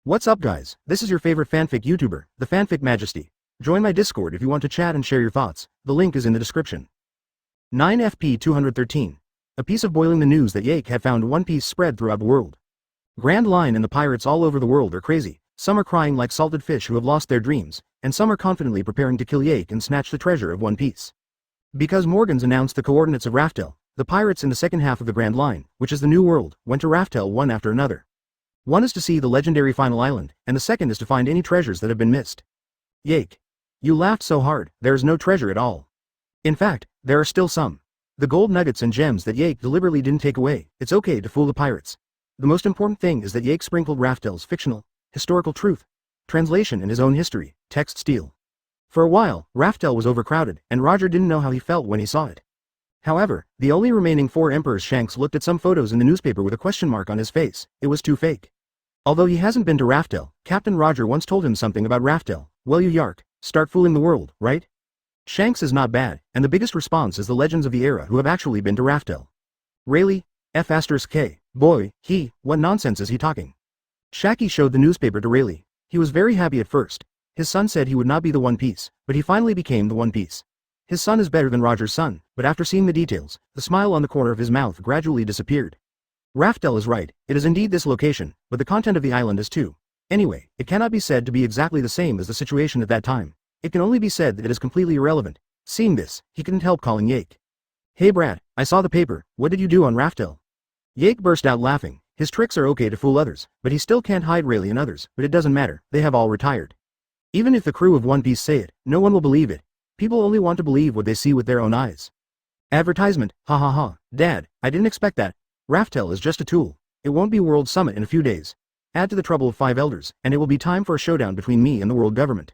What's up guys, this is your favorite fanfic YouTuber, the Fanfic Majesty. Join my Discord if you want to chat and share your thoughts, the link is in the description. 9FP 213. A piece of boiling the news that Yake had found One Piece spread throughout the world. Grand Line and the pirates all over the world are crazy, some are crying like salted fish who have lost their dreams, and some are confidently preparing to kill Yake and snatch the treasure of One Piece. Because Morgans announced the coordinates of Raftel, the pirates in the second half of the Grand Line, which is the New World, went to Raftel one after another. One is to see the legendary final island, and the second is to find any treasures that have been missed. Yake. You laughed so hard, there is no treasure at all. In fact, there are still some. The gold nuggets and gems that Yake deliberately didn't take away. It's okay to fool the pirates. The most important thing is that Yake sprinkled Raftel's fictional, historical truth, translation in his own history, text steal. For a while, Raftel was overcrowded, and Roger didn't know how he felt when he saw it. However, the only remaining 4 emperors. Shanks looked at some photos in the newspaper with a question mark on his face. It was too fake. Although he hasn't been to Raftel, Captain Roger once told him something about Raftel. Well, you Yark, start fooling the world, right? Shanks is not bad, and the biggest response is the legends of the era who have actually been to Raftel. Rayleigh, F***K, boy, what nonsense is he talking? Shaki showed the newspaper to Rayleigh. He was very happy at first. His son said he would not be the One Piece, but he finally became the One Piece. His son is better than Roger's son, but after seeing the details, the smile on the corner of his mouth gradually disappeared. Raftel is right, it is indeed this location, but the content of the island is too. Anyway, it cannot be said to be exactly the same as the situation at that time. It can only be said that it is completely irrelevant. Seeing this, he couldn't help calling Yake. Hey Brad, I saw the paper, what did you do on Raftel? Yake burst out laughing. His tricks are okay to fool others, but he still can't hide Rayleigh and others, but it doesn't matter, they have all retired. Even if the crew of One Piece say it, no one will believe it. People only want to believe what they see with their own eyes. Advertisement, ha ha ha, Dad, I didn't expect that. Raftel is just a tool. It won't be World Summit in a few days. Add to the trouble of 5 elders, and it will be time for a showdown between me and the world government.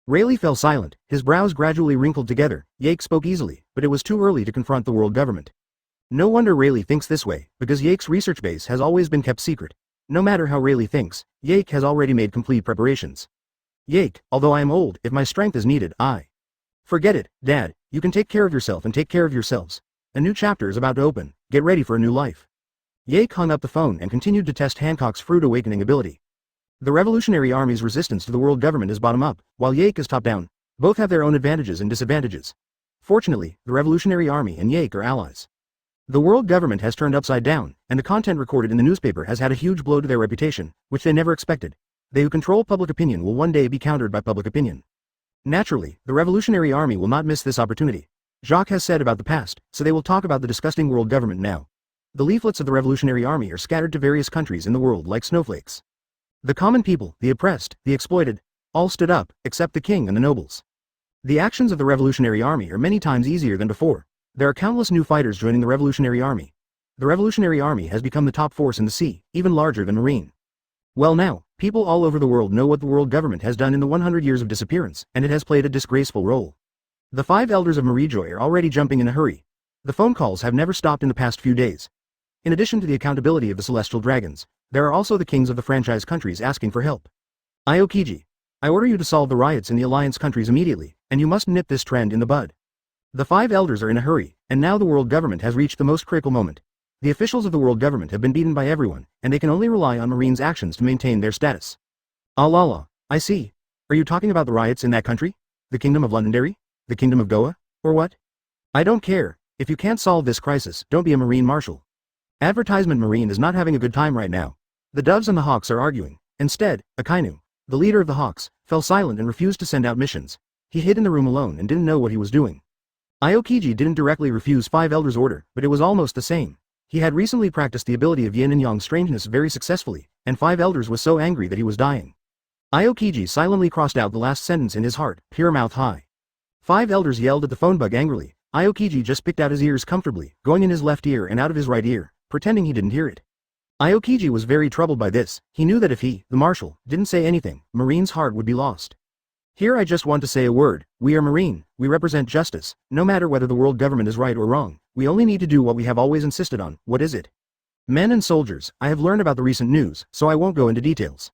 Rayleigh fell silent, his brows gradually wrinkled together. Yake spoke easily, but it was too early to confront the world government. No wonder Rayleigh thinks this way, because Yake's research base has always been kept secret. No matter how Rayleigh thinks, Yake has already made complete preparations. Yake, although I am old, if my strength is needed, Forget it, Dad, you can take care of yourself and take care of yourselves. A new chapter is about to open, get ready for a new life. Yake hung up the phone and continued to test Hancock's fruit awakening ability. The Revolutionary Army's resistance to the world government is bottom-up, while Yake is top-down. Both have their own advantages and disadvantages. Fortunately, the Revolutionary Army and Yake are allies. The world government has turned upside down, and the content recorded in the newspaper has had a huge blow to their reputation, which they never expected. They who control public opinion will one day be countered by public opinion. Naturally, the Revolutionary Army will not miss this opportunity. Jacques has said about the past, so they will talk about the disgusting world government now. The leaflets of the Revolutionary Army are scattered to various countries in the world like snowflakes. The common people, the oppressed, the exploited, all stood up, except the king and the nobles. The actions of the Revolutionary Army are many times easier than before. There are countless new fighters joining the Revolutionary Army. The Revolutionary Army has become the top force in the sea, even larger than Marine. Well now, people all over the world know what the world government has done in the 100 years of disappearance, and it has played a disgraceful role. The 5 elders of Marijoy are already jumping in a hurry. The phone calls have never stopped in the past few days. In addition to the accountability of the Celestial Dragons, there are also the kings of the franchise countries asking for help. Aokiji, I order you to solve the riots in the alliance countries immediately, and you must nip this trend in the bud. The 5 elders are in a hurry, and now the world government has reached the most critical moment. The officials of the world government have been beaten by everyone, and they can only rely on Marine's actions to maintain their status. Ah la la, I see. Are you talking about the riots in that country? The Kingdom of Londonderry? The Kingdom of Goa? Or what? I don't care. If you can't solve this crisis, don't be a Marine Marshal. Advertisement Marine is not having a good time right now. The Doves and the Hawks are arguing. Instead, Akainu, the leader of the Hawks, fell silent and refused to send out missions. He hid in the room alone and didn't know what he was doing. Aokiji didn't directly refuse 5 elders' order, but it was almost the same. He had recently practiced the ability of yin and yang strangeness very successfully, and 5 elders was so angry that he was dying. Aokiji silently crossed out the last sentence in his heart, pure mouth high. 5 elders yelled at the phone bug angrily. Aokiji just picked out his ears comfortably, going in his left ear and out of his right ear, pretending he didn't hear it. Aokiji was very troubled by this. He knew that if he, the Marshal, didn't say anything, Marine's heart would be lost. Here I just want to say a word. We are Marine, we represent justice. No matter whether the world government is right or wrong, we only need to do what we have always insisted on. What is it? Men and soldiers, I have learned about the recent news, so I won't go into details.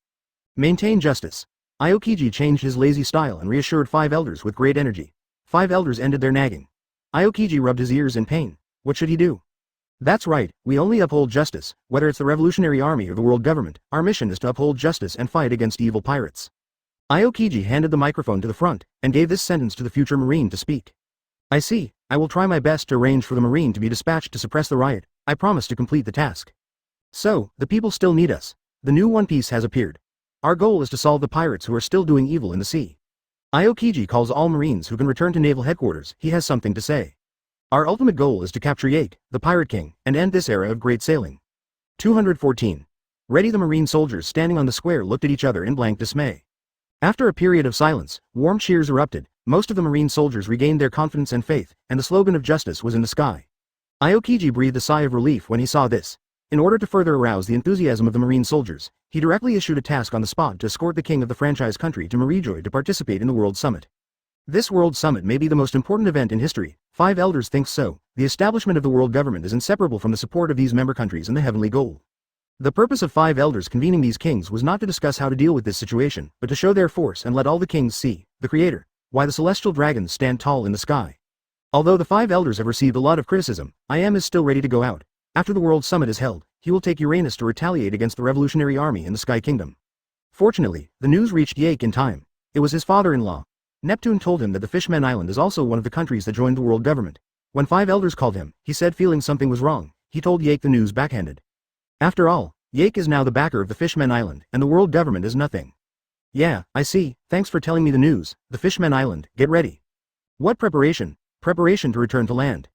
Maintain justice. Aokiji changed his lazy style and reassured 5 elders with great energy. 5 elders ended their nagging. Aokiji rubbed his ears in pain. What should he do? That's right, we only uphold justice, whether it's the Revolutionary Army or the world government. Our mission is to uphold justice and fight against evil pirates. Aokiji handed the microphone to the front, and gave this sentence to the future Marine to speak. I see, I will try my best to arrange for the Marine to be dispatched to suppress the riot. I promise to complete the task. So, the people still need us. The new One Piece has appeared. Our goal is to solve the pirates who are still doing evil in the sea. Aokiji calls all Marines who can return to naval headquarters. He has something to say. Our ultimate goal is to capture Yake, the Pirate King, and end this era of great sailing. 214. Ready. The Marine soldiers standing on the square looked at each other in blank dismay. After a period of silence, warm cheers erupted. Most of the Marine soldiers regained their confidence and faith, and the slogan of justice was in the sky. Aokiji breathed a sigh of relief when he saw this. In order to further arouse the enthusiasm of the Marine soldiers, he directly issued a task on the spot to escort the king of the franchise country to Marijoy to participate in the World Summit. This World Summit may be the most important event in history. 5 elders think so. The establishment of the world government is inseparable from the support of these member countries and the heavenly goal. The purpose of 5 elders convening these kings was not to discuss how to deal with this situation, but to show their force and let all the kings see, the Creator, why the celestial dragons stand tall in the sky. Although the 5 elders have received a lot of criticism, is still ready to go out. After the World Summit is held, he will take Uranus to retaliate against the Revolutionary Army in the Sky Kingdom. Fortunately, the news reached Yake in time. It was his father-in-law. Neptune told him that the Fishman Island is also one of the countries that joined the world government. When 5 elders called him, he said feeling something was wrong. He told Yake the news backhanded. After all, Yake is now the backer of the Fishman Island, and the world government is nothing. Yeah, I see, thanks for telling me the news. The Fishman Island, get ready. What preparation? Preparation to return to land.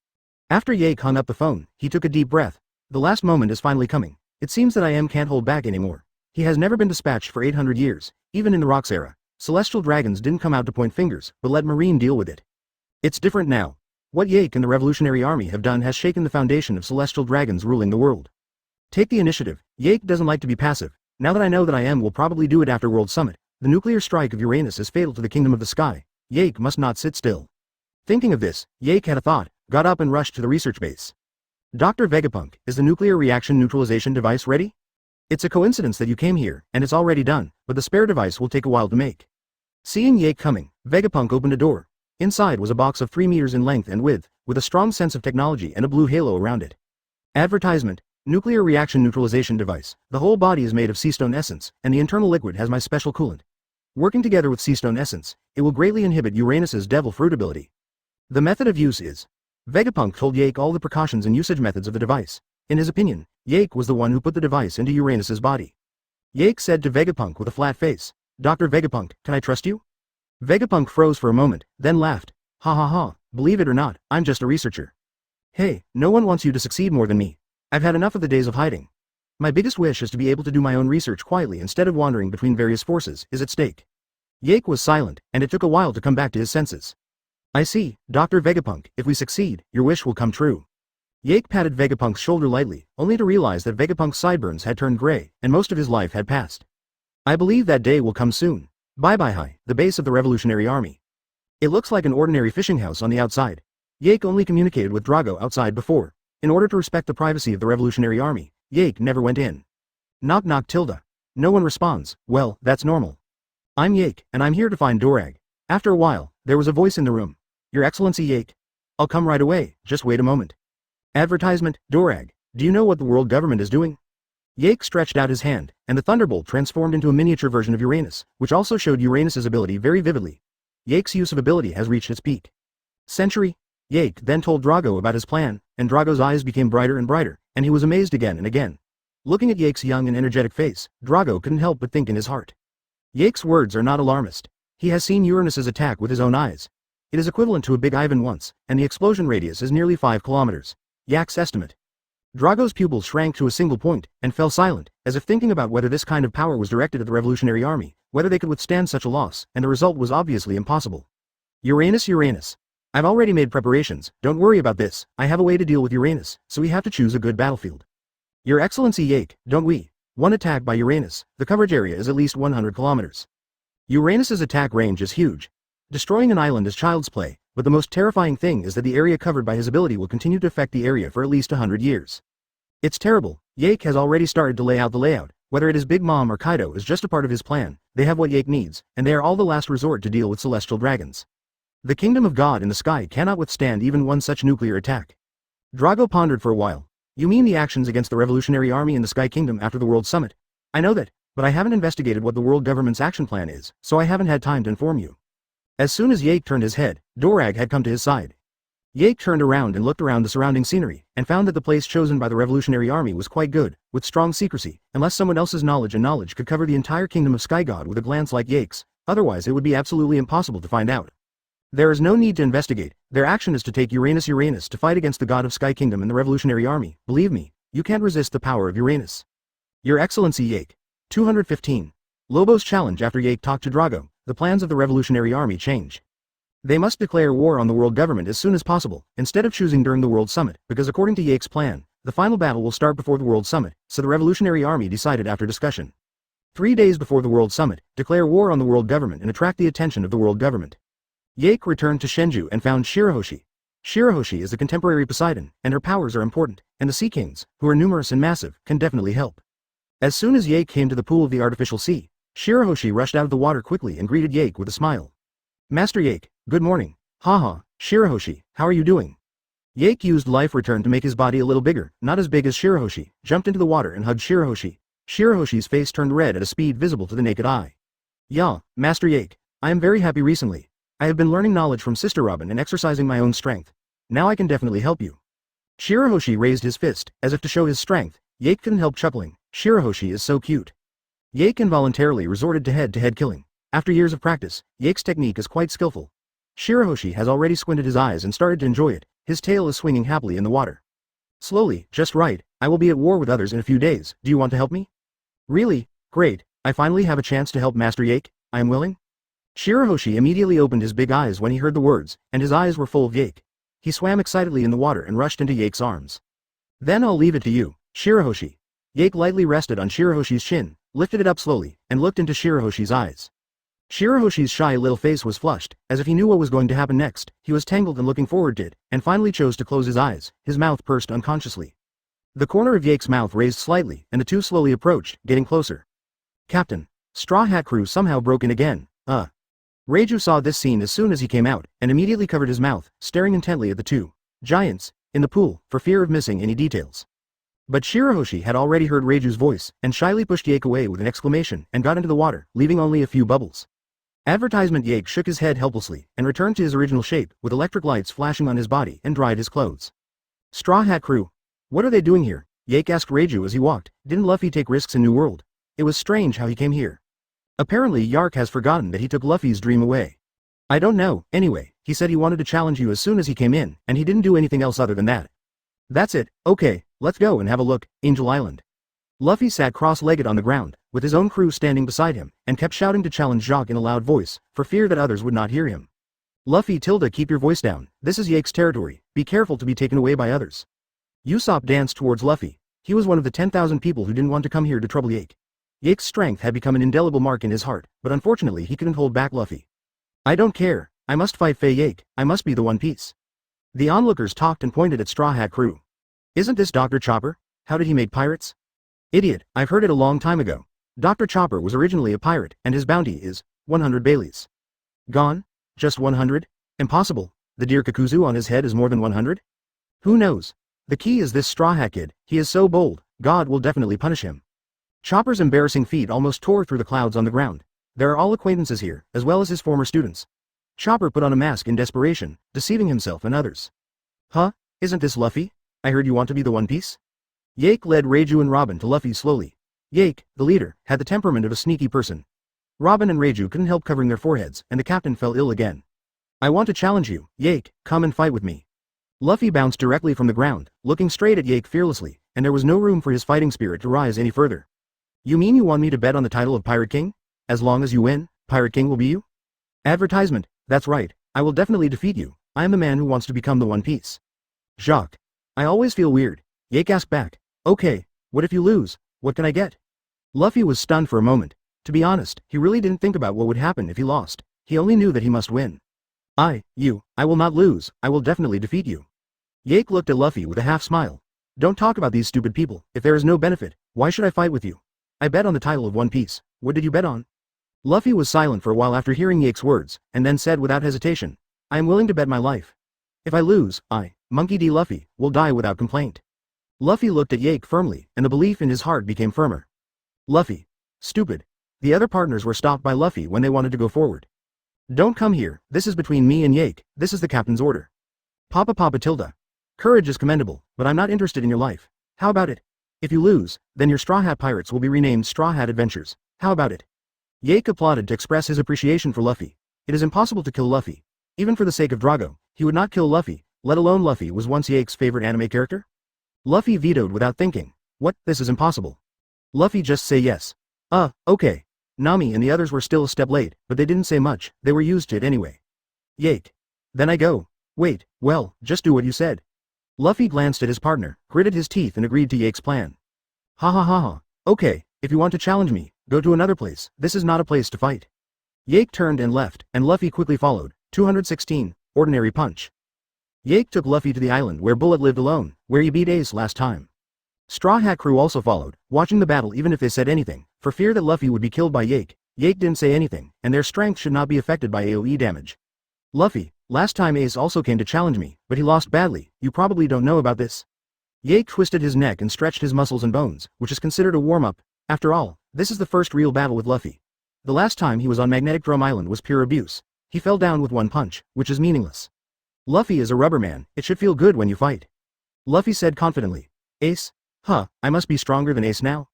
After Yake hung up the phone, he took a deep breath. The last moment is finally coming. It seems that can't hold back anymore. He has never been dispatched for 800 years, even in the Rocks era. Celestial dragons didn't come out to point fingers, but let Marine deal with it. It's different now. What Yake and the Revolutionary Army have done has shaken the foundation of celestial dragons ruling the world. Take the initiative. Yake doesn't like to be passive. Now that I know that will probably do it after World Summit. The nuclear strike of Uranus is fatal to the Kingdom of the Sky. Yake must not sit still. Thinking of this, Yake had a thought, got up and rushed to the research base. Dr. Vegapunk, is the nuclear reaction neutralization device ready? It's a coincidence that you came here, and it's already done, but the spare device will take a while to make. Seeing Yake coming, Vegapunk opened a door. Inside was a box of 3 meters in length and width, with a strong sense of technology and a blue halo around it. Advertisement, nuclear reaction neutralization device. The whole body is made of seastone essence, and the internal liquid has my special coolant. Working together with seastone essence, it will greatly inhibit Uranus's devil fruit ability. The method of use is. Vegapunk told Yake all the precautions and usage methods of the device. In his opinion, Yake was the one who put the device into Uranus's body. Yake said to Vegapunk with a flat face, Dr. Vegapunk, can I trust you? Vegapunk froze for a moment, then laughed. Ha ha ha, believe it or not, I'm just a researcher. Hey, no one wants you to succeed more than me. I've had enough of the days of hiding. My biggest wish is to be able to do my own research quietly instead of wandering between various forces is at stake. Yake was silent, and it took a while to come back to his senses. I see, Dr. Vegapunk, if we succeed, your wish will come true. Yake patted Vegapunk's shoulder lightly, only to realize that Vegapunk's sideburns had turned gray, and most of his life had passed. I believe that day will come soon. Bye-bye High, the base of the Revolutionary Army. It looks like an ordinary fishing house on the outside. Yake only communicated with Drago outside before. In order to respect the privacy of the Revolutionary Army, Yake never went in. Knock knock tilde. No one responds. Well, that's normal. I'm Yake, and I'm here to find Dorag. After a while, there was a voice in the room. Your Excellency Yake. I'll come right away, just wait a moment. Advertisement, Dorag, do you know what the world government is doing? Yake stretched out his hand, and the thunderbolt transformed into a miniature version of Uranus, which also showed Uranus's ability very vividly. Yake's use of ability has reached its peak. Century? Yake then told Drago about his plan, and Drago's eyes became brighter and brighter, and he was amazed again and again. Looking at Yake's young and energetic face, Drago couldn't help but think in his heart. Yake's words are not alarmist. He has seen Uranus's attack with his own eyes. It is equivalent to a big Ivan once, and the explosion radius is nearly 5 kilometers. Yake's estimate. Drago's pupils shrank to a single point, and fell silent, as if thinking about whether this kind of power was directed at the Revolutionary Army, whether they could withstand such a loss, and the result was obviously impossible. Uranus. I've already made preparations, don't worry about this, I have a way to deal with Uranus, so we have to choose a good battlefield. Your Excellency Yake, don't we? One attack by Uranus, the coverage area is at least 100 kilometers. Uranus's attack range is huge. Destroying an island is child's play, but the most terrifying thing is that the area covered by his ability will continue to affect the area for at least 100 years. It's terrible. Yake has already started to lay out the layout. Whether it is Big Mom or Kaido is just a part of his plan. They have what Yake needs, and they are all the last resort to deal with celestial dragons. The kingdom of God in the sky cannot withstand even one such nuclear attack. Drago pondered for a while. You mean the actions against the Revolutionary Army in the Sky Kingdom after the World Summit? I know that, but I haven't investigated what the world government's action plan is, so I haven't had time to inform you. As soon as Yake turned his head, Dorag had come to his side. Yake turned around and looked around the surrounding scenery, and found that the place chosen by the Revolutionary Army was quite good, with strong secrecy, unless someone else's knowledge could cover the entire kingdom of Sky God with a glance like Yake's, otherwise it would be absolutely impossible to find out. There is no need to investigate, their action is to take Uranus to fight against the god of Sky Kingdom and the Revolutionary Army. Believe me, you can't resist the power of Uranus. Your Excellency Yake. 215. Lobo's challenge. After Yake talked to Drago, the plans of the Revolutionary Army change. They must declare war on the world government as soon as possible, instead of choosing during the World Summit, because according to Yake's plan, the final battle will start before the World Summit, so the Revolutionary Army decided after discussion. 3 days before the World Summit, declare war on the world government and attract the attention of the world government. Yake returned to Shenju and found Shirahoshi. Shirahoshi is the contemporary Poseidon, and her powers are important, and the Sea Kings, who are numerous and massive, can definitely help. As soon as Yake came to the pool of the artificial sea, Shirahoshi rushed out of the water quickly and greeted Yake with a smile. Master Yake, good morning. Haha, Shirahoshi, how are you doing? Yake used life return to make his body a little bigger, not as big as Shirahoshi, jumped into the water and hugged Shirahoshi. Shirahoshi's face turned red at a speed visible to the naked eye. Yeah, Master Yake, I am very happy recently. I have been learning knowledge from Sister Robin and exercising my own strength. Now I can definitely help you. Shirahoshi raised his fist, as if to show his strength. Yake couldn't help chuckling. Shirahoshi is so cute. Yake involuntarily resorted to head-to-head killing. After years of practice, Yake's technique is quite skillful. Shirahoshi has already squinted his eyes and started to enjoy it. His tail is swinging happily in the water. Slowly, just right, I will be at war with others in a few days. Do you want to help me? Really? Great. I finally have a chance to help Master Yake. I am willing. Shirahoshi immediately opened his big eyes when he heard the words, and his eyes were full of Yake. He swam excitedly in the water and rushed into Yake's arms. Then I'll leave it to you, Shirahoshi. Yake lightly rested on Shirahoshi's shin, lifted it up slowly, and looked into Shirahoshi's eyes. Shirahoshi's shy little face was flushed, as if he knew what was going to happen next. He was tangled and looking forward to it, and finally chose to close his eyes. His mouth pursed unconsciously. The corner of Yake's mouth raised slightly, and the two slowly approached, getting closer. Captain. Straw Hat Crew somehow broke in again. Reiju saw this scene as soon as he came out, and immediately covered his mouth, staring intently at the two giants in the pool, for fear of missing any details. But Shirahoshi had already heard Reiju's voice, and shyly pushed Yake away with an exclamation, and got into the water, leaving only a few bubbles. Advertisement. Yake shook his head helplessly, and returned to his original shape, with electric lights flashing on his body, and dried his clothes. Straw Hat Crew. What are they doing here? Yake asked Reiju as he walked. Didn't Luffy take risks in New World? It was strange how he came here. Apparently Yark has forgotten that he took Luffy's dream away. I don't know. Anyway, he said he wanted to challenge you as soon as he came in, and he didn't do anything else other than that. That's it. Okay, let's go and have a look. Angel Island. Luffy sat cross-legged on the ground, with his own crew standing beside him, and kept shouting to challenge Jacques in a loud voice, for fear that others would not hear him. Luffy, keep your voice down. This is Yake's territory. Be careful to be taken away by others. Usopp danced towards Luffy. He was one of the 10,000 people who didn't want to come here to trouble Yake. Yake's strength had become an indelible mark in his heart, but unfortunately he couldn't hold back Luffy. I don't care. I must fight Yake. I must be the One Piece. The onlookers talked and pointed at Straw Hat Crew. Isn't this Dr. Chopper? How did he make pirates? Idiot, I've heard it a long time ago. Dr. Chopper was originally a pirate, and his bounty is 100 Baileys. Gone? Just 100? Impossible. The deer Kakuzu on his head is more than 100? Who knows? The key is this Straw Hat Kid. He is so bold, God will definitely punish him. Chopper's embarrassing feet almost tore through the clouds on the ground. There are all acquaintances here, as well as his former students. Chopper put on a mask in desperation, deceiving himself and others. Huh? Isn't this Luffy? I heard you want to be the One Piece? Yake led Reiju and Robin to Luffy slowly. Yake, the leader, had the temperament of a sneaky person. Robin and Reiju couldn't help covering their foreheads, and the captain fell ill again. I want to challenge you, Yake, come and fight with me. Luffy bounced directly from the ground, looking straight at Yake fearlessly, and there was no room for his fighting spirit to rise any further. You mean you want me to bet on the title of Pirate King? As long as you win, Pirate King will be you? Advertisement, that's right, I will definitely defeat you. I am the man who wants to become the One Piece. Jacques. I always feel weird. Yake asked back. Okay, what if you lose? What can I get? Luffy was stunned for a moment. To be honest, he really didn't think about what would happen if he lost. He only knew that he must win. I will not lose. I will definitely defeat you. Yake looked at Luffy with a half smile. Don't talk about these stupid people. If there is no benefit, why should I fight with you? I bet on the title of One Piece. What did you bet on? Luffy was silent for a while after hearing Yake's words, and then said without hesitation, I am willing to bet my life. If I lose, I, Monkey D. Luffy, will die without complaint. Luffy looked at Yake firmly, and the belief in his heart became firmer. Luffy. Stupid. The other partners were stopped by Luffy when they wanted to go forward. Don't come here, this is between me and Yake, this is the captain's order. Papa Tilda. Courage is commendable, but I'm not interested in your life. How about it? If you lose, then your Straw Hat Pirates will be renamed Straw Hat Adventures. How about it? Yake applauded to express his appreciation for Luffy. It is impossible to kill Luffy. Even for the sake of Drago, he would not kill Luffy, let alone Luffy was once Yake's favorite anime character? Luffy vetoed without thinking. What, this is impossible. Luffy just say yes. Okay. Nami and the others were still a step late, but they didn't say much, they were used to it anyway. Yake. Then I go. Wait, well, just do what you said. Luffy glanced at his partner, gritted his teeth and agreed to Yake's plan. Ha. Okay, if you want to challenge me, go to another place, this is not a place to fight. Yake turned and left, and Luffy quickly followed. 216, Ordinary Punch. Yake took Luffy to the island where Bullet lived alone, where he beat Ace last time. Straw Hat Crew also followed, watching the battle even if they said anything, for fear that Luffy would be killed by Yake. Yake didn't say anything, and their strength should not be affected by AoE damage. Luffy, last time Ace also came to challenge me, but he lost badly, you probably don't know about this. Yake twisted his neck and stretched his muscles and bones, which is considered a warm-up. After all, this is the first real battle with Luffy. The last time he was on Magnetic Drum Island was pure abuse. He fell down with one punch, which is meaningless. Luffy is a rubber man, it should feel good when you fight. Luffy said confidently. Ace? I must be stronger than Ace now?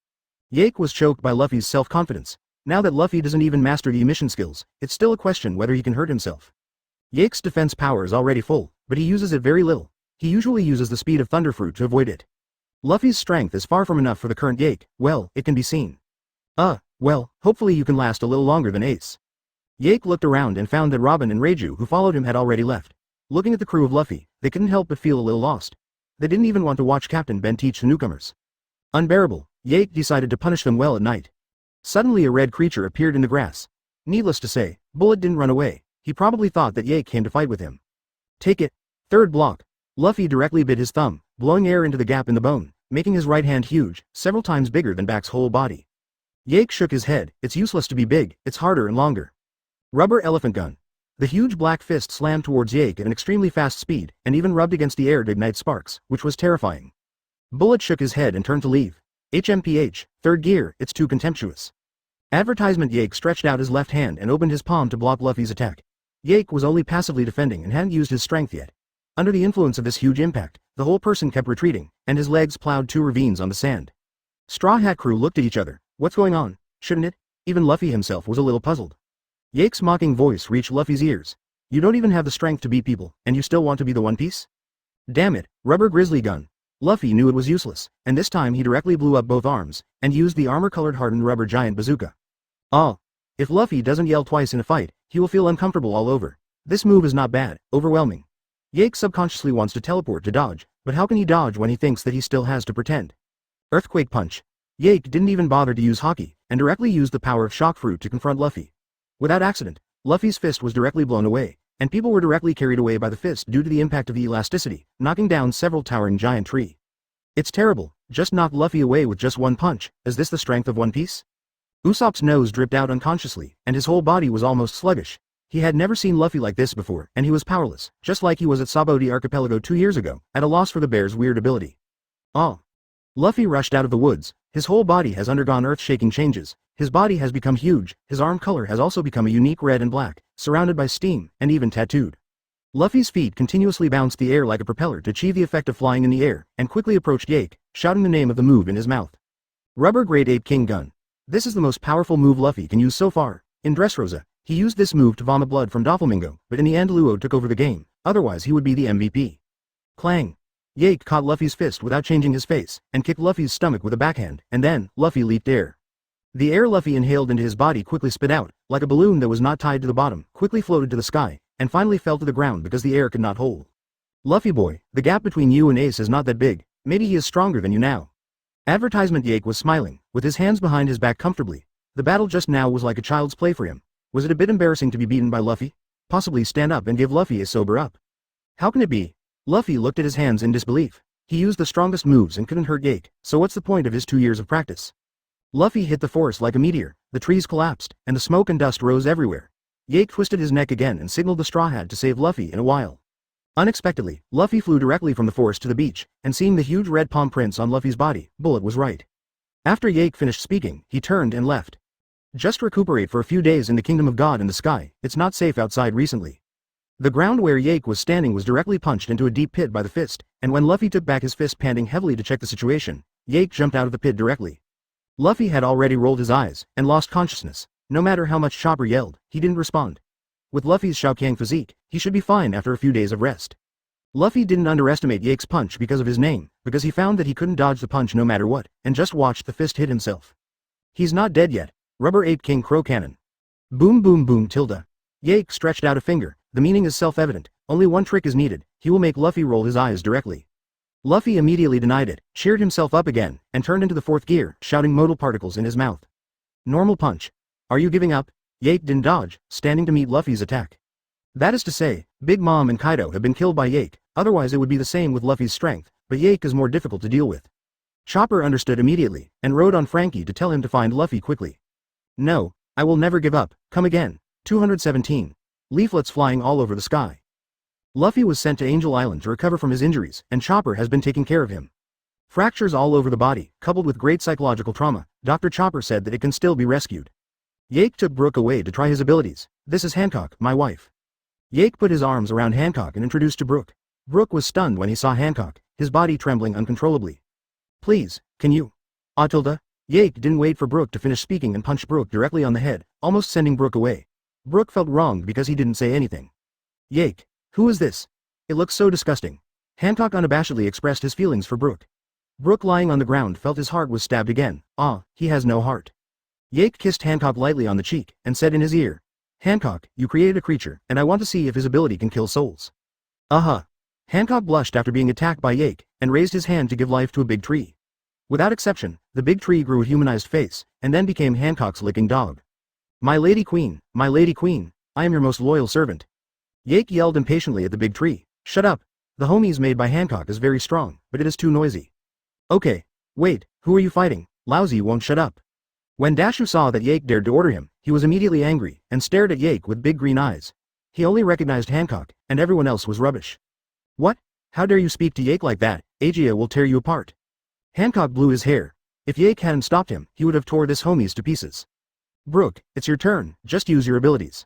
Yake was choked by Luffy's self-confidence. Now that Luffy doesn't even master the emission skills, it's still a question whether he can hurt himself. Yake's defense power is already full, but he uses it very little. He usually uses the speed of Thunderfruit to avoid it. Luffy's strength is far from enough for the current Yake, well, it can be seen. Well, hopefully you can last a little longer than Ace. Yake looked around and found that Robin and Reiju who followed him had already left. Looking at the crew of Luffy, they couldn't help but feel a little lost. They didn't even want to watch Captain Ben teach the newcomers. Unbearable, Yake decided to punish them well at night. Suddenly a red creature appeared in the grass. Needless to say, Bullet didn't run away, he probably thought that Yake came to fight with him. Take it. Third block. Luffy directly bit his thumb, blowing air into the gap in the bone, making his right hand huge, several times bigger than Back's whole body. Yake shook his head, it's useless to be big, it's harder and longer. Rubber Elephant Gun. The huge black fist slammed towards Yake at an extremely fast speed, and even rubbed against the air to ignite sparks, which was terrifying. Bullet shook his head and turned to leave. HMPH, third gear, it's too contemptuous. Advertisement. Yake stretched out his left hand and opened his palm to block Luffy's attack. Yake was only passively defending and hadn't used his strength yet. Under the influence of this huge impact, the whole person kept retreating, and his legs plowed two ravines on the sand. Straw Hat Crew looked at each other. What's going on? Shouldn't it? Even Luffy himself was a little puzzled. Yake's mocking voice reached Luffy's ears. You don't even have the strength to beat people, and you still want to be the One Piece? Damn it, Rubber Grizzly Gun. Luffy knew it was useless, and this time he directly blew up both arms, and used the armor-colored hardened rubber giant bazooka. If Luffy doesn't yell twice in a fight, he will feel uncomfortable all over. This move is not bad, overwhelming. Yake subconsciously wants to teleport to dodge, but how can he dodge when he thinks that he still has to pretend? Earthquake Punch. Yake didn't even bother to use Haki, and directly used the power of Shock Fruit to confront Luffy. Without accident, Luffy's fist was directly blown away, and people were directly carried away by the fist due to the impact of the elasticity, knocking down several towering giant tree. It's terrible, just knocked Luffy away with just one punch. Is this the strength of One Piece? Usopp's nose dripped out unconsciously, and his whole body was almost sluggish. He had never seen Luffy like this before, and he was powerless, just like he was at Sabaody Archipelago 2 years ago, at a loss for the bear's weird ability. Luffy rushed out of the woods. His whole body has undergone earth-shaking changes. His body has become huge, his arm color has also become a unique red and black, surrounded by steam, and even tattooed. Luffy's feet continuously bounced the air like a propeller to achieve the effect of flying in the air, and quickly approached Yake, shouting the name of the move in his mouth. Rubber Great Ape King Gun. This is the most powerful move Luffy can use so far. In Dressrosa, he used this move to vomit blood from Doflamingo, but in the end Luo took over the game, otherwise he would be the MVP. Clang. Yake caught Luffy's fist without changing his face, and kicked Luffy's stomach with a backhand, and then, Luffy leaped air. The air Luffy inhaled into his body quickly spit out, like a balloon that was not tied to the bottom, quickly floated to the sky, and finally fell to the ground because the air could not hold. Luffy boy, the gap between you and Ace is not that big, maybe he is stronger than you now. Advertisement. Yake was smiling, with his hands behind his back comfortably. The battle just now was like a child's play for him. Was it a bit embarrassing to be beaten by Luffy? Possibly stand up and give Luffy a sober up. How can it be? Luffy looked at his hands in disbelief. He used the strongest moves and couldn't hurt Yake, so what's the point of his 2 years of practice? Luffy hit the forest like a meteor, the trees collapsed, and the smoke and dust rose everywhere. Yake twisted his neck again and signaled the Straw Hat to save Luffy in a while. Unexpectedly, Luffy flew directly from the forest to the beach, and seeing the huge red palm prints on Luffy's body, Bullet was right. After Yake finished speaking, he turned and left. Just recuperate for a few days in the kingdom of God in the sky, it's not safe outside recently. The ground where Yake was standing was directly punched into a deep pit by the fist, and when Luffy took back his fist panting heavily to check the situation, Yake jumped out of the pit directly. Luffy had already rolled his eyes, and lost consciousness. No matter how much Chopper yelled, he didn't respond. With Luffy's Xiaoqiang physique, he should be fine after a few days of rest. Luffy didn't underestimate Yake's punch because of his name, because he found that he couldn't dodge the punch no matter what, and just watched the fist hit himself. He's not dead yet. Rubber Ape King Crow Cannon. Boom boom boom tilde. Yake stretched out a finger. The meaning is self-evident. Only one trick is needed. He will make Luffy roll his eyes directly. Luffy immediately denied it, cheered himself up again, and turned into the fourth gear, shouting modal particles in his mouth. Normal punch. Are you giving up? Yake didn't dodge, standing to meet Luffy's attack. That is to say, Big Mom and Kaido have been killed by Yake, otherwise it would be the same with Luffy's strength, but Yake is more difficult to deal with. Chopper understood immediately, and rode on Frankie to tell him to find Luffy quickly. No, I will never give up, come again. 217. Leaflets flying all over the sky. Luffy was sent to Angel Island to recover from his injuries, and Chopper has been taking care of him. Fractures all over the body, coupled with great psychological trauma, Dr. Chopper said that it can still be rescued. Yake took Brook away to try his abilities. This is Hancock, my wife. Yake put his arms around Hancock and introduced to Brook. Brook was stunned when he saw Hancock, his body trembling uncontrollably. Please, can you? Tilda? Yake didn't wait for Brook to finish speaking and punched Brook directly on the head, almost sending Brook away. Brook felt wronged because he didn't say anything. Yake, who is this? It looks so disgusting. Hancock unabashedly expressed his feelings for Brook. Brook lying on the ground felt his heart was stabbed again. He has no heart. Yake kissed Hancock lightly on the cheek, and said in his ear, Hancock, you created a creature, and I want to see if his ability can kill souls. Hancock blushed after being attacked by Yake, and raised his hand to give life to a big tree. Without exception, the big tree grew a humanized face, and then became Hancock's licking dog. My lady queen, I am your most loyal servant. Yake yelled impatiently at the big tree. Shut up. The homies made by Hancock is very strong, but it is too noisy. Okay. Wait, who are you fighting? Lousy won't shut up. When Dashu saw that Yake dared to order him, he was immediately angry, and stared at Yake with big green eyes. He only recognized Hancock, and everyone else was rubbish. What? How dare you speak to Yake like that? Aegea will tear you apart. Hancock blew his hair. If Yake hadn't stopped him, he would have tore this homies to pieces. Brook, it's your turn, just use your abilities.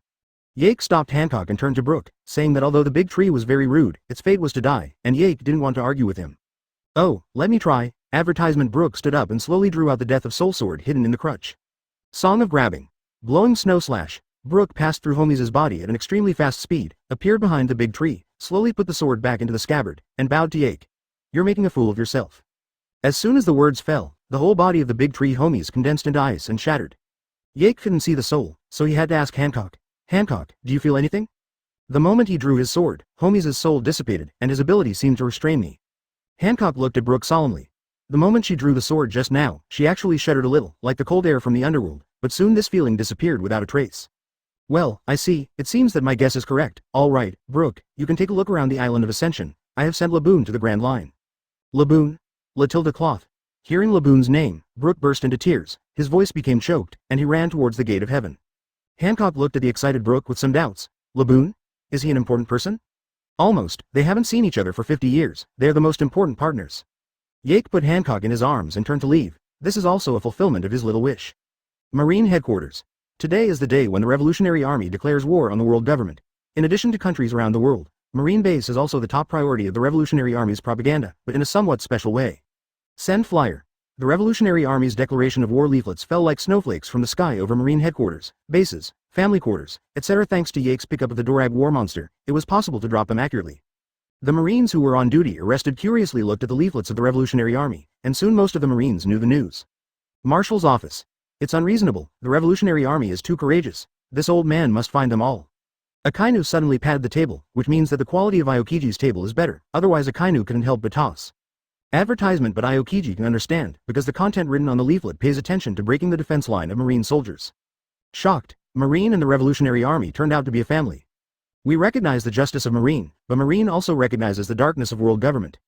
Yake stopped Hancock and turned to Brook, saying that although the big tree was very rude, its fate was to die, and Yake didn't want to argue with him. Oh, let me try. Advertisement. Brook stood up and slowly drew out the Death of Soul sword hidden in the crutch. Song of Grabbing. Blowing snow slash. Brook passed through homies' body at an extremely fast speed, appeared behind the big tree, slowly put the sword back into the scabbard, and bowed to Yake. You're making a fool of yourself. As soon as the words fell, the whole body of the big tree homies condensed into ice and shattered. Yake couldn't see the soul, so he had to ask Hancock, Hancock, do you feel anything? The moment he drew his sword, homies' soul dissipated, and his ability seemed to restrain me. Hancock looked at Brook solemnly. The moment she drew the sword just now, she actually shuddered a little, like the cold air from the underworld, but soon this feeling disappeared without a trace. Well, I see, it seems that my guess is correct. All right, Brook, you can take a look around the island of Ascension. I have sent Laboon to the Grand Line. Laboon? Latilda Cloth. Hearing Laboon's name, Brook burst into tears, his voice became choked, and he ran towards the gate of heaven. Hancock looked at the excited Brook with some doubts. Laboon? Is he an important person? Almost, they haven't seen each other for 50 years, they are the most important partners. Yake put Hancock in his arms and turned to leave. This is also a fulfillment of his little wish. Marine Headquarters. Today is the day when the Revolutionary Army declares war on the world government. In addition to countries around the world, Marine Base is also the top priority of the Revolutionary Army's propaganda, but in a somewhat special way. Send flyer. The Revolutionary Army's declaration of war leaflets fell like snowflakes from the sky over Marine headquarters, bases, family quarters, etc. Thanks to Yake's pickup of the Dorag war monster, it was possible to drop them accurately. The Marines who were on duty arrested curiously looked at the leaflets of the Revolutionary Army, and soon most of the Marines knew the news. Marshal's office. It's unreasonable, the Revolutionary Army is too courageous. This old man must find them all. Akainu suddenly patted the table, which means that the quality of Aokiji's table is better, otherwise Akainu couldn't help but toss. Advertisement, but Aokiji can understand, because the content written on the leaflet pays attention to breaking the defense line of Marine soldiers. Shocked, Marine and the Revolutionary Army turned out to be a family. We recognize the justice of Marine, but Marine also recognizes the darkness of world government.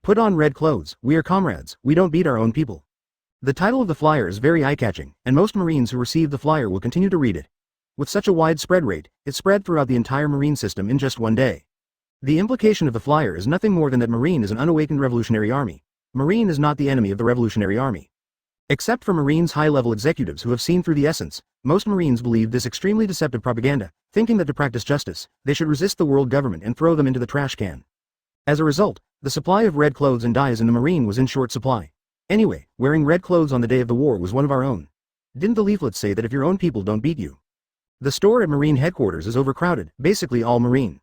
Put on red clothes, we are comrades, we don't beat our own people. The title of the flyer is very eye-catching, and most Marines who receive the flyer will continue to read it. With such a wide spread rate, it spread throughout the entire Marine system in just one day. The implication of the flyer is nothing more than that Marine is an unawakened Revolutionary Army. Marine is not the enemy of the Revolutionary Army. Except for Marine's high-level executives who have seen through the essence, most Marines believe this extremely deceptive propaganda, thinking that to practice justice, they should resist the world government and throw them into the trash can. As a result, the supply of red clothes and dyes in the Marine was in short supply. Anyway, wearing red clothes on the day of the war was one of our own. Didn't the leaflets say that if your own people don't beat you? The store at Marine headquarters is overcrowded, basically all Marine.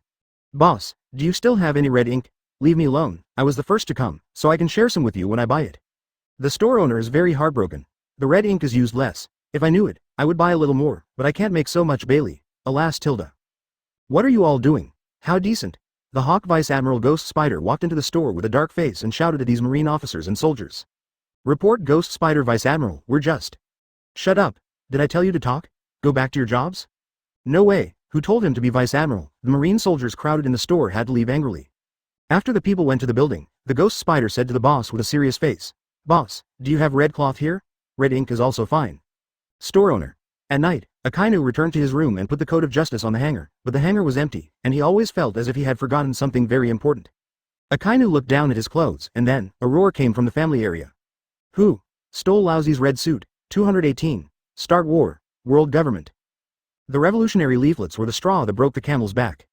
Boss, do you still have any red ink? Leave me alone, I was the first to come, so I can share some with you when I buy it. The store owner is very heartbroken. The red ink is used less. If I knew it, I would buy a little more, but I can't make so much Bailey. Alas Tilda. What are you all doing? How decent. The Hawk Vice Admiral Ghost Spider walked into the store with a dark face and shouted at these Marine officers and soldiers. Report Ghost Spider Vice Admiral, we're just. Shut up. Did I tell you to talk? Go back to your jobs? No way. Who told him to be Vice Admiral? The Marine soldiers crowded in the store had to leave angrily. After the people went to the building, the Ghost Spider said to the boss with a serious face. Boss, do you have red cloth here? Red ink is also fine. Store owner. At night, Akainu returned to his room and put the Code of Justice on the hanger, but the hanger was empty, and he always felt as if he had forgotten something very important. Akainu looked down at his clothes, and then, a roar came from the family area. Who? Stole Lousie's red suit. 218. Start war. World government. The revolutionary leaflets were the straw that broke the camel's back.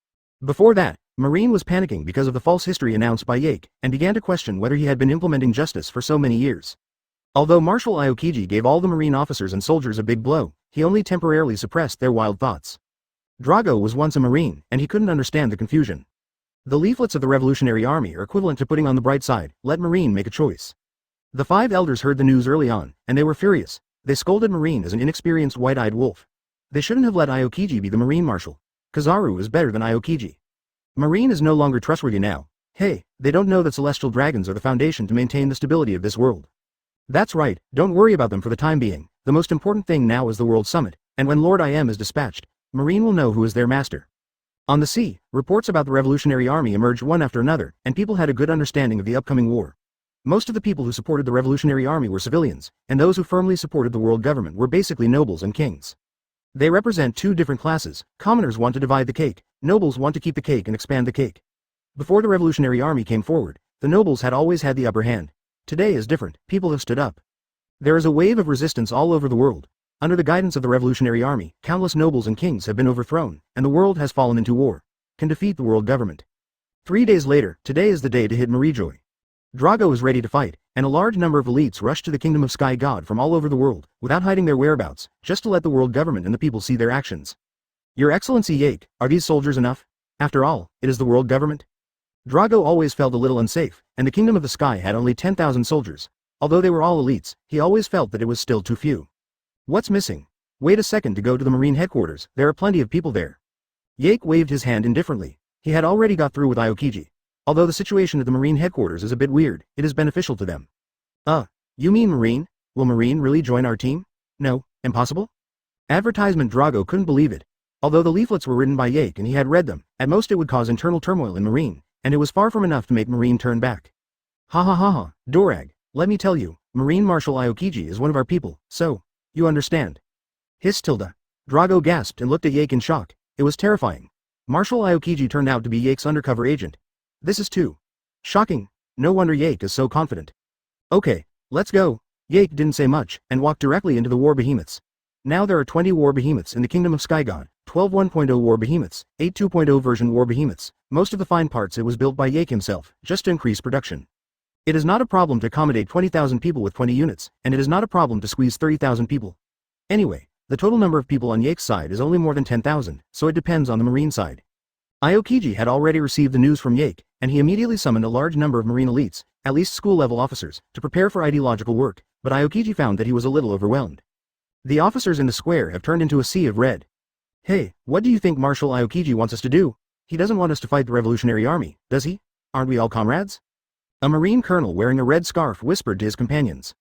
Before that, Marine was panicking because of the false history announced by Yake, and began to question whether he had been implementing justice for so many years. Although Marshal Aokiji gave all the Marine officers and soldiers a big blow, he only temporarily suppressed their wild thoughts. Drago was once a Marine, and he couldn't understand the confusion. The leaflets of the Revolutionary Army are equivalent to putting on the bright side, let Marine make a choice. The 5 elders heard the news early on, and they were furious. They scolded Marine as an inexperienced white-eyed wolf. They shouldn't have let Aokiji be the Marine Marshal. Kizaru is better than Aokiji. Marine is no longer trustworthy now. Hey, they don't know that celestial dragons are the foundation to maintain the stability of this world. That's right, don't worry about them for the time being. The most important thing now is the World Summit, and when Lord IM is dispatched, Marine will know who is their master. On the sea, reports about the Revolutionary Army emerged one after another, and people had a good understanding of the upcoming war. Most of the people who supported the Revolutionary Army were civilians, and those who firmly supported the world government were basically nobles and kings. They represent 2 different classes. Commoners want to divide the cake, nobles want to keep the cake and expand the cake. Before the Revolutionary Army came forward, the nobles had always had the upper hand. Today is different, people have stood up. There is a wave of resistance all over the world. Under the guidance of the Revolutionary Army, countless nobles and kings have been overthrown, and the world has fallen into war. Can defeat the world government. 3 days later, today is the day to hit Marijoy. Drago is ready to fight, and a large number of elites rush to the Kingdom of Sky God from all over the world, without hiding their whereabouts, just to let the world government and the people see their actions. Your Excellency Yake, are these soldiers enough? After all, it is the world government. Drago always felt a little unsafe, and the Kingdom of the Sky had only 10,000 soldiers. Although they were all elites, he always felt that it was still too few. What's missing? Wait a second to go to the Marine headquarters, there are plenty of people there. Yake waved his hand indifferently. He had already got through with Aokiji. Although the situation at the Marine headquarters is a bit weird, it is beneficial to them. You mean Marine? Will Marine really join our team? No, impossible? Advertisement. Drago couldn't believe it. Although the leaflets were written by Yake and he had read them, at most it would cause internal turmoil in Marine, and it was far from enough to make Marine turn back. Ha ha ha ha, Dorag, let me tell you, Marine Marshal Aokiji is one of our people, so, you understand. Hiss Tilda. Drago gasped and looked at Yake in shock. It was terrifying. Marshal Aokiji turned out to be Yake's undercover agent. This is too shocking. No wonder Yake is so confident. Okay, let's go. Yake didn't say much, and walked directly into the war behemoths. Now there are 20 war behemoths in the Kingdom of Sky God, 12 1.0 war behemoths, 8 2.0 version war behemoths. Most of the fine parts it was built by Yake himself, just to increase production. It is not a problem to accommodate 20,000 people with 20 units, and it is not a problem to squeeze 30,000 people. Anyway, the total number of people on Yake's side is only more than 10,000, so it depends on the Marine side. Aokiji had already received the news from Yake, and he immediately summoned a large number of Marine elites, at least school-level officers, to prepare for ideological work, but Aokiji found that he was a little overwhelmed. The officers in the square have turned into a sea of red. Hey, what do you think Marshal Aokiji wants us to do? He doesn't want us to fight the Revolutionary Army, does he? Aren't we all comrades? A Marine colonel wearing a red scarf whispered to his companions.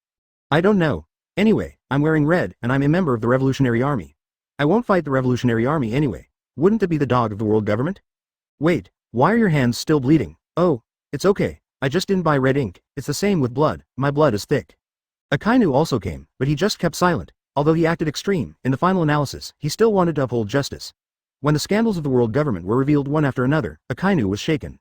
I don't know. Anyway, I'm wearing red, and I'm a member of the Revolutionary Army. I won't fight the Revolutionary Army anyway. Wouldn't it be the dog of the world government? Wait, why are your hands still bleeding? Oh, it's okay. I just didn't buy red ink. It's the same with blood. My blood is thick. Akainu also came, but he just kept silent. Although he acted extreme, in the final analysis, he still wanted to uphold justice. When the scandals of the world government were revealed one after another, Akainu was shaken.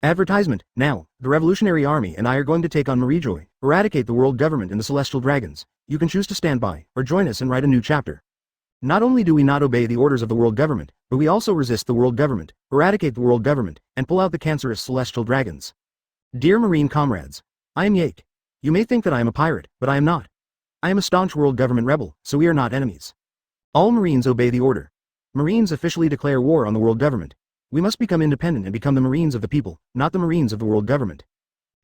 Advertisement: now, the Revolutionary Army and I are going to take on Marijoy, eradicate the world government and the Celestial Dragons. You can choose to stand by, or join us and write a new chapter. Not only do we not obey the orders of the world government, but we also resist the world government, eradicate the world government, and pull out the cancerous Celestial Dragons. Dear Marine comrades, I am Yake. You may think that I am a pirate, but I am not. I am a staunch world government rebel, so we are not enemies. All Marines obey the order. Marines officially declare war on the world government. We must become independent and become the Marines of the people, not the Marines of the world government.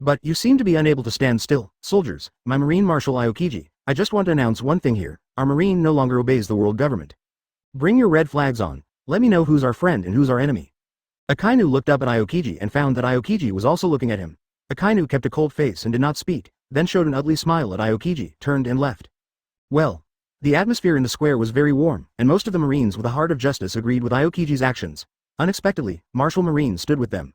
But you seem to be unable to stand still, soldiers. My Marine Marshal Aokiji, I just want to announce one thing here. Our Marine no longer obeys the world government. Bring your red flags on. Let me know who's our friend and who's our enemy. Akainu looked up at Aokiji and found that Aokiji was also looking at him. Akainu kept a cold face and did not speak, then showed an ugly smile at Aokiji, turned and left. Well, the atmosphere in the square was very warm, and most of the Marines with a heart of justice agreed with Aokiji's actions. Unexpectedly, Marshal Marine stood with them.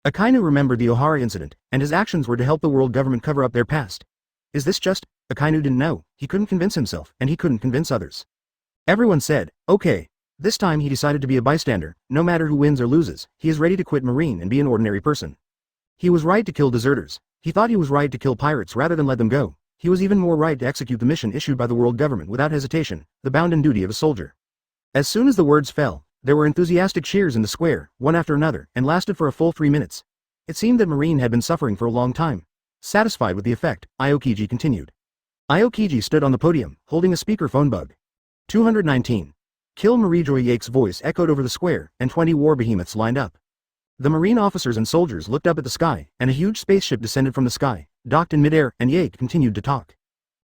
Akainu remembered the Ohara incident, and his actions were to help the world government cover up their past. Is this just? Akainu didn't know. He couldn't convince himself, and he couldn't convince others. Everyone said, okay. This time he decided to be a bystander. No matter who wins or loses, he is ready to quit Marine and be an ordinary person. He was right to kill deserters. He thought he was right to kill pirates rather than let them go. He was even more right to execute the mission issued by the world government without hesitation, the bounden duty of a soldier. As soon as the words fell, there were enthusiastic cheers in the square, one after another, and lasted for a full 3 minutes. It seemed that Marine had been suffering for a long time. Satisfied with the effect, Aokiji continued. Aokiji stood on the podium, holding a speakerphone bug. 219. Kill Marijoy. Yake's voice echoed over the square, and 20 war behemoths lined up. The Marine officers and soldiers looked up at the sky, and a huge spaceship descended from the sky, docked in midair, and Yake continued to talk.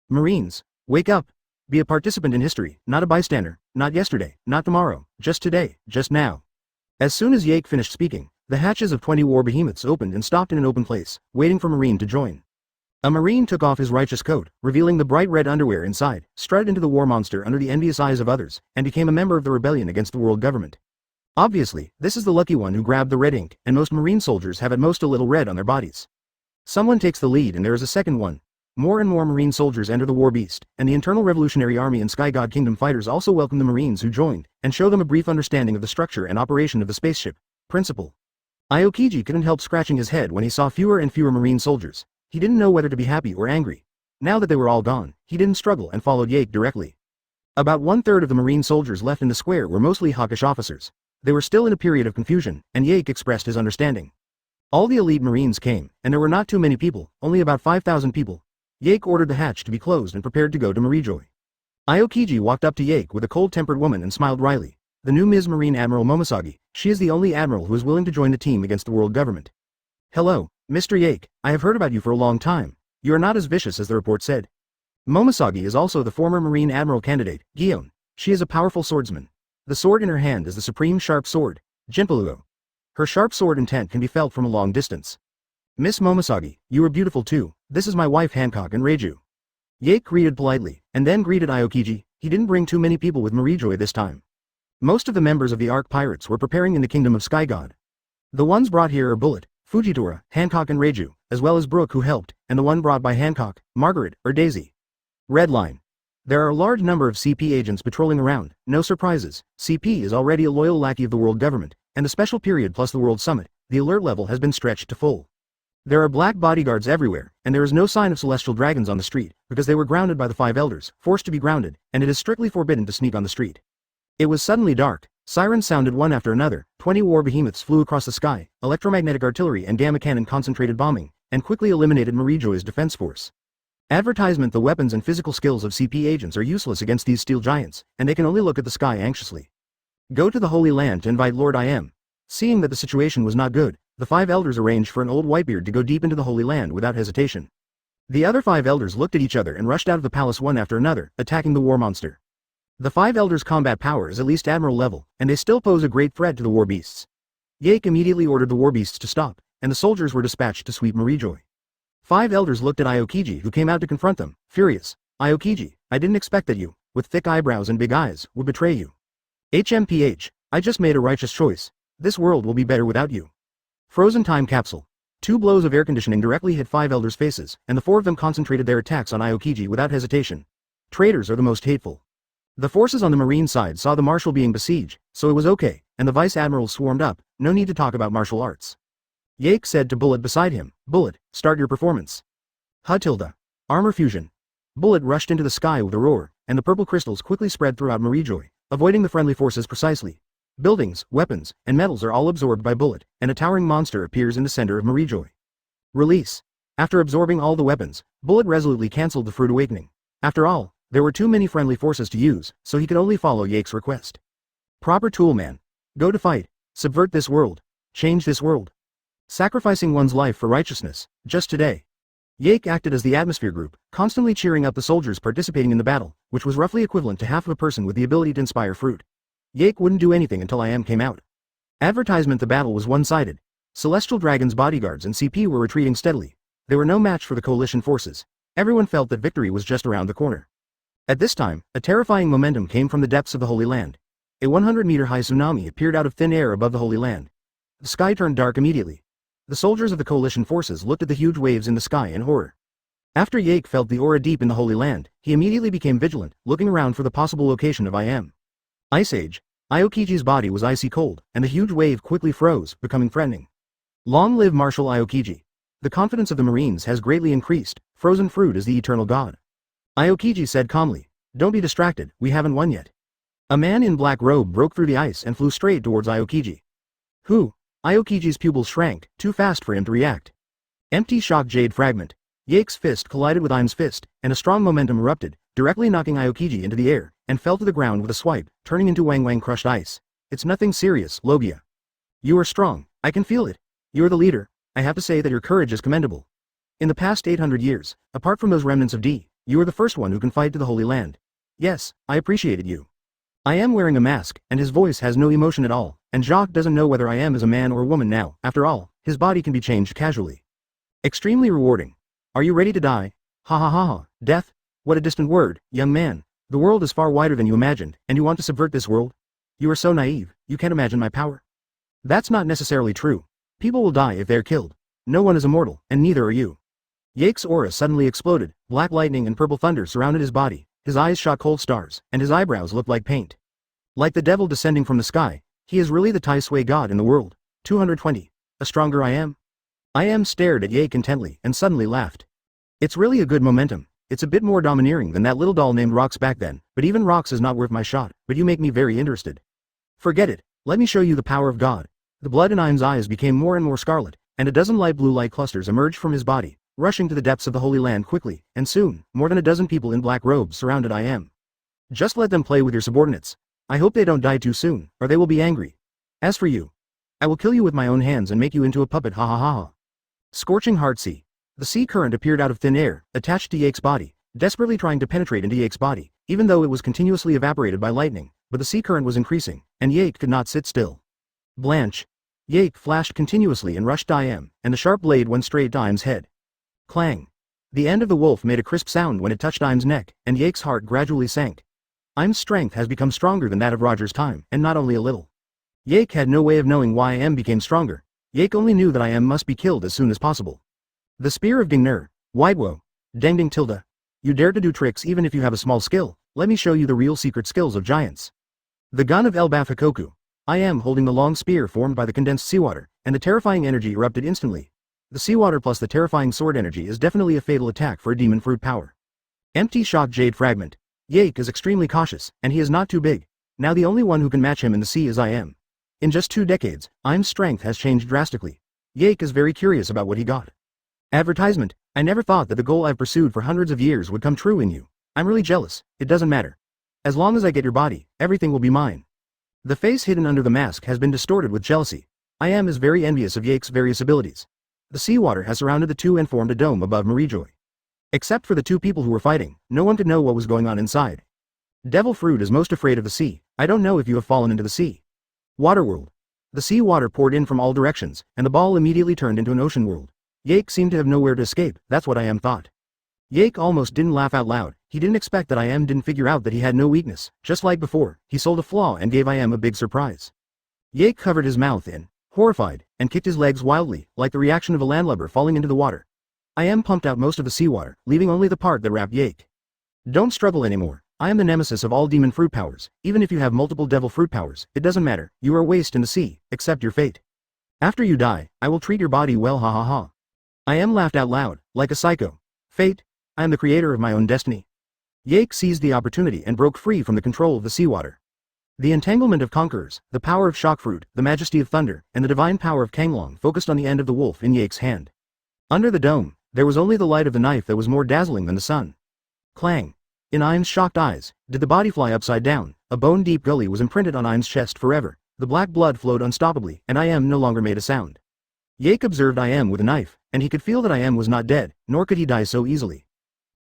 Marines, wake up. Be a participant in history, not a bystander, not yesterday, not tomorrow, just today, just now. As soon as Yake finished speaking, the hatches of 20 war behemoths opened and stopped in an open place, waiting for Marine to join. A Marine took off his righteous coat, revealing the bright red underwear inside, strutted into the war monster under the envious eyes of others, and became a member of the rebellion against the world government. Obviously, this is the lucky one who grabbed the red ink, and most Marine soldiers have at most a little red on their bodies. Someone takes the lead and there is a second one. More and more Marine soldiers enter the war beast, and the Internal Revolutionary Army and Sky God Kingdom fighters also welcome the Marines who joined, and show them a brief understanding of the structure and operation of the spaceship. Principle. Aokiji couldn't help scratching his head when he saw fewer and fewer Marine soldiers. He didn't know whether to be happy or angry. Now that they were all gone, he didn't struggle and followed Yake directly. About 1/3 of the Marine soldiers left in the square were mostly hawkish officers. They were still in a period of confusion, and Yake expressed his understanding. All the elite Marines came, and there were not too many people, only about 5,000 people. Yake ordered the hatch to be closed and prepared to go to Marijoy. Aokiji walked up to Yake with a cold-tempered woman and smiled wryly. The new Ms. Marine Admiral Momosagi, she is the only admiral who is willing to join the team against the world government. Hello, Mr. Yake, I have heard about you for a long time. You are not as vicious as the report said. Momosagi is also the former Marine Admiral candidate, Gion. She is a powerful swordsman. The sword in her hand is the supreme sharp sword, Jinpaluo. Her sharp sword intent can be felt from a long distance. Miss Momosagi, you are beautiful too. This is my wife Hancock and Reiju. Yake greeted politely, and then greeted Aokiji. He didn't bring too many people with Marijoy this time. Most of the members of the Ark Pirates were preparing in the Kingdom of Sky God. The ones brought here are Bullet, Fujitora, Hancock and Reiju, as well as Brooke who helped, and the one brought by Hancock, Margaret, or Daisy. Red line. There are a large number of CP agents patrolling around, no surprises. CP is already a loyal lackey of the world government, and the special period plus the world summit, the alert level has been stretched to full. There are black bodyguards everywhere, and there is no sign of celestial dragons on the street, because they were grounded by the 5 elders, forced to be grounded, and it is strictly forbidden to sneak on the street. It was suddenly dark. Sirens sounded one after another, 20 war behemoths flew across the sky, electromagnetic artillery and gamma cannon concentrated bombing, and quickly eliminated Marijoy's defense force. Advertisement: the weapons and physical skills of CP agents are useless against these steel giants, and they can only look at the sky anxiously. Go to the Holy Land to invite Lord I Am. Seeing that the situation was not good, the 5 elders arranged for an old whitebeard to go deep into the Holy Land without hesitation. The other 5 elders looked at each other and rushed out of the palace one after another, attacking the war monster. The 5 elders' combat power is at least admiral level, and they still pose a great threat to the war beasts. Yake immediately ordered the war beasts to stop, and the soldiers were dispatched to sweep Marijoy. 5 elders looked at Aokiji who came out to confront them, furious. Aokiji, I didn't expect that you, with thick eyebrows and big eyes, would betray you. HMPH, I just made a righteous choice. This world will be better without you. Frozen time capsule. 2 blows of air conditioning directly hit 5 elders' faces, and the 4 of them concentrated their attacks on Aokiji without hesitation. Traitors are the most hateful. The forces on the Marine side saw the marshal being besieged, so it was okay. and the vice admirals swarmed up. No need to talk about martial arts. Yake said to Bullet beside him, "Bullet, start your performance." Tilda. Armor fusion. Bullet rushed into the sky with a roar, and the purple crystals quickly spread throughout Marijoy, avoiding the friendly forces precisely. Buildings, weapons, and metals are all absorbed by Bullet, and a towering monster appears in the center of Marijoy. Release. After absorbing all the weapons, Bullet resolutely cancelled the Fruit Awakening. After all, there were too many friendly forces to use, so he could only follow Yake's request. Proper tool, man. Go to fight. Subvert this world. Change this world. Sacrificing one's life for righteousness, just today. Yake acted as the atmosphere group, constantly cheering up the soldiers participating in the battle, which was roughly equivalent to half of a person with the ability to inspire fruit. Yake wouldn't do anything until I Am came out. Advertisement: the battle was one-sided. Celestial Dragon's bodyguards and CP were retreating steadily. They were no match for the coalition forces. Everyone felt that victory was just around the corner. At this time, a terrifying momentum came from the depths of the Holy Land. A 100-meter-high tsunami appeared out of thin air above the Holy Land. The sky turned dark immediately. The soldiers of the coalition forces looked at the huge waves in the sky in horror. After Yake felt the aura deep in the Holy Land, he immediately became vigilant, looking around for the possible location of I Am. Ice Age. Aokiji's body was icy cold, and the huge wave quickly froze, becoming threatening. Long live Marshal Aokiji. The confidence of the Marines has greatly increased. Frozen fruit is the eternal god. Aokiji said calmly, "Don't be distracted, we haven't won yet." A man in black robe broke through the ice and flew straight towards Aokiji. Who? Aokiji's pupils shrank, too fast for him to react. Empty shock jade fragment. Yake's fist collided with Im's fist, and a strong momentum erupted, directly knocking Aokiji into the air, and fell to the ground with a swipe, turning into Wang Wang crushed ice. It's nothing serious, Logia. You are strong, I can feel it. You're the leader. I have to say that your courage is commendable. In the past 800 years, apart from those remnants of D, you are the first one who can fight to the Holy Land. Yes, I appreciated you. I Am wearing a mask, and his voice has no emotion at all, and Jacques doesn't know whether I Am is a man or a woman now. After all, his body can be changed casually. Extremely rewarding. Are you ready to die? Ha ha ha ha. Death? What a distant word, young man. The world is far wider than you imagined, and you want to subvert this world? You are so naive, you can't imagine my power. That's not necessarily true. People will die if they're killed. No one is immortal, and neither are you. Yake's aura suddenly exploded. Black lightning and purple thunder surrounded his body. His eyes shot cold stars, and his eyebrows looked like paint. Like the devil descending from the sky, he is really the Tai Sui god in the world. 220. A stronger I Am? I Am stared at Yake intently, and suddenly laughed. It's really a good momentum. It's a bit more domineering than that little doll named Rox back then, but even Rox is not worth my shot, but you make me very interested. Forget it, let me show you the power of God. The blood in Im's eyes became more and more scarlet, and a dozen light blue light clusters emerged from his body, rushing to the depths of the Holy Land quickly, and soon, more than a dozen people in black robes surrounded I Am. Just let them play with your subordinates. I hope they don't die too soon, or they will be angry. As for you, I will kill you with my own hands and make you into a puppet, ha ha ha ha. Scorching Heart Sea. The sea current appeared out of thin air, attached to Yake's body, desperately trying to penetrate into Yake's body, even though it was continuously evaporated by lightning, but the sea current was increasing, and Yake could not sit still. Blanche. Yake flashed continuously and rushed I Am, and the sharp blade went straight to Im's head. Clang. The end of the wolf made a crisp sound when it touched Im's neck, and Yake's heart gradually sank. Im's strength has become stronger than that of Roger's time, and not only a little. Yake had no way of knowing why I Am became stronger. Yake only knew that I Am must be killed as soon as possible. The Spear of Dingner. Widewo. Dengding tilde. You dare to do tricks even if you have a small skill. Let me show you the real secret skills of giants. The gun of Elbafikoku. I Am holding the long spear formed by the condensed seawater, and the terrifying energy erupted instantly. The seawater plus the terrifying sword energy is definitely a fatal attack for a demon fruit power. Empty shock jade fragment. Yake is extremely cautious, and he is not too big. Now the only one who can match him in the sea is I Am. In just 2 decades, Im's strength has changed drastically. Yake is very curious about what he got. Advertisement. I never thought that the goal I've pursued for hundreds of years would come true in you. I'm really jealous. It doesn't matter. As long as I get your body, everything will be mine. The face hidden under the mask has been distorted with jealousy. I Am is very envious of Yake's various abilities. The seawater has surrounded the two and formed a dome above Marijoy. Except for the 2 people who were fighting, no one could know what was going on inside. Devil Fruit is most afraid of the sea. I don't know if you have fallen into the sea. Waterworld. The sea water poured in from all directions, and the ball immediately turned into an ocean world. Yake seemed to have nowhere to escape, that's what I Am thought. Yake almost didn't laugh out loud. He didn't expect that I Am didn't figure out that he had no weakness. Just like before, he sold a flaw and gave I Am a big surprise. Yake covered his mouth in, horrified, and kicked his legs wildly, like the reaction of a landlubber falling into the water. I Am pumped out most of the seawater, leaving only the part that wrapped Yake. Don't struggle anymore. I am the nemesis of all demon fruit powers. Even if you have multiple devil fruit powers, it doesn't matter, you are a waste in the sea, accept your fate. After you die, I will treat your body well, ha ha ha. I am laughed out loud, like a psycho. Fate? I am the creator of my own destiny. Yake seized the opportunity and broke free from the control of the seawater. The entanglement of conquerors, the power of shockfruit, the majesty of thunder, and the divine power of Kanglong focused on the end of the wolf in Yake's hand. Under the dome, there was only the light of the knife that was more dazzling than the sun. Clang. In Im's shocked eyes, did the body fly upside down, a bone-deep gully was imprinted on Im's chest forever, the black blood flowed unstoppably, and Im no longer made a sound. Yake observed Im with a knife, and he could feel that Im was not dead, nor could he die so easily.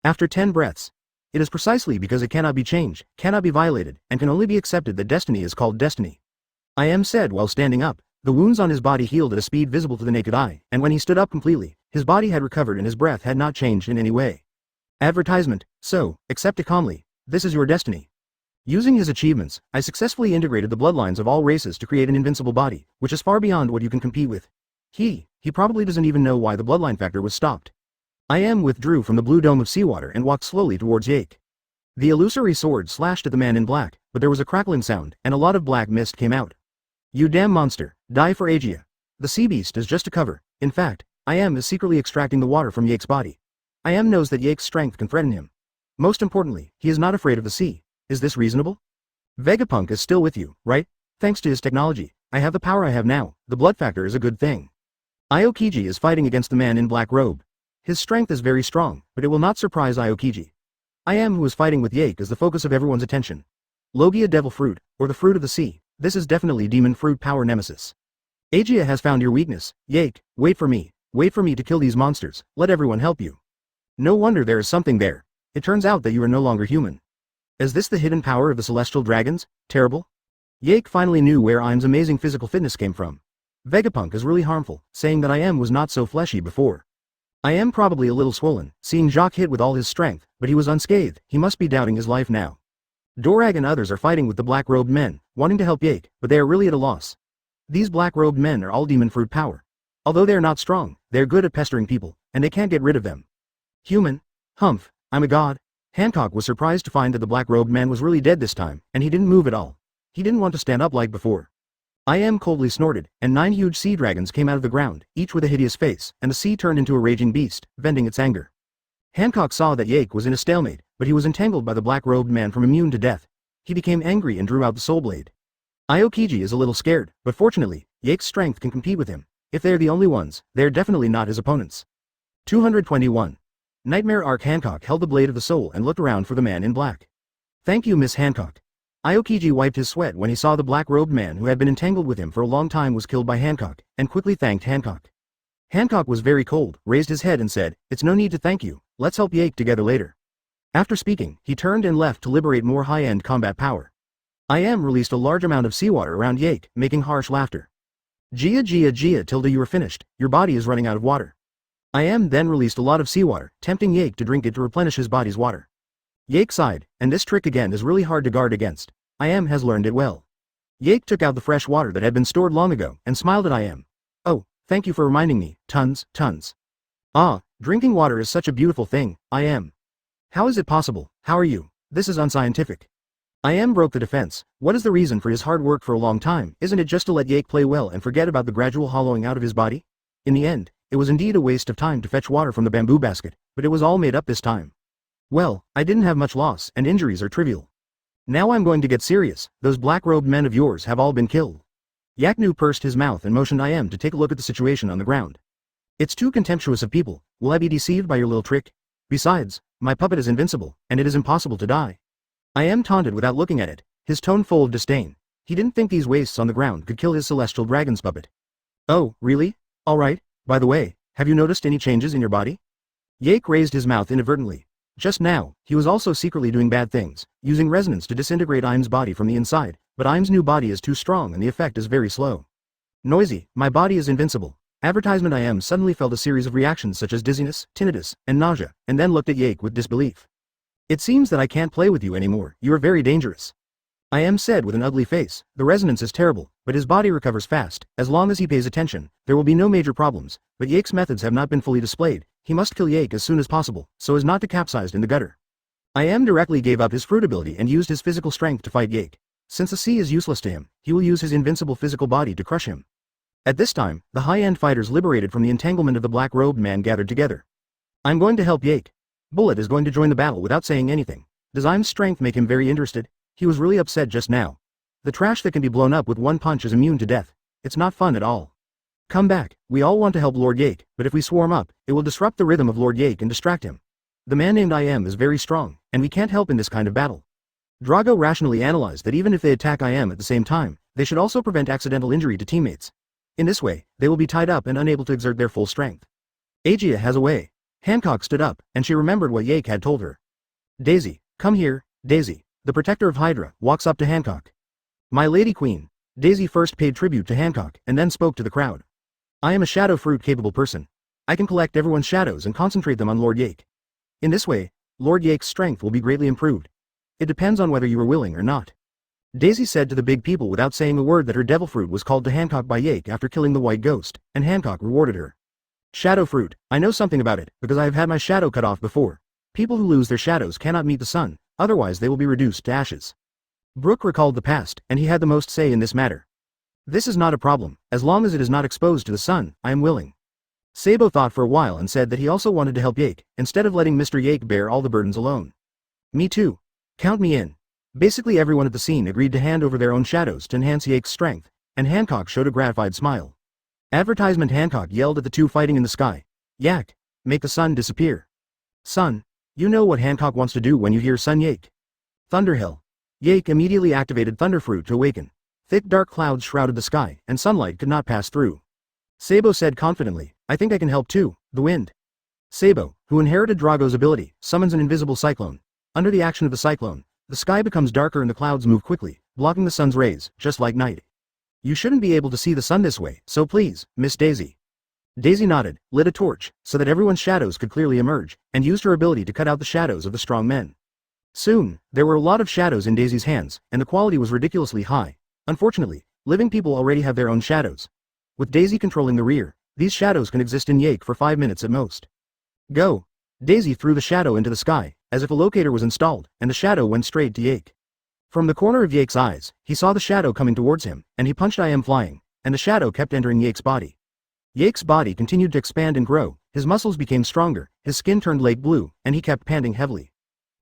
After 10 breaths. It is precisely because it cannot be changed, cannot be violated, and can only be accepted that destiny is called destiny. Im said while standing up, the wounds on his body healed at a speed visible to the naked eye, and when he stood up completely, his body had recovered and his breath had not changed in any way. Advertisement, so, accept it calmly, this is your destiny. Using his achievements, I successfully integrated the bloodlines of all races to create an invincible body, which is far beyond what you can compete with. He probably doesn't even know why the bloodline factor was stopped. Im withdrew from the blue dome of seawater and walked slowly towards Yake. The illusory sword slashed at the man in black, but there was a crackling sound, and a lot of black mist came out. You damn monster, die for Aegea. The sea beast is just a cover. In fact, Im is secretly extracting the water from Yake's body. Im knows that Yake's strength can threaten him. Most importantly, he is not afraid of the sea. Is this reasonable? Vegapunk is still with you, right? Thanks to his technology, I have the power I have now. The blood factor is a good thing. Aokiji is fighting against the man in black robe. His strength is very strong, but it will not surprise Aokiji. Im, who is fighting with Yake, is the focus of everyone's attention. Logia devil fruit, or the fruit of the sea, this is definitely demon fruit power nemesis. Aegea has found your weakness. Yake, wait for me to kill these monsters, let everyone help you. No wonder there is something there. It turns out that you are no longer human. Is this the hidden power of the celestial dragons? Terrible? Yake finally knew where Im's amazing physical fitness came from. Vegapunk is really harmful, saying that Im was not so fleshy before. Im probably a little swollen, seeing Jacques hit with all his strength, but he was unscathed, he must be doubting his life now. Dorag and others are fighting with the black-robed men, wanting to help Yake, but they are really at a loss. These black-robed men are all demon fruit power. Although they are not strong, they are good at pestering people, and they can't get rid of them. Human? Humph, I'm a god. Hancock was surprised to find that the black-robed man was really dead this time, and he didn't move at all. He didn't want to stand up like before. Im coldly snorted, and 9 huge sea dragons came out of the ground, each with a hideous face, and the sea turned into a raging beast, venting its anger. Hancock saw that Yake was in a stalemate, but he was entangled by the black-robed man from immune to death. He became angry and drew out the soul blade. Aokiji is a little scared, but fortunately, Yake's strength can compete with him. If they are the only ones, they are definitely not his opponents. 221. Nightmare Arc Hancock held the blade of the soul and looked around for the man in black. Thank you, Miss Hancock. Aokiji wiped his sweat when he saw the black-robed man who had been entangled with him for a long time was killed by Hancock, and quickly thanked Hancock. Hancock was very cold, raised his head and said, "It's no need to thank you, let's help Yake together later." After speaking, he turned and left to liberate more high-end combat power. Im released a large amount of seawater around Yake, making harsh laughter. Gia tilde you are finished, your body is running out of water. Im then released a lot of seawater, tempting Yake to drink it to replenish his body's water. Yake sighed, and this trick again is really hard to guard against. Im has learned it well. Yake took out the fresh water that had been stored long ago, and smiled at Im. Oh, thank you for reminding me, tons. Ah, drinking water is such a beautiful thing, Im. How is it possible? How are you? This is unscientific. Im broke the defense. What is the reason for his hard work for a long time? Isn't it just to let Yake play well and forget about the gradual hollowing out of his body? In the end, it was indeed a waste of time to fetch water from the bamboo basket, but it was all made up this time. Well, I didn't have much loss, and injuries are trivial. Now I'm going to get serious. Those black-robed men of yours have all been killed. Yaknu pursed his mouth and motioned Im to take a look at the situation on the ground. It's too contemptuous of people. Will I be deceived by your little trick? Besides, my puppet is invincible, and it is impossible to die. Im taunted without looking at it, his tone full of disdain. He didn't think these wastes on the ground could kill his celestial dragon's puppet. Oh, really? All right. By the way, have you noticed any changes in your body? Yake raised his mouth inadvertently. Just now, he was also secretly doing bad things, using resonance to disintegrate Im's body from the inside, but Im's new body is too strong and the effect is very slow. Noisy, my body is invincible. Advertisement. Im suddenly felt a series of reactions such as dizziness, tinnitus, and nausea, and then looked at Yake with disbelief. It seems that I can't play with you anymore, you are very dangerous. Im said with an ugly face, the resonance is terrible, but his body recovers fast, as long as he pays attention, there will be no major problems, but Yake's methods have not been fully displayed, he must kill Yake as soon as possible, so as not to capsize in the gutter. IM directly gave up his fruit ability and used his physical strength to fight Yake. Since the sea is useless to him, he will use his invincible physical body to crush him. At this time, the high-end fighters liberated from the entanglement of the black-robed man gathered together. I'm going to help Yake. Bullet is going to join the battle without saying anything. Does IM's strength make him very interested? He was really upset just now. The trash that can be blown up with one punch is immune to death. It's not fun at all. Come back, we all want to help Lord Yake, but if we swarm up, it will disrupt the rhythm of Lord Yake and distract him. The man named IM is very strong, and we can't help in this kind of battle. Drago rationally analyzed that even if they attack IM at the same time, they should also prevent accidental injury to teammates. In this way, they will be tied up and unable to exert their full strength. Aegea has a way. Hancock stood up, and she remembered what Yake had told her. Daisy, come here, Daisy. The protector of Hydra walks up to Hancock. My lady queen. Daisy first paid tribute to Hancock and then spoke to the crowd. I am a shadow fruit capable person. I can collect everyone's shadows and concentrate them on Lord Yake. In this way, Lord Yake's strength will be greatly improved. It depends on whether you are willing or not. Daisy said to the big people without saying a word that her devil fruit was called to Hancock by Yake after killing the white ghost, and Hancock rewarded her. Shadow fruit, I know something about it, because I have had my shadow cut off before. People who lose their shadows cannot meet the sun, otherwise they will be reduced to ashes. Brooke recalled the past, and he had the most say in this matter. This is not a problem, as long as it is not exposed to the sun, I am willing. Sabo thought for a while and said that he also wanted to help Yake, instead of letting Mr. Yake bear all the burdens alone. Me too. Count me in. Basically everyone at the scene agreed to hand over their own shadows to enhance Yake's strength, and Hancock showed a gratified smile. Advertisement Hancock yelled at the two fighting in the sky. Yak, make the sun disappear. Sun, you know what Hancock wants to do when you hear Sun Yake. Thunderhill. Yake immediately activated Thunderfruit to awaken. Thick dark clouds shrouded the sky, and sunlight could not pass through. Sabo said confidently, I think I can help too, the wind. Sabo, who inherited Drago's ability, summons an invisible cyclone. Under the action of the cyclone, the sky becomes darker and the clouds move quickly, blocking the sun's rays, just like night. You shouldn't be able to see the sun this way, so please, Miss Daisy. Daisy nodded, lit a torch, so that everyone's shadows could clearly emerge, and used her ability to cut out the shadows of the strong men. Soon, there were a lot of shadows in Daisy's hands, and the quality was ridiculously high. Unfortunately, living people already have their own shadows. With Daisy controlling the rear, these shadows can exist in Yake for 5 minutes at most. Go! Daisy threw the shadow into the sky, as if a locator was installed, and the shadow went straight to Yake. From the corner of Yake's eyes, he saw the shadow coming towards him, and he punched IM flying, and the shadow kept entering Yake's body. Yake's body continued to expand and grow, his muscles became stronger, his skin turned lake blue, and he kept panting heavily.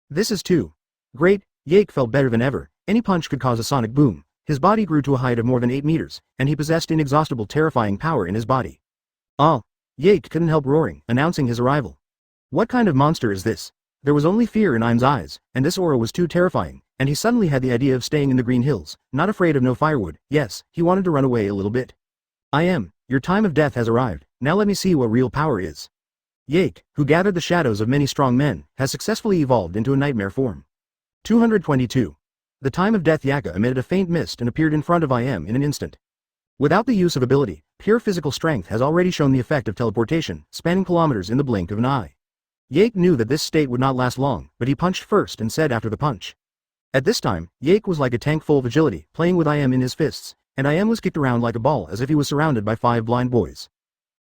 This is too great. Yake felt better than ever. Any punch could cause a sonic boom. His body grew to a height of more than 8 meters, and he possessed inexhaustible terrifying power in his body. Oh! Yake couldn't help roaring, announcing his arrival. What kind of monster is this? There was only fear in Im's eyes, and this aura was too terrifying, and he suddenly had the idea of staying in the Green Hills, not afraid of no firewood. Yes, he wanted to run away a little bit. IM, your time of death has arrived, now let me see what real power is. Yake, who gathered the shadows of many strong men, has successfully evolved into a nightmare form. 222. The time of death Yaka emitted a faint mist and appeared in front of IM in an instant. Without the use of ability, pure physical strength has already shown the effect of teleportation, spanning kilometers in the blink of an eye. Yake knew that this state would not last long, but he punched first and said after the punch. At this time, Yake was like a tank full of agility, playing with IM in his fists, and IM was kicked around like a ball as if he was surrounded by 5 blind boys.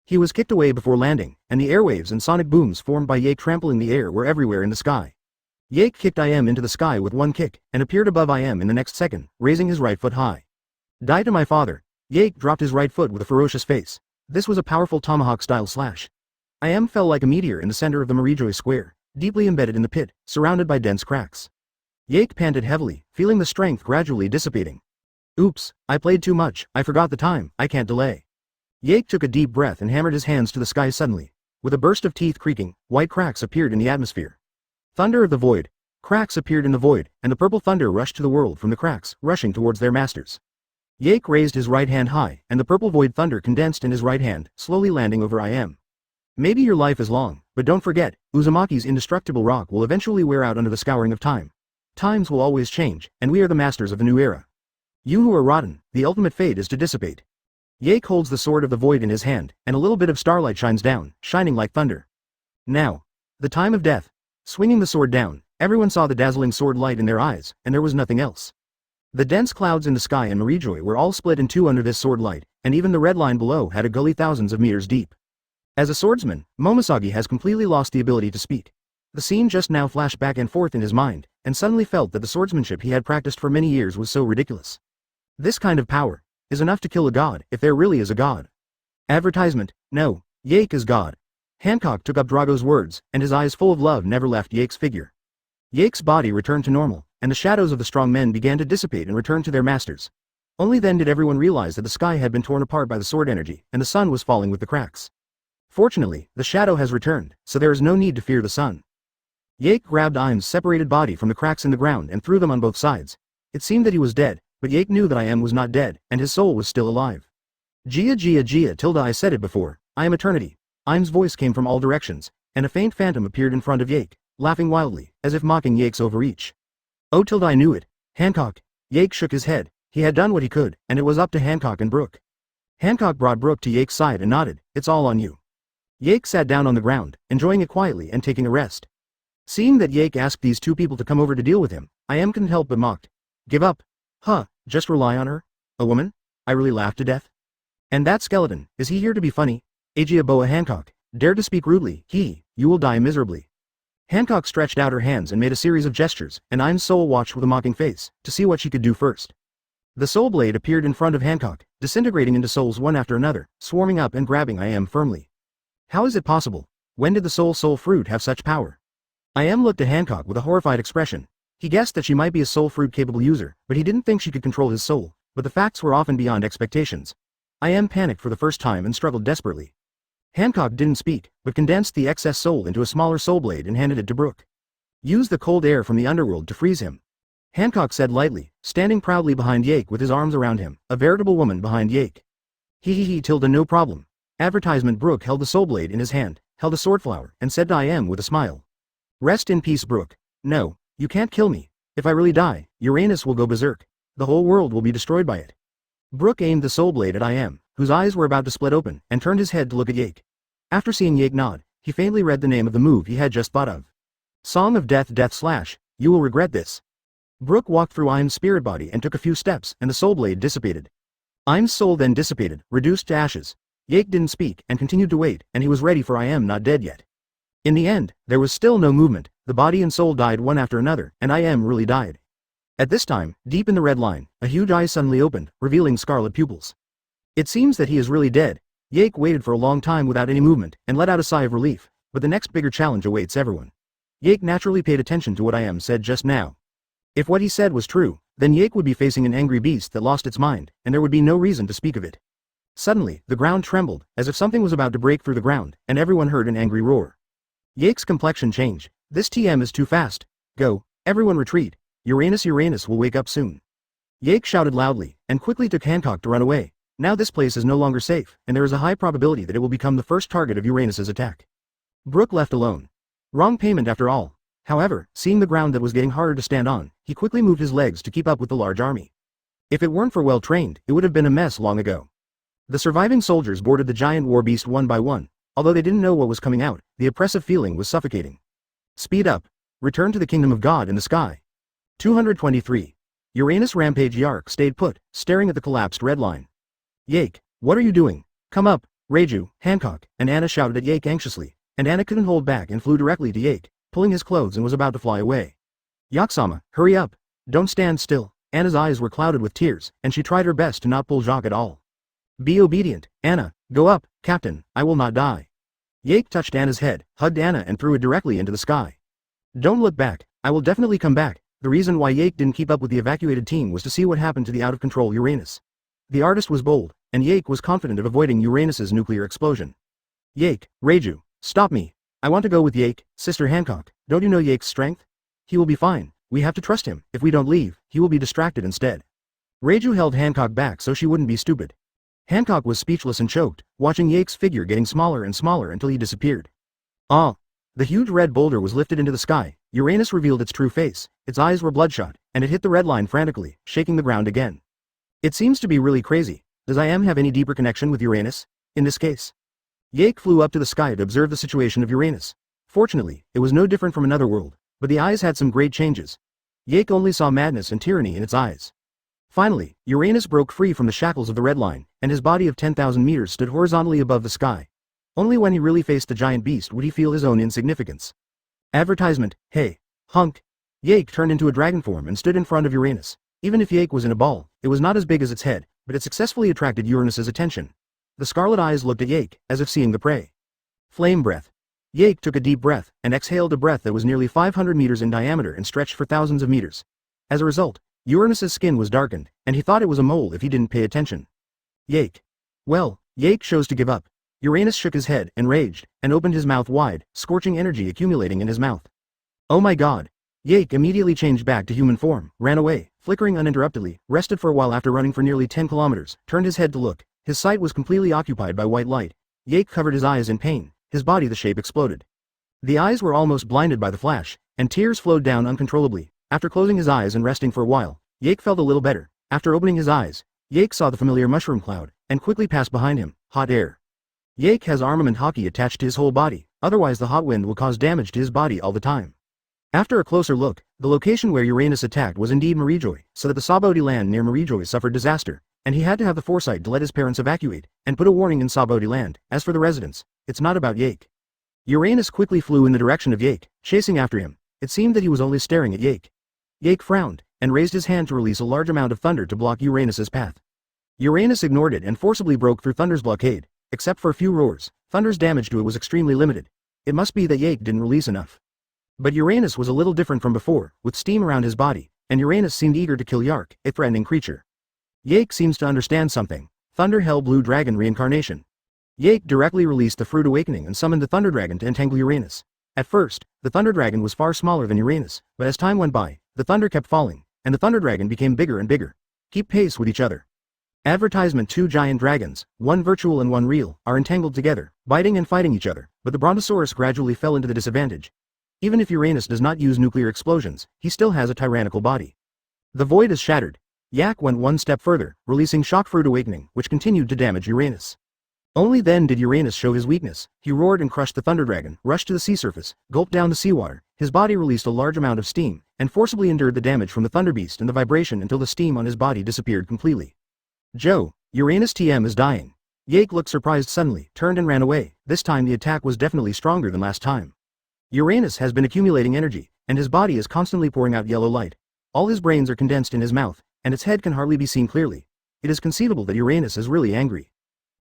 He was kicked away before landing, and the airwaves and sonic booms formed by Yake trampling the air were everywhere in the sky. Yake kicked IM into the sky with one kick, and appeared above IM in the next second, raising his right foot high. Die to my father. Yake dropped his right foot with a ferocious face. This was a powerful tomahawk-style slash. IM fell like a meteor in the center of the Marijoy Square, deeply embedded in the pit, surrounded by dense cracks. Yake panted heavily, feeling the strength gradually dissipating. Oops, I played too much, I forgot the time, I can't delay. Yake took a deep breath and hammered his hands to the sky suddenly. With a burst of teeth creaking, white cracks appeared in the atmosphere. Thunder of the void. Cracks appeared in the void, and the purple thunder rushed to the world from the cracks, rushing towards their masters. Yake raised his right hand high, and the purple void thunder condensed in his right hand, slowly landing over IM. Maybe your life is long, but don't forget, Uzumaki's indestructible rock will eventually wear out under the scouring of time. Times will always change, and we are the masters of the new era. You who are rotten, the ultimate fate is to dissipate. Yake holds the sword of the void in his hand, and a little bit of starlight shines down, shining like thunder. Now. The time of death. Swinging the sword down, everyone saw the dazzling sword light in their eyes, and there was nothing else. The dense clouds in the sky and Marijoy were all split in two under this sword light, and even the red line below had a gully thousands of meters deep. As a swordsman, Momosagi has completely lost the ability to speak. The scene just now flashed back and forth in his mind, and suddenly felt that the swordsmanship he had practiced for many years was so ridiculous. This kind of power is enough to kill a god, if there really is a god. Advertisement, no, Yake is God. Hancock took up Drago's words, and his eyes full of love never left Yake's figure. Yake's body returned to normal, and the shadows of the strong men began to dissipate and return to their masters. Only then did everyone realize that the sky had been torn apart by the sword energy, and the sun was falling with the cracks. Fortunately, the shadow has returned, so there is no need to fear the sun. Yake grabbed Im's separated body from the cracks in the ground and threw them on both sides. It seemed that he was dead, but Yake knew that Im was not dead, and his soul was still alive. Gia Gia Gia tilde I said it before, I am eternity. Im's voice came from all directions, and a faint phantom appeared in front of Yake, laughing wildly, as if mocking Yake's overreach. Oh tilde I knew it, Hancock. Yake shook his head. He had done what he could, and it was up to Hancock and Brooke. Hancock brought Brooke to Yake's side and nodded, it's all on you. Yake sat down on the ground, enjoying it quietly and taking a rest. Seeing that Yake asked these two people to come over to deal with him, Im couldn't help but mocked. Give up? Huh, just rely on her? A woman? I really laughed to death. And that skeleton, is he here to be funny? Ajiaboa Hancock, dared to speak rudely, you will die miserably. Hancock stretched out her hands and made a series of gestures, and Im's soul watched with a mocking face, to see what she could do first. The soul blade appeared in front of Hancock, disintegrating into souls one after another, swarming up and grabbing Im firmly. How is it possible? When did the soul fruit have such power? Im looked at Hancock with a horrified expression. He guessed that she might be a soul fruit capable user, but he didn't think she could control his soul, but the facts were often beyond expectations. Im panicked for the first time and struggled desperately. Hancock didn't speak, but condensed the excess soul into a smaller soul blade and handed it to Brooke. Use the cold air from the underworld to freeze him. Hancock said lightly, standing proudly behind Yake with his arms around him, a veritable woman behind Yake. He tilde no problem. Advertisement. Brooke held the soul blade in his hand, held a swordflower, and said to Im with a smile. Rest in peace, Brooke. No, you can't kill me. If I really die, Uranus will go berserk. The whole world will be destroyed by it. Brooke aimed the soul blade at Im, whose eyes were about to split open, and turned his head to look at Yake. After seeing Yake nod, he faintly read the name of the move he had just thought of. Song of Death / you will regret this. Brooke walked through Im's spirit body and took a few steps, and the soul blade dissipated. Im's soul then dissipated, reduced to ashes. Yake didn't speak and continued to wait, and he was ready for Im not dead yet. In the end, there was still no movement, the body and soul died one after another, and Im really died. At this time, deep in the red line, a huge eye suddenly opened, revealing scarlet pupils. It seems that he is really dead. Yake waited for a long time without any movement, and let out a sigh of relief, but the next bigger challenge awaits everyone. Yake naturally paid attention to what Im said just now. If what he said was true, then Yake would be facing an angry beast that lost its mind, and there would be no reason to speak of it. Suddenly, the ground trembled, as if something was about to break through the ground, and everyone heard an angry roar. Yake's complexion changed. This TM is too fast. Go, everyone retreat. Uranus will wake up soon. Yake shouted loudly, and quickly took Hancock to run away. Now this place is no longer safe, and there is a high probability that it will become the first target of Uranus's attack. Brooke left alone. Wrong payment after all. However, seeing the ground that was getting harder to stand on, he quickly moved his legs to keep up with the large army. If it weren't for well-trained, it would have been a mess long ago. The surviving soldiers boarded the giant war beast one by one. Although they didn't know what was coming out, the oppressive feeling was suffocating. Speed up. Return to the kingdom of God in the sky. 223. Uranus Rampage. Yark stayed put, staring at the collapsed red line. Yake, what are you doing? Come up, Reiju, Hancock, and Anna shouted at Yake anxiously, and Anna couldn't hold back and flew directly to Yake, pulling his clothes and was about to fly away. Yaksama, hurry up. Don't stand still. Anna's eyes were clouded with tears, and she tried her best to not pull Jacques at all. Be obedient, Anna. Go up, Captain, I will not die. Yake touched Anna's head, hugged Anna and threw it directly into the sky. Don't look back, I will definitely come back. The reason why Yake didn't keep up with the evacuated team was to see what happened to the out-of-control Uranus. The artist was bold, and Yake was confident of avoiding Uranus's nuclear explosion. Yake, Reiju, stop me. I want to go with Yake, Sister Hancock. Don't you know Yake's strength? He will be fine. We have to trust him. If we don't leave, he will be distracted instead. Reiju held Hancock back so she wouldn't be stupid. Hancock was speechless and choked, watching Yake's figure getting smaller and smaller until he disappeared. Ah! The huge red boulder was lifted into the sky. Uranus revealed its true face. Its eyes were bloodshot, and it hit the red line frantically, shaking the ground again. It seems to be really crazy. Does Im have any deeper connection with Uranus? In this case, Yake flew up to the sky to observe the situation of Uranus. Fortunately, it was no different from another world, but the eyes had some great changes. Yake only saw madness and tyranny in its eyes. Finally, Uranus broke free from the shackles of the red line, and his body of 10,000 meters stood horizontally above the sky. Only when he really faced the giant beast would he feel his own insignificance. Advertisement, hey. Hunk. Yake turned into a dragon form and stood in front of Uranus. Even if Yake was in a ball, it was not as big as its head, but it successfully attracted Uranus's attention. The scarlet eyes looked at Yake, as if seeing the prey. Flame breath. Yake took a deep breath, and exhaled a breath that was nearly 500 meters in diameter and stretched for thousands of meters. As a result, Uranus's skin was darkened, and he thought it was a mole if he didn't pay attention. Yake. Well, Yake chose to give up. Uranus shook his head, enraged, and opened his mouth wide, scorching energy accumulating in his mouth. Oh my god. Yake immediately changed back to human form, ran away, flickering uninterruptedly, rested for a while after running for nearly 10 kilometers, turned his head to look. His sight was completely occupied by white light. Yake covered his eyes in pain, his body the shape exploded. The eyes were almost blinded by the flash, and tears flowed down uncontrollably. After closing his eyes and resting for a while, Yake felt a little better. After opening his eyes, Yake saw the familiar mushroom cloud, and quickly passed behind him, hot air. Yake has armament hockey attached to his whole body, otherwise the hot wind will cause damage to his body all the time. After a closer look, the location where Uranus attacked was indeed Marijoy, so that the Saboti land near Marijoy suffered disaster, and he had to have the foresight to let his parents evacuate, and put a warning in Saboti land. As for the residents, it's not about Yake. Uranus quickly flew in the direction of Yake, chasing after him. It seemed that he was only staring at Yake. Yake frowned, and raised his hand to release a large amount of thunder to block Uranus's path. Uranus ignored it and forcibly broke through Thunder's blockade. Except for a few roars, Thunder's damage to it was extremely limited. It must be that Yake didn't release enough. But Uranus was a little different from before, with steam around his body, and Uranus seemed eager to kill Yark, a threatening creature. Yake seems to understand something. Thunder Hell Blue Dragon Reincarnation. Yake directly released the Fruit Awakening and summoned the Thunder Dragon to entangle Uranus. At first, the Thunder Dragon was far smaller than Uranus, but as time went by, the thunder kept falling, and the Thunder Dragon became bigger and bigger. Keep pace with each other. Advertisement. Two giant dragons, one virtual and one real, are entangled together, biting and fighting each other, but the Brontosaurus gradually fell into the disadvantage. Even if Uranus does not use nuclear explosions, he still has a tyrannical body. The void is shattered. Yak went one step further, releasing Shock Fruit Awakening, which continued to damage Uranus. Only then did Uranus show his weakness. He roared and crushed the Thunder Dragon, rushed to the sea surface, gulped down the seawater. His body released a large amount of steam, and forcibly endured the damage from the Thunder Beast and the vibration until the steam on his body disappeared completely. Joe, Uranus TM is dying. Yake looked surprised suddenly, turned and ran away. This time the attack was definitely stronger than last time. Uranus has been accumulating energy, and his body is constantly pouring out yellow light. All his brains are condensed in his mouth, and its head can hardly be seen clearly. It is conceivable that Uranus is really angry.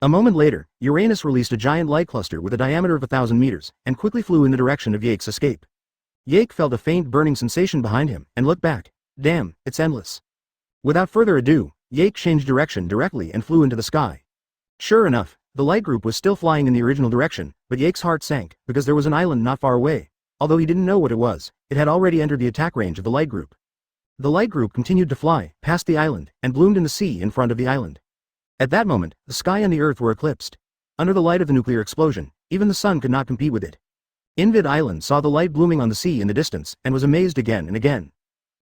A moment later, Uranus released a giant light cluster with a diameter of 1,000 meters, and quickly flew in the direction of Yake's escape. Yake felt a faint burning sensation behind him, and looked back. Damn, it's endless. Without further ado, Yake changed direction directly and flew into the sky. Sure enough, the light group was still flying in the original direction, but Yake's heart sank, because there was an island not far away. Although he didn't know what it was, it had already entered the attack range of the light group. The light group continued to fly, past the island, and bloomed in the sea in front of the island. At that moment, the sky and the earth were eclipsed. Under the light of the nuclear explosion, even the sun could not compete with it. Invid Island saw the light blooming on the sea in the distance, and was amazed again and again.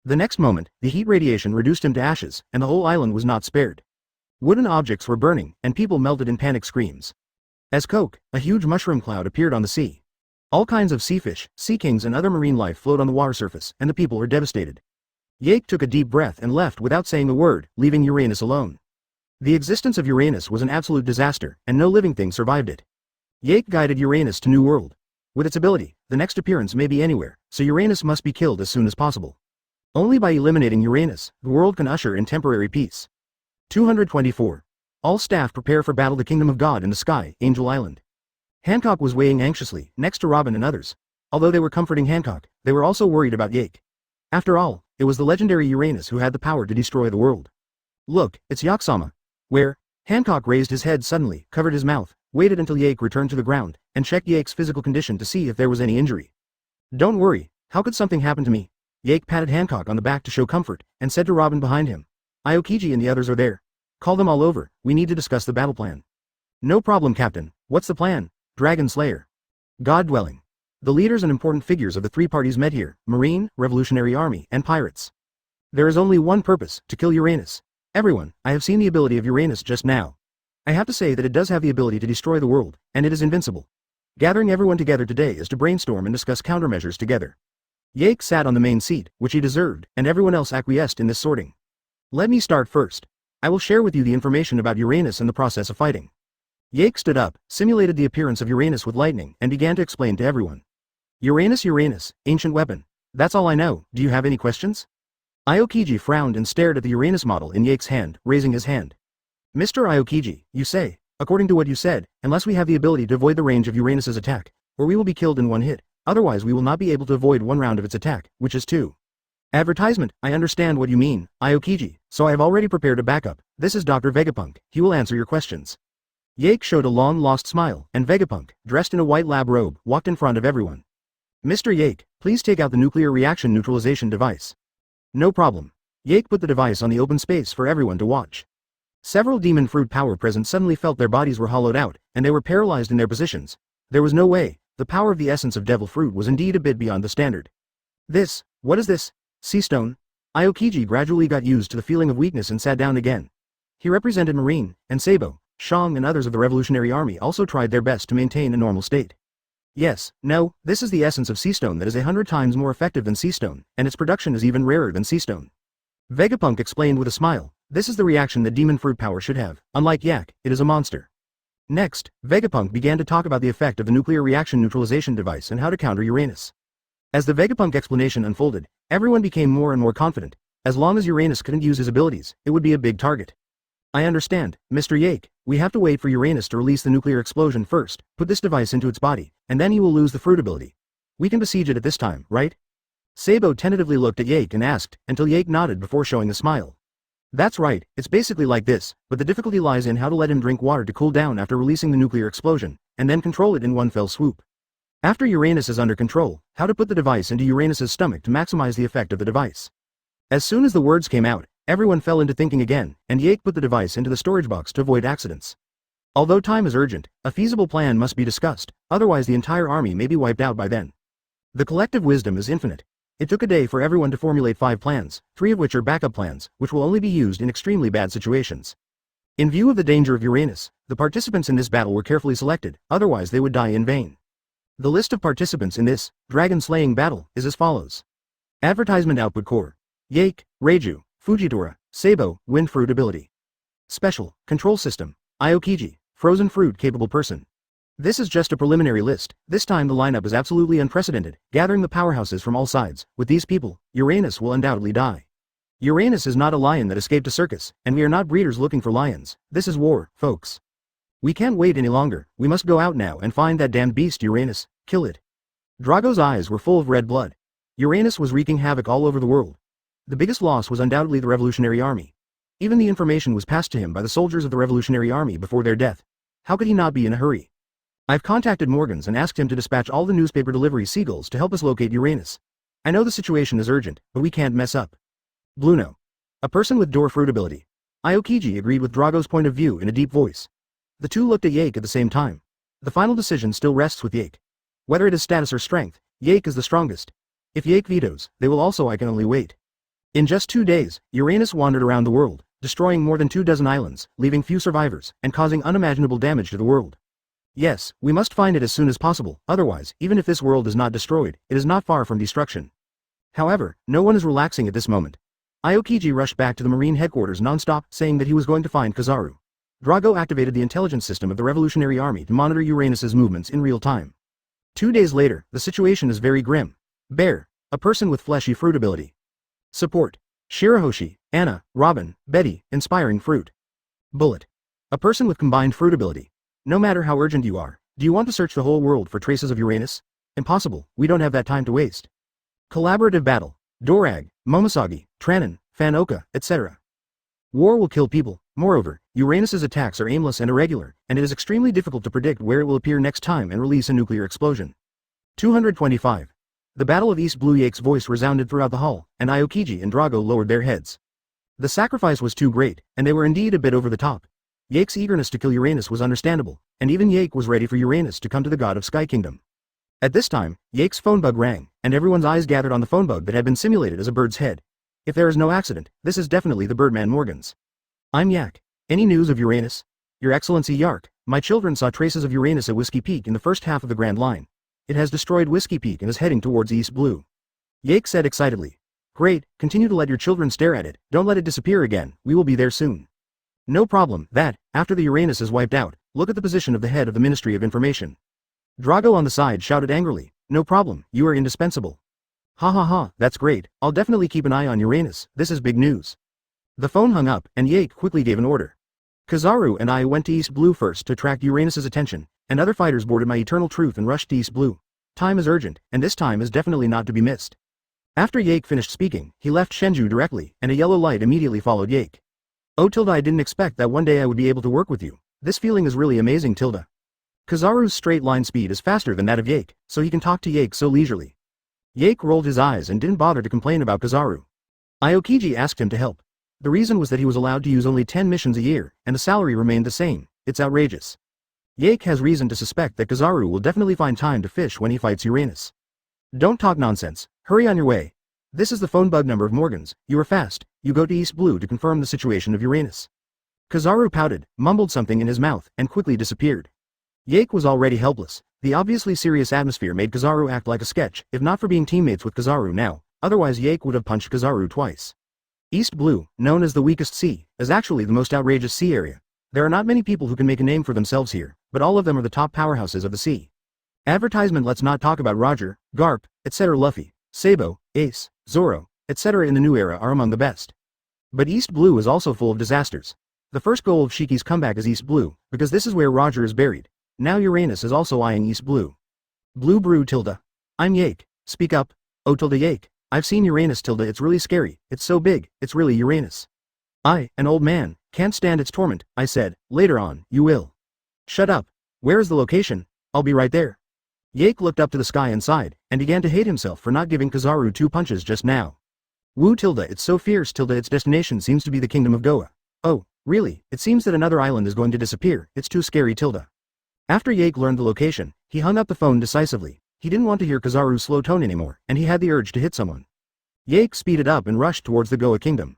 The next moment, the heat radiation reduced him to ashes, and the whole island was not spared. Wooden objects were burning, and people melted in panic screams. As coke, a huge mushroom cloud appeared on the sea. All kinds of sea fish, sea kings and other marine life flowed on the water surface, and the people were devastated. Yake took a deep breath and left without saying a word, leaving Uranus alone. The existence of Uranus was an absolute disaster, and no living thing survived it. Yake guided Uranus to New World. With its ability, the next appearance may be anywhere, so Uranus must be killed as soon as possible. Only by eliminating Uranus, the world can usher in temporary peace. 224. All staff prepare for battle. The Kingdom of God in the sky, Angel Island. Hancock was weighing anxiously, next to Robin and others. Although they were comforting Hancock, they were also worried about Yake. After all, it was the legendary Uranus who had the power to destroy the world. Look, it's Yaksama. Where? Hancock raised his head suddenly, covered his mouth, waited until Yake returned to the ground, and checked Yake's physical condition to see if there was any injury. Don't worry, how could something happen to me? Yake patted Hancock on the back to show comfort, and said to Robin behind him. Aokiji and the others are there. Call them all over, we need to discuss the battle plan. No problem, Captain. What's the plan? Dragon Slayer. God Dwelling. The leaders and important figures of the three parties met here, Marine, Revolutionary Army, and Pirates. There is only one purpose, to kill Uranus. Everyone, I have seen the ability of Uranus just now. I have to say that it does have the ability to destroy the world, and it is invincible. Gathering everyone together today is to brainstorm and discuss countermeasures together. Yake sat on the main seat, which he deserved, and everyone else acquiesced in this sorting. Let me start first. I will share with you the information about Uranus and the process of fighting. Yake stood up, simulated the appearance of Uranus with lightning, and began to explain to everyone. Uranus, ancient weapon. That's all I know, do you have any questions? Aokiji frowned and stared at the Uranus model in Yake's hand, raising his hand. Mr. Aokiji, you say, according to what you said, unless we have the ability to avoid the range of Uranus's attack, or we will be killed in one hit, otherwise we will not be able to avoid one round of its attack, which is 2. Advertisement, I understand what you mean, Aokiji, so I have already prepared a backup. This is Dr. Vegapunk, he will answer your questions. Yake showed a long-lost smile, and Vegapunk, dressed in a white lab robe, walked in front of everyone. Mr. Yake, please take out the nuclear reaction neutralization device. No problem. Yake put the device on the open space for everyone to watch. Several demon fruit power present suddenly felt their bodies were hollowed out, and they were paralyzed in their positions. There was no way. The power of the essence of devil fruit was indeed a bit beyond the standard. What is this? Sea stone? Aokiji gradually got used to the feeling of weakness and sat down again. He represented Marine, and Sabo, Shang and others of the Revolutionary Army also tried their best to maintain a normal state. Yes, no, this is the essence of sea stone that is 100 times more effective than sea stone, and its production is even rarer than sea stone. Vegapunk explained with a smile, this is the reaction that demon fruit power should have. Unlike Yak, it is a monster. Next, Vegapunk began to talk about the effect of the nuclear reaction neutralization device and how to counter Uranus. As the Vegapunk explanation unfolded, everyone became more and more confident. As long as Uranus couldn't use his abilities, it would be a big target. I understand, Mr. Yake, we have to wait for Uranus to release the nuclear explosion first, put this device into its body, and then he will lose the fruit ability. We can besiege it at this time, right? Sabo tentatively looked at Yake and asked, until Yake nodded before showing a smile. That's right, it's basically like this, but the difficulty lies in how to let him drink water to cool down after releasing the nuclear explosion, and then control it in one fell swoop. After Uranus is under control, how to put the device into Uranus's stomach to maximize the effect of the device. As soon as the words came out, everyone fell into thinking again, and Yake put the device into the storage box to avoid accidents. Although time is urgent, a feasible plan must be discussed, otherwise the entire army may be wiped out by then. The collective wisdom is infinite. It took a day for everyone to formulate 5 plans, 3 of which are backup plans, which will only be used in extremely bad situations. In view of the danger of Uranus, the participants in this battle were carefully selected, otherwise they would die in vain. The list of participants in this dragon-slaying battle is as follows. Advertisement output core. Yake, Reiju, Fujitora, Sabo, wind fruit ability. Special, control system, Aokiji, frozen fruit capable person. This is just a preliminary list. This time the lineup is absolutely unprecedented, gathering the powerhouses from all sides. With these people, Uranus will undoubtedly die. Uranus is not a lion that escaped a circus, and we are not breeders looking for lions. This is war, folks. We can't wait any longer, we must go out now and find that damned beast Uranus, kill it. Drago's eyes were full of red blood. Uranus was wreaking havoc all over the world. The biggest loss was undoubtedly the Revolutionary Army. Even the information was passed to him by the soldiers of the Revolutionary Army before their death. How could he not be in a hurry? I've contacted Morgans and asked him to dispatch all the newspaper delivery seagulls to help us locate Uranus. I know the situation is urgent, but we can't mess up. Bluno. A person with door fruit ability. Aokiji agreed with Drago's point of view in a deep voice. The two looked at Yake at the same time. The final decision still rests with Yake. Whether it is status or strength, Yake is the strongest. If Yake vetoes, they will also. I can only wait. In just 2 days, Uranus wandered around the world, destroying more than 24 islands, leaving few survivors, and causing unimaginable damage to the world. Yes, we must find it as soon as possible, otherwise, even if this world is not destroyed, it is not far from destruction. However, no one is relaxing at this moment. Aokiji rushed back to the Marine headquarters non-stop, saying that he was going to find Kizaru. Drago activated the intelligence system of the Revolutionary Army to monitor Uranus's movements in real time. 2 days later, the situation is very grim. Bear, a person with fleshy fruit ability. Support. Shirahoshi, Anna, Robin, Betty, inspiring fruit. Bullet. A person with combined fruit ability. No matter how urgent you are, do you want to search the whole world for traces of Uranus? Impossible, we don't have that time to waste. Collaborative battle. Dorag, Momosagi, Tranin, Fanoka, etc. War will kill people. Moreover, Uranus's attacks are aimless and irregular, and it is extremely difficult to predict where it will appear next time and release a nuclear explosion. 225. The Battle of East Blue. Yake's voice resounded throughout the hall, and Aokiji and Drago lowered their heads. The sacrifice was too great, and they were indeed a bit over the top. Yake's eagerness to kill Uranus was understandable, and even Yake was ready for Uranus to come to the god of Sky Kingdom. At this time, Yake's phone bug rang, and everyone's eyes gathered on the phone bug that had been simulated as a bird's head. If there is no accident, this is definitely the Birdman Morgans. I'm Yak. Any news of Uranus? Your Excellency Yark, my children saw traces of Uranus at Whiskey Peak in the first half of the Grand Line. It has destroyed Whiskey Peak and is heading towards East Blue. Yake said excitedly. Great, continue to let your children stare at it, don't let it disappear again, we will be there soon. No problem, after the Uranus is wiped out, look at the position of the head of the Ministry of Information. Drago on the side shouted angrily, No problem, you are indispensable. Ha ha ha, that's great, I'll definitely keep an eye on Uranus, this is big news. The phone hung up, and Yake quickly gave an order. Kizaru and I went to East Blue first to attract Uranus's attention, and other fighters boarded my Eternal Truth and rushed to East Blue. Time is urgent, and this time is definitely not to be missed. After Yake finished speaking, he left Shenju directly, and a yellow light immediately followed Yake. Oh Tilda, I didn't expect that one day I would be able to work with you. This feeling is really amazing, Tilda. Kizaru's straight line speed is faster than that of Yake, so he can talk to Yake so leisurely. Yake rolled his eyes and didn't bother to complain about Kizaru. Aokiji asked him to help. The reason was that he was allowed to use only 10 missions a year, and the salary remained the same. It's outrageous. Yake has reason to suspect that Kizaru will definitely find time to fish when he fights Uranus. Don't talk nonsense, hurry on your way. This is the phone bug number of Morgan's, you are fast, you go to East Blue to confirm the situation of Uranus. Kizaru pouted, mumbled something in his mouth, and quickly disappeared. Yake was already helpless. The obviously serious atmosphere made Kizaru act like a sketch, if not for being teammates with Kizaru now, otherwise Yake would have punched Kizaru twice. East Blue, known as the weakest sea, is actually the most outrageous sea area. There are not many people who can make a name for themselves here, but all of them are the top powerhouses of the sea. Advertisement Let's not talk about Roger, Garp, etc. Luffy, Sabo, Ace, Zoro, etc. in the new era are among the best. But East Blue is also full of disasters. The first goal of Shiki's comeback is East Blue, because this is where Roger is buried. Now Uranus is also eyeing East Blue. Blue Brew Tilda. I'm Yake, speak up. Oh Tilda Yake, I've seen Uranus Tilda, it's really scary, it's so big, it's really Uranus. I, an old man, can't stand its torment, I said, later on, you will. Shut up. Where is the location? I'll be right there. Yake looked up to the sky and sighed, and began to hate himself for not giving Kizaru 2 punches just now. Woo Tilda, it's so fierce Tilda, its destination seems to be the kingdom of Goa. Oh, really, it seems that another island is going to disappear, it's too scary Tilda. After Yake learned the location, he hung up the phone decisively. He didn't want to hear Kizaru's slow tone anymore, and he had the urge to hit someone. Yake speeded up and rushed towards the Goa kingdom.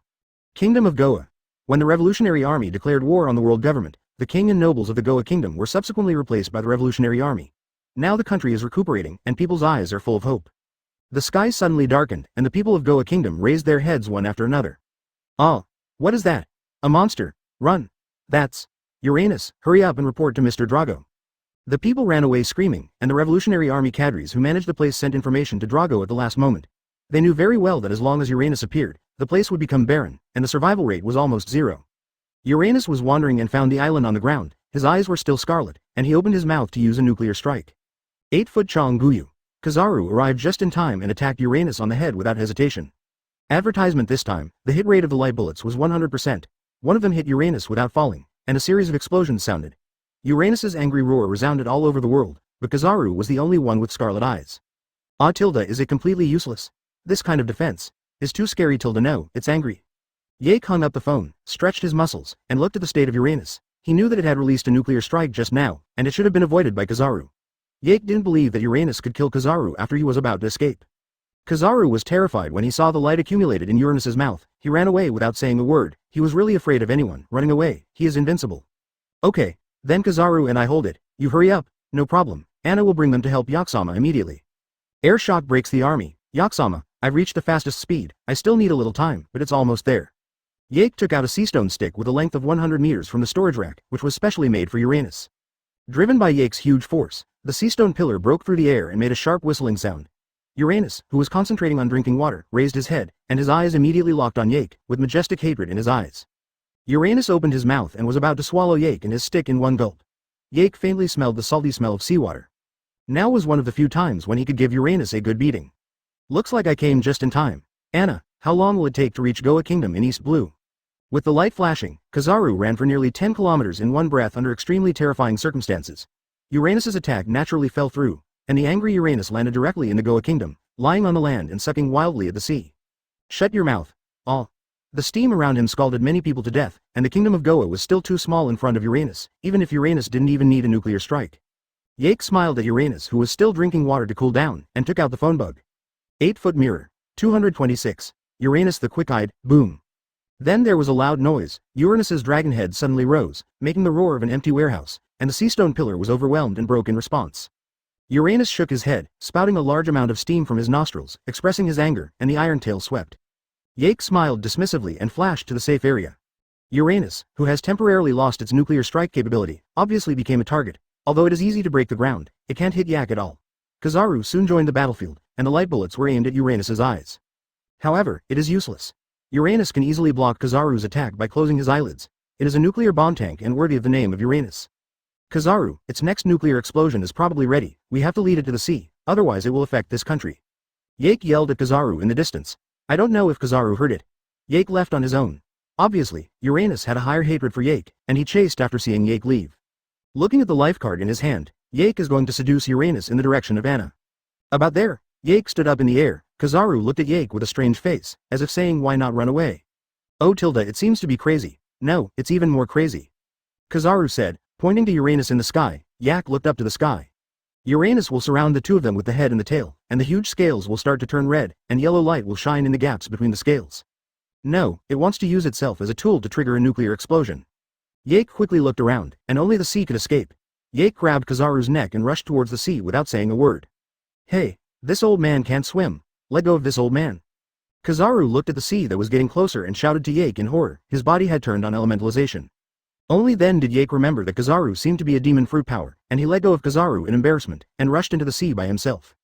Kingdom of Goa. When the Revolutionary Army declared war on the world government, the king and nobles of the Goa kingdom were subsequently replaced by the Revolutionary Army. Now the country is recuperating, and people's eyes are full of hope. The sky suddenly darkened, and the people of Goa kingdom raised their heads one after another. Ah, what is that? A monster, run. That's Uranus, hurry up and report to Mr. Drago. The people ran away screaming, and the Revolutionary Army cadres who managed the place sent information to Drago at the last moment. They knew very well that as long as Uranus appeared, the place would become barren, and the survival rate was almost zero. Uranus was wandering and found the island on the ground. His eyes were still scarlet, and he opened his mouth to use a nuclear strike. 8-foot Chong Guyu. Kizaru arrived just in time and attacked Uranus on the head without hesitation. Advertisement this time, the hit rate of the light bullets was 100%. One of them hit Uranus without falling, and a series of explosions sounded. Uranus's angry roar resounded all over the world, but Kizaru was the only one with scarlet eyes. Ah Tilda, is it completely useless? This kind of defense is too scary Tilda, no, it's angry. Yake hung up the phone, stretched his muscles, and looked at the state of Uranus. He knew that it had released a nuclear strike just now, and it should have been avoided by Kizaru. Yake didn't believe that Uranus could kill Kizaru after he was about to escape. Kizaru was terrified when he saw the light accumulated in Uranus's mouth. He ran away without saying a word. He was really afraid of anyone running away. He is invincible. Okay, then Kizaru and I hold it. You hurry up. No problem. Anna will bring them to help Yakusama immediately. Air shock breaks the army. Yakusama, I've reached the fastest speed. I still need a little time, but it's almost there. Yake took out a seastone stick with a length of 100 meters from the storage rack, which was specially made for Uranus. Driven by Yake's huge force, the seastone pillar broke through the air and made a sharp whistling sound. Uranus, who was concentrating on drinking water, raised his head, and his eyes immediately locked on Yake, with majestic hatred in his eyes. Uranus opened his mouth and was about to swallow Yake and his stick in one gulp. Yake faintly smelled the salty smell of seawater. Now was one of the few times when he could give Uranus a good beating. Looks like I came just in time. Anna, how long will it take to reach Goa Kingdom in East Blue? With the light flashing, Kizaru ran for nearly 10 kilometers in one breath under extremely terrifying circumstances. Uranus's attack naturally fell through, and the angry Uranus landed directly in the Goa Kingdom, lying on the land and sucking wildly at the sea. Shut your mouth. All. The steam around him scalded many people to death, and the kingdom of Goa was still too small in front of Uranus, even if Uranus didn't even need a nuclear strike. Yake smiled at Uranus, who was still drinking water to cool down, and took out the phone bug. 8-foot mirror. 226. Uranus the quick-eyed, boom. Then there was a loud noise. Uranus's dragon head suddenly rose, making the roar of an empty warehouse, and the seastone pillar was overwhelmed and broke in response. Uranus shook his head, spouting a large amount of steam from his nostrils, expressing his anger, and the iron tail swept. Yake smiled dismissively and flashed to the safe area. Uranus, who has temporarily lost its nuclear strike capability, obviously became a target. Although it is easy to break the ground, it can't hit Yak at all. Kizaru soon joined the battlefield, and the light bullets were aimed at Uranus's eyes. However, it is useless. Uranus can easily block Kizaru's attack by closing his eyelids. It is a nuclear bomb tank and worthy of the name of Uranus. Kizaru, its next nuclear explosion is probably ready. We have to lead it to the sea, otherwise it will affect this country. Yake yelled at Kizaru in the distance. I don't know if Kizaru heard it. Yake left on his own. Obviously, Uranus had a higher hatred for Yake, and he chased after seeing Yake leave. Looking at the life card in his hand, Yake is going to seduce Uranus in the direction of Anna. About there, Yake stood up in the air. Kizaru looked at Yake with a strange face, as if saying why not run away. Oh tilde, it seems to be crazy. No, it's even more crazy. Kizaru said, pointing to Uranus in the sky. Yake looked up to the sky. Uranus will surround the two of them with the head and the tail, and the huge scales will start to turn red, and yellow light will shine in the gaps between the scales. No, it wants to use itself as a tool to trigger a nuclear explosion. Yake quickly looked around, and only the sea could escape. Yake grabbed Kizaru's neck and rushed towards the sea without saying a word. Hey, this old man can't swim. Let go of this old man. Kizaru looked at the sea that was getting closer and shouted to Yake in horror. His body had turned on elementalization. Only then did Yake remember that Kizaru seemed to be a demon fruit power, and he let go of Kizaru in embarrassment, and rushed into the sea by himself.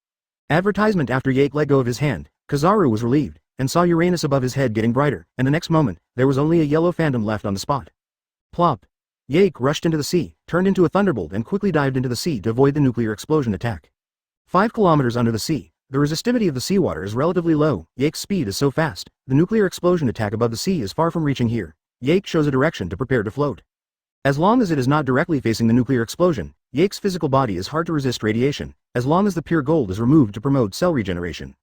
Advertisement. After Yake let go of his hand, Kizaru was relieved, and saw Uranus above his head getting brighter, and the next moment, there was only a yellow phantom left on the spot. Plop. Yake rushed into the sea, turned into a thunderbolt and quickly dived into the sea to avoid the nuclear explosion attack. 5 kilometers under the sea, the resistivity of the seawater is relatively low. Yake's speed is so fast, the nuclear explosion attack above the sea is far from reaching here. Yake shows a direction to prepare to float. As long as it is not directly facing the nuclear explosion, Yake's physical body is hard to resist radiation, as long as the pure gold is removed to promote cell regeneration.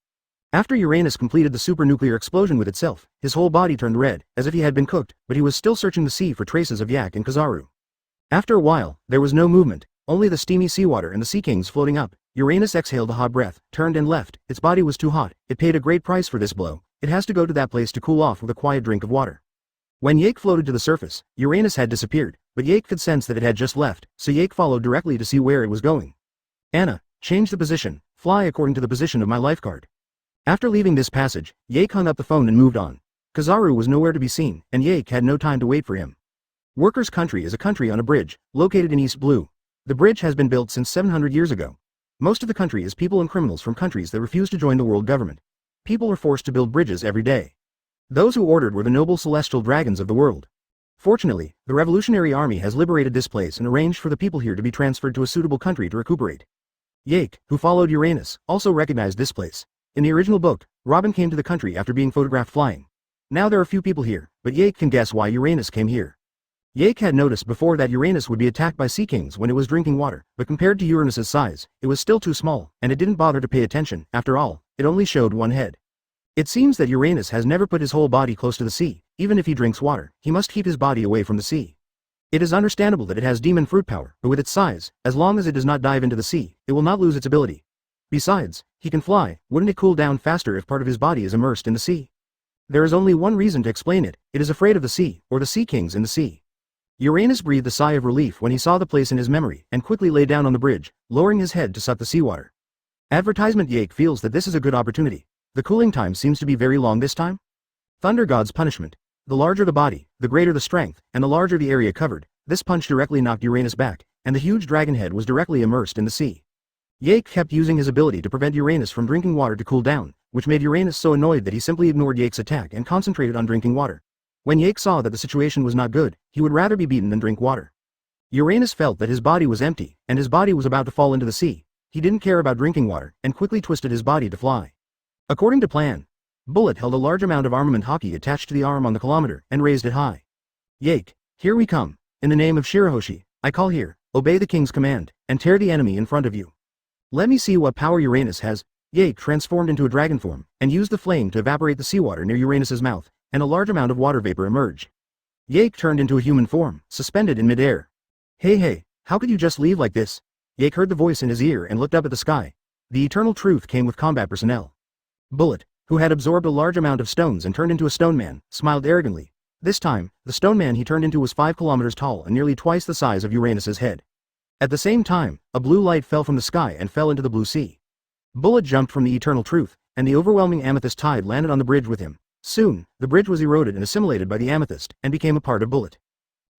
After Uranus completed the supernuclear explosion with itself, his whole body turned red, as if he had been cooked, but he was still searching the sea for traces of Yake and Kizaru. After a while, there was no movement, only the steamy seawater and the sea kings floating up. Uranus exhaled a hot breath, turned and left. Its body was too hot. It paid a great price for this blow. It has to go to that place to cool off with a quiet drink of water. When Yake floated to the surface, Uranus had disappeared, but Yake could sense that it had just left, so Yake followed directly to see where it was going. Anna, change the position. Fly according to the position of my life card. After leaving this passage, Yake hung up the phone and moved on. Kizaru was nowhere to be seen, and Yake had no time to wait for him. Workers' Country is a country on a bridge, located in East Blue. The bridge has been built since 700 years ago. Most of the country is people and criminals from countries that refuse to join the world government. People are forced to build bridges every day. Those who ordered were the noble celestial dragons of the world. Fortunately, the Revolutionary Army has liberated this place and arranged for the people here to be transferred to a suitable country to recuperate. Yake, who followed Uranus, also recognized this place. In the original book, Robin came to the country after being photographed flying. Now there are few people here, but Yake can guess why Uranus came here. Yake had noticed before that Uranus would be attacked by sea kings when it was drinking water, but compared to Uranus's size, it was still too small, and it didn't bother to pay attention. After all, it only showed one head. It seems that Uranus has never put his whole body close to the sea. Even if he drinks water, he must keep his body away from the sea. It is understandable that it has demon fruit power, but with its size, as long as it does not dive into the sea, it will not lose its ability. Besides, he can fly. Wouldn't it cool down faster if part of his body is immersed in the sea? There is only one reason to explain it. It is afraid of the sea, or the sea kings in the sea. Uranus breathed a sigh of relief when he saw the place in his memory, and quickly lay down on the bridge, lowering his head to suck the seawater. Advertisement. Yake feels that this is a good opportunity. The cooling time seems to be very long this time. Thunder God's punishment. The larger the body, the greater the strength, and the larger the area covered. This punch directly knocked Uranus back, and the huge dragon head was directly immersed in the sea. Yake kept using his ability to prevent Uranus from drinking water to cool down, which made Uranus so annoyed that he simply ignored Yake's attack and concentrated on drinking water. When Yake saw that the situation was not good, he would rather be beaten than drink water. Uranus felt that his body was empty, and his body was about to fall into the sea. He didn't care about drinking water, and quickly twisted his body to fly. According to plan, Bullet held a large amount of armament hockey attached to the arm on the kilometer, and raised it high. Yake, here we come. In the name of Shirahoshi, I call here, obey the king's command, and tear the enemy in front of you. Let me see what power Uranus has. Yake transformed into a dragon form, and used the flame to evaporate the seawater near Uranus's mouth, and a large amount of water vapor emerged. Yake turned into a human form, suspended in midair. Hey, how could you just leave like this? Yake heard the voice in his ear and looked up at the sky. The eternal truth came with combat personnel. Bullet, who had absorbed a large amount of stones and turned into a stone man, smiled arrogantly. This time, the stone man he turned into was 5 kilometers tall and nearly twice the size of Uranus's head. At the same time, a blue light fell from the sky and fell into the blue sea. Bullet jumped from the eternal truth, and the overwhelming amethyst tide landed on the bridge with him. Soon, the bridge was eroded and assimilated by the amethyst, and became a part of Bullet.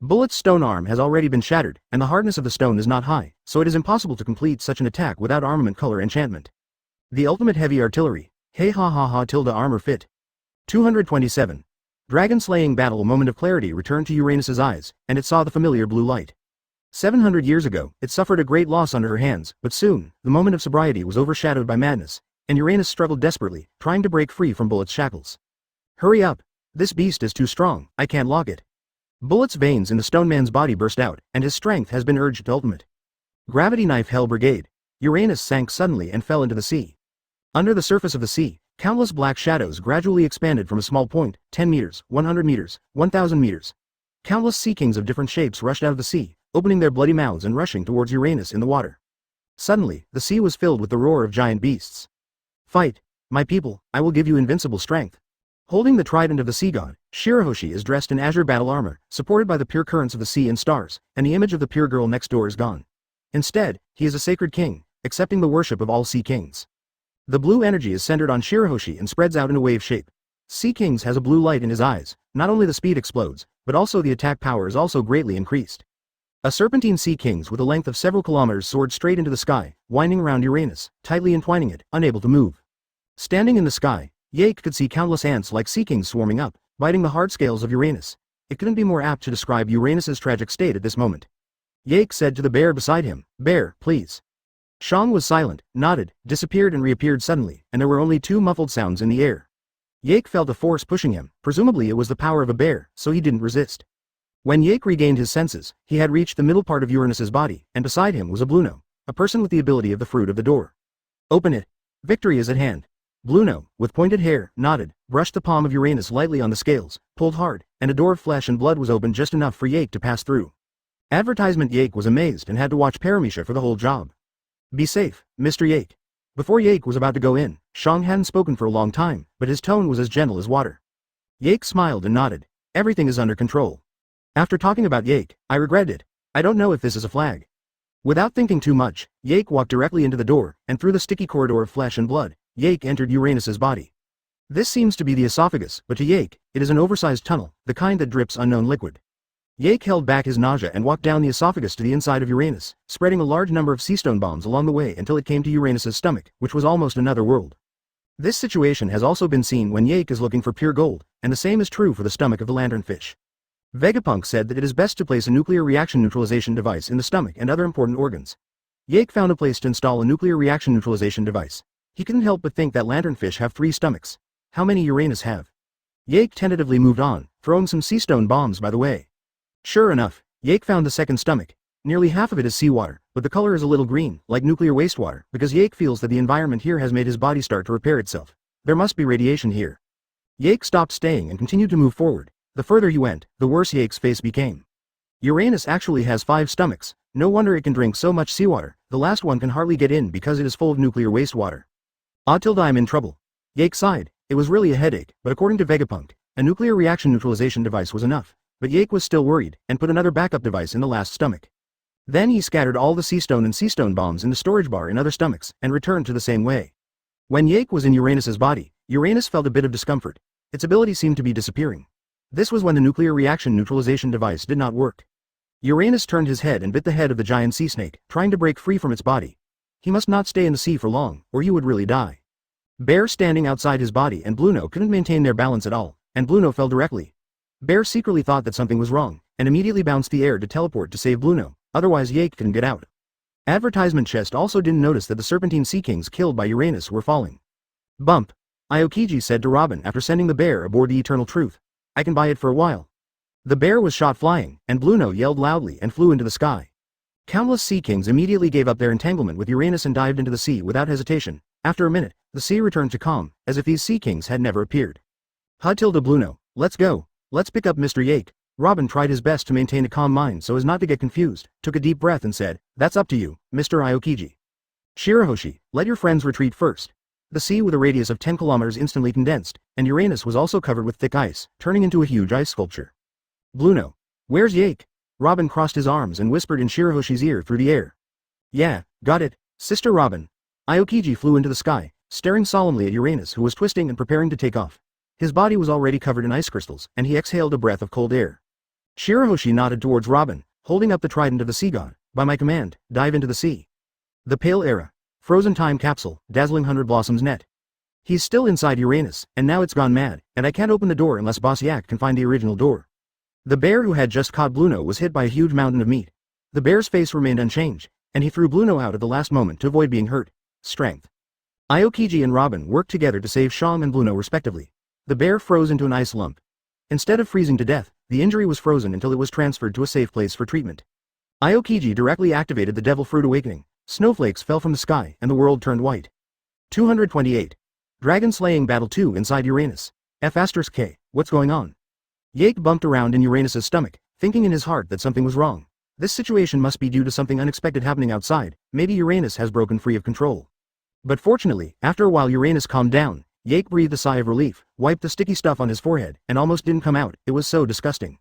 Bullet's stone arm has already been shattered, and the hardness of the stone is not high, so it is impossible to complete such an attack without armament color enchantment. The ultimate heavy artillery. Hey ha ha ha tilde armor fit. 227. Dragon slaying battle. A moment of clarity returned to Uranus's eyes, and it saw the familiar blue light. 700 years ago, it suffered a great loss under her hands, but soon, the moment of sobriety was overshadowed by madness, and Uranus struggled desperately, trying to break free from Bullet's shackles. Hurry up! This beast is too strong, I can't lock it. Bullet's veins in the stone man's body burst out, and his strength has been urged to ultimate. Gravity knife hell brigade. Uranus sank suddenly and fell into the sea. Under the surface of the sea, countless black shadows gradually expanded from a small point, 10 meters, 100 meters, 1,000 meters. Countless sea kings of different shapes rushed out of the sea, opening their bloody mouths and rushing towards Uranus in the water. Suddenly, the sea was filled with the roar of giant beasts. Fight, my people, I will give you invincible strength. Holding the trident of the sea god, Shirahoshi is dressed in azure battle armor, supported by the pure currents of the sea and stars, and the image of the pure girl next door is gone. Instead, he is a sacred king, accepting the worship of all sea kings. The blue energy is centered on Shirahoshi and spreads out in a wave shape. Sea Kings has a blue light in his eyes. Not only the speed explodes, but also the attack power is also greatly increased. A serpentine Sea Kings with a length of several kilometers soared straight into the sky, winding around Uranus, tightly entwining it, unable to move. Standing in the sky, Yake could see countless ants like Sea Kings swarming up, biting the hard scales of Uranus. It couldn't be more apt to describe Uranus's tragic state at this moment. Yake said to the bear beside him, "Bear, please." Shang was silent, nodded, disappeared and reappeared suddenly, and there were only two muffled sounds in the air. Yake felt a force pushing him, presumably it was the power of a bear, so he didn't resist. When Yake regained his senses, he had reached the middle part of Uranus's body, and beside him was a Bluno, a person with the ability of the fruit of the door. Open it. Victory is at hand. Bluno, with pointed hair, nodded, brushed the palm of Uranus lightly on the scales, pulled hard, and a door of flesh and blood was opened just enough for Yake to pass through. Advertisement. Yake was amazed and had to watch Paramisha for the whole job. Be safe, Mr. Yake. Before Yake was about to go in, Shang hadn't spoken for a long time, but his tone was as gentle as water. Yake smiled and nodded. Everything is under control. After talking about Yake, I regret it. I don't know if this is a flag. Without thinking too much, Yake walked directly into the door, and through the sticky corridor of flesh and blood, Yake entered Uranus's body. This seems to be the esophagus, but to Yake, it is an oversized tunnel, the kind that drips unknown liquid. Yake held back his nausea and walked down the esophagus to the inside of Uranus, spreading a large number of sea stone bombs along the way until it came to Uranus's stomach, which was almost another world. This situation has also been seen when Yake is looking for pure gold, and the same is true for the stomach of the lanternfish. Vegapunk said that it is best to place a nuclear reaction neutralization device in the stomach and other important organs. Yake found a place to install a nuclear reaction neutralization device. He couldn't help but think that lanternfish have 3 stomachs. How many Uranus have? Yake tentatively moved on, throwing some sea stone bombs by the way. Sure enough, Yake found the second stomach. Nearly half of it is seawater, but the color is a little green, like nuclear wastewater, because Yake feels that the environment here has made his body start to repair itself. There must be radiation here. Yake stopped staying and continued to move forward. The further he went, the worse Yake's face became. Uranus actually has 5 stomachs. No wonder it can drink so much seawater. The last one can hardly get in because it is full of nuclear wastewater. I'm in trouble. Yake sighed. It was really a headache, but according to Vegapunk, a nuclear reaction neutralization device was enough. But Yake was still worried, and put another backup device in the last stomach. Then he scattered all the sea stone and sea stone bombs in the storage bar in other stomachs, and returned to the same way. When Yake was in Uranus's body, Uranus felt a bit of discomfort. Its ability seemed to be disappearing. This was when the nuclear reaction neutralization device did not work. Uranus turned his head and bit the head of the giant sea snake, trying to break free from its body. He must not stay in the sea for long, or he would really die. Bear standing outside his body and Bluno couldn't maintain their balance at all, and Bluno fell directly. Bear secretly thought that something was wrong, and immediately bounced the air to teleport to save Bluno, otherwise Yake couldn't get out. Advertisement chest also didn't notice that the serpentine sea kings killed by Uranus were falling. Bump. Aokiji said to Robin after sending the bear aboard the Eternal Truth. I can buy it for a while. The bear was shot flying, and Bluno yelled loudly and flew into the sky. Countless sea kings immediately gave up their entanglement with Uranus and dived into the sea without hesitation. After a minute, the sea returned to calm, as if these sea kings had never appeared. Bluno, let's go. Let's pick up Mr. Yake. Robin tried his best to maintain a calm mind so as not to get confused, took a deep breath and said, that's up to you, Mr. Aokiji. Shirahoshi, let your friends retreat first. The sea with a radius of 10 kilometers instantly condensed, and Uranus was also covered with thick ice, turning into a huge ice sculpture. Bluno. Where's Yake? Robin crossed his arms and whispered in Shirahoshi's ear through the air. Yeah, got it, Sister Robin. Aokiji flew into the sky, staring solemnly at Uranus who was twisting and preparing to take off. His body was already covered in ice crystals, and he exhaled a breath of cold air. Shirahoshi nodded towards Robin, holding up the trident of the sea god. By my command, dive into the sea. The Pale Era. Frozen time capsule, dazzling 100 blossoms net. He's still inside Uranus, and now it's gone mad, and I can't open the door unless Boss Yak can find the original door. The bear who had just caught Bluno was hit by a huge mountain of meat. The bear's face remained unchanged, and he threw Bluno out at the last moment to avoid being hurt. Strength. Aokiji and Robin worked together to save Shang and Bluno respectively. The bear froze into an ice lump. Instead of freezing to death, the injury was frozen until it was transferred to a safe place for treatment. Aokiji directly activated the Devil Fruit Awakening. Snowflakes fell from the sky and the world turned white. 228. Dragon Slaying Battle 2 inside Uranus. F*K, what's going on? Yake bumped around in Uranus's stomach, thinking in his heart that something was wrong. This situation must be due to something unexpected happening outside, maybe Uranus has broken free of control. But fortunately, after a while Uranus calmed down. Yake breathed a sigh of relief, wiped the sticky stuff on his forehead, and almost didn't come out. It was so disgusting.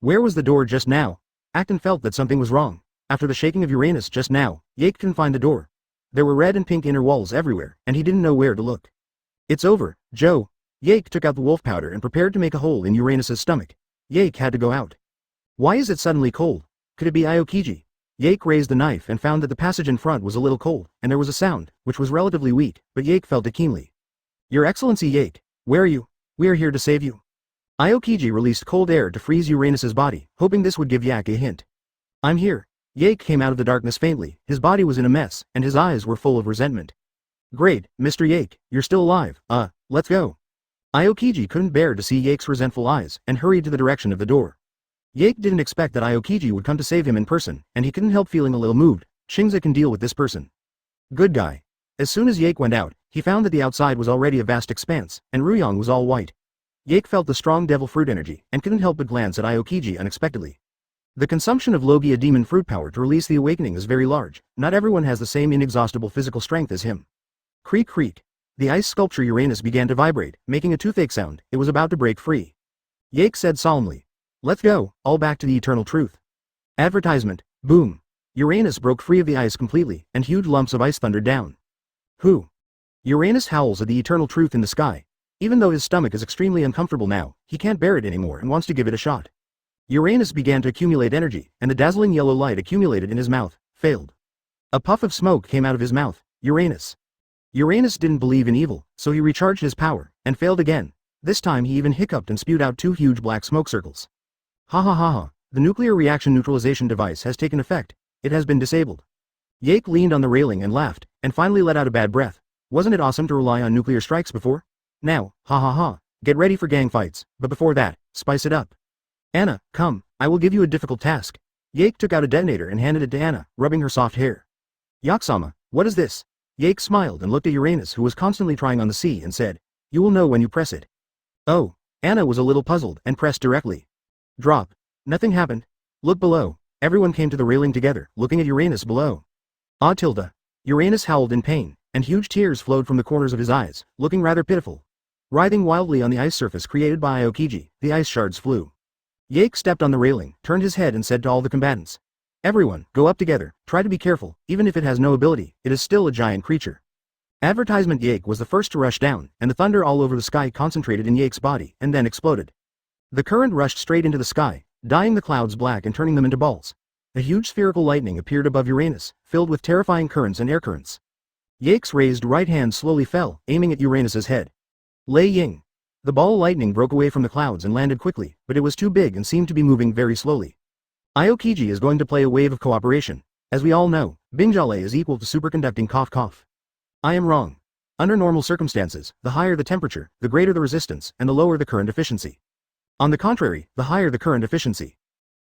Where was the door just now? Acton felt that something was wrong. After the shaking of Uranus just now, Yake couldn't find the door. There were red and pink inner walls everywhere, and he didn't know where to look. It's over, Joe. Yake took out the wolf powder and prepared to make a hole in Uranus's stomach. Yake had to go out. Why is it suddenly cold? Could it be Aokiji? Yake raised the knife and found that the passage in front was a little cold, and there was a sound, which was relatively weak, but Yake felt it keenly. Your Excellency Yake, where are you? We are here to save you. Aokiji released cold air to freeze Uranus's body, hoping this would give Yake a hint. I'm here. Yake came out of the darkness faintly, his body was in a mess, and his eyes were full of resentment. Great, Mr. Yake, you're still alive, let's go. Aokiji couldn't bear to see Yake's resentful eyes, and hurried to the direction of the door. Yake didn't expect that Aokiji would come to save him in person, and he couldn't help feeling a little moved. Shinza can deal with this person. Good guy. As soon as Yake went out, he found that the outside was already a vast expanse, and Ruyang was all white. Yake felt the strong devil fruit energy, and couldn't help but glance at Aokiji unexpectedly. The consumption of Logia demon fruit power to release the awakening is very large. Not everyone has the same inexhaustible physical strength as him. Creak creak. The ice sculpture Uranus began to vibrate, making a toothache sound. It was about to break free. Yake said solemnly, let's go, all back to the eternal truth. Advertisement. Boom. Uranus broke free of the ice completely, and huge lumps of ice thundered down. Who? Uranus howls at the eternal truth in the sky. Even though his stomach is extremely uncomfortable now, he can't bear it anymore and wants to give it a shot. Uranus began to accumulate energy, and the dazzling yellow light accumulated in his mouth, failed. A puff of smoke came out of his mouth. Uranus. Uranus didn't believe in evil, so he recharged his power, and failed again. This time he even hiccuped and spewed out 2 huge black smoke circles. Ha ha ha ha, the nuclear reaction neutralization device has taken effect. It has been disabled. Yake leaned on the railing and laughed, and finally let out a bad breath. Wasn't it awesome to rely on nuclear strikes before? Now, ha ha ha, get ready for gang fights, but before that, spice it up. Anna, come, I will give you a difficult task. Yake took out a detonator and handed it to Anna, rubbing her soft hair. Yaksama, what is this? Yake smiled and looked at Uranus, who was constantly trying on the sea, and said, you will know when you press it. Oh, Anna was a little puzzled and pressed directly. Drop. Nothing happened. Look below. Everyone came to the railing together, looking at Uranus below. Ah tilde. Uranus howled in pain, and huge tears flowed from the corners of his eyes, looking rather pitiful. Writhing wildly on the ice surface created by Aokiji, the ice shards flew. Yake stepped on the railing, turned his head and said to all the combatants. Everyone, go up together, try to be careful, even if it has no ability, it is still a giant creature. Advertisement. Yake was the first to rush down, and the thunder all over the sky concentrated in Yake's body, and then exploded. The current rushed straight into the sky, dyeing the clouds black and turning them into balls. A huge spherical lightning appeared above Uranus, filled with terrifying currents and air currents. Yake's raised right hand slowly fell, aiming at Uranus's head. Lei Ying. The ball of lightning broke away from the clouds and landed quickly, but it was too big and seemed to be moving very slowly. Aokiji is going to play a wave of cooperation. As we all know, Bingjale is equal to superconducting cough cough. I am wrong. Under normal circumstances, the higher the temperature, the greater the resistance, and the lower the current efficiency. On the contrary, the higher the current efficiency.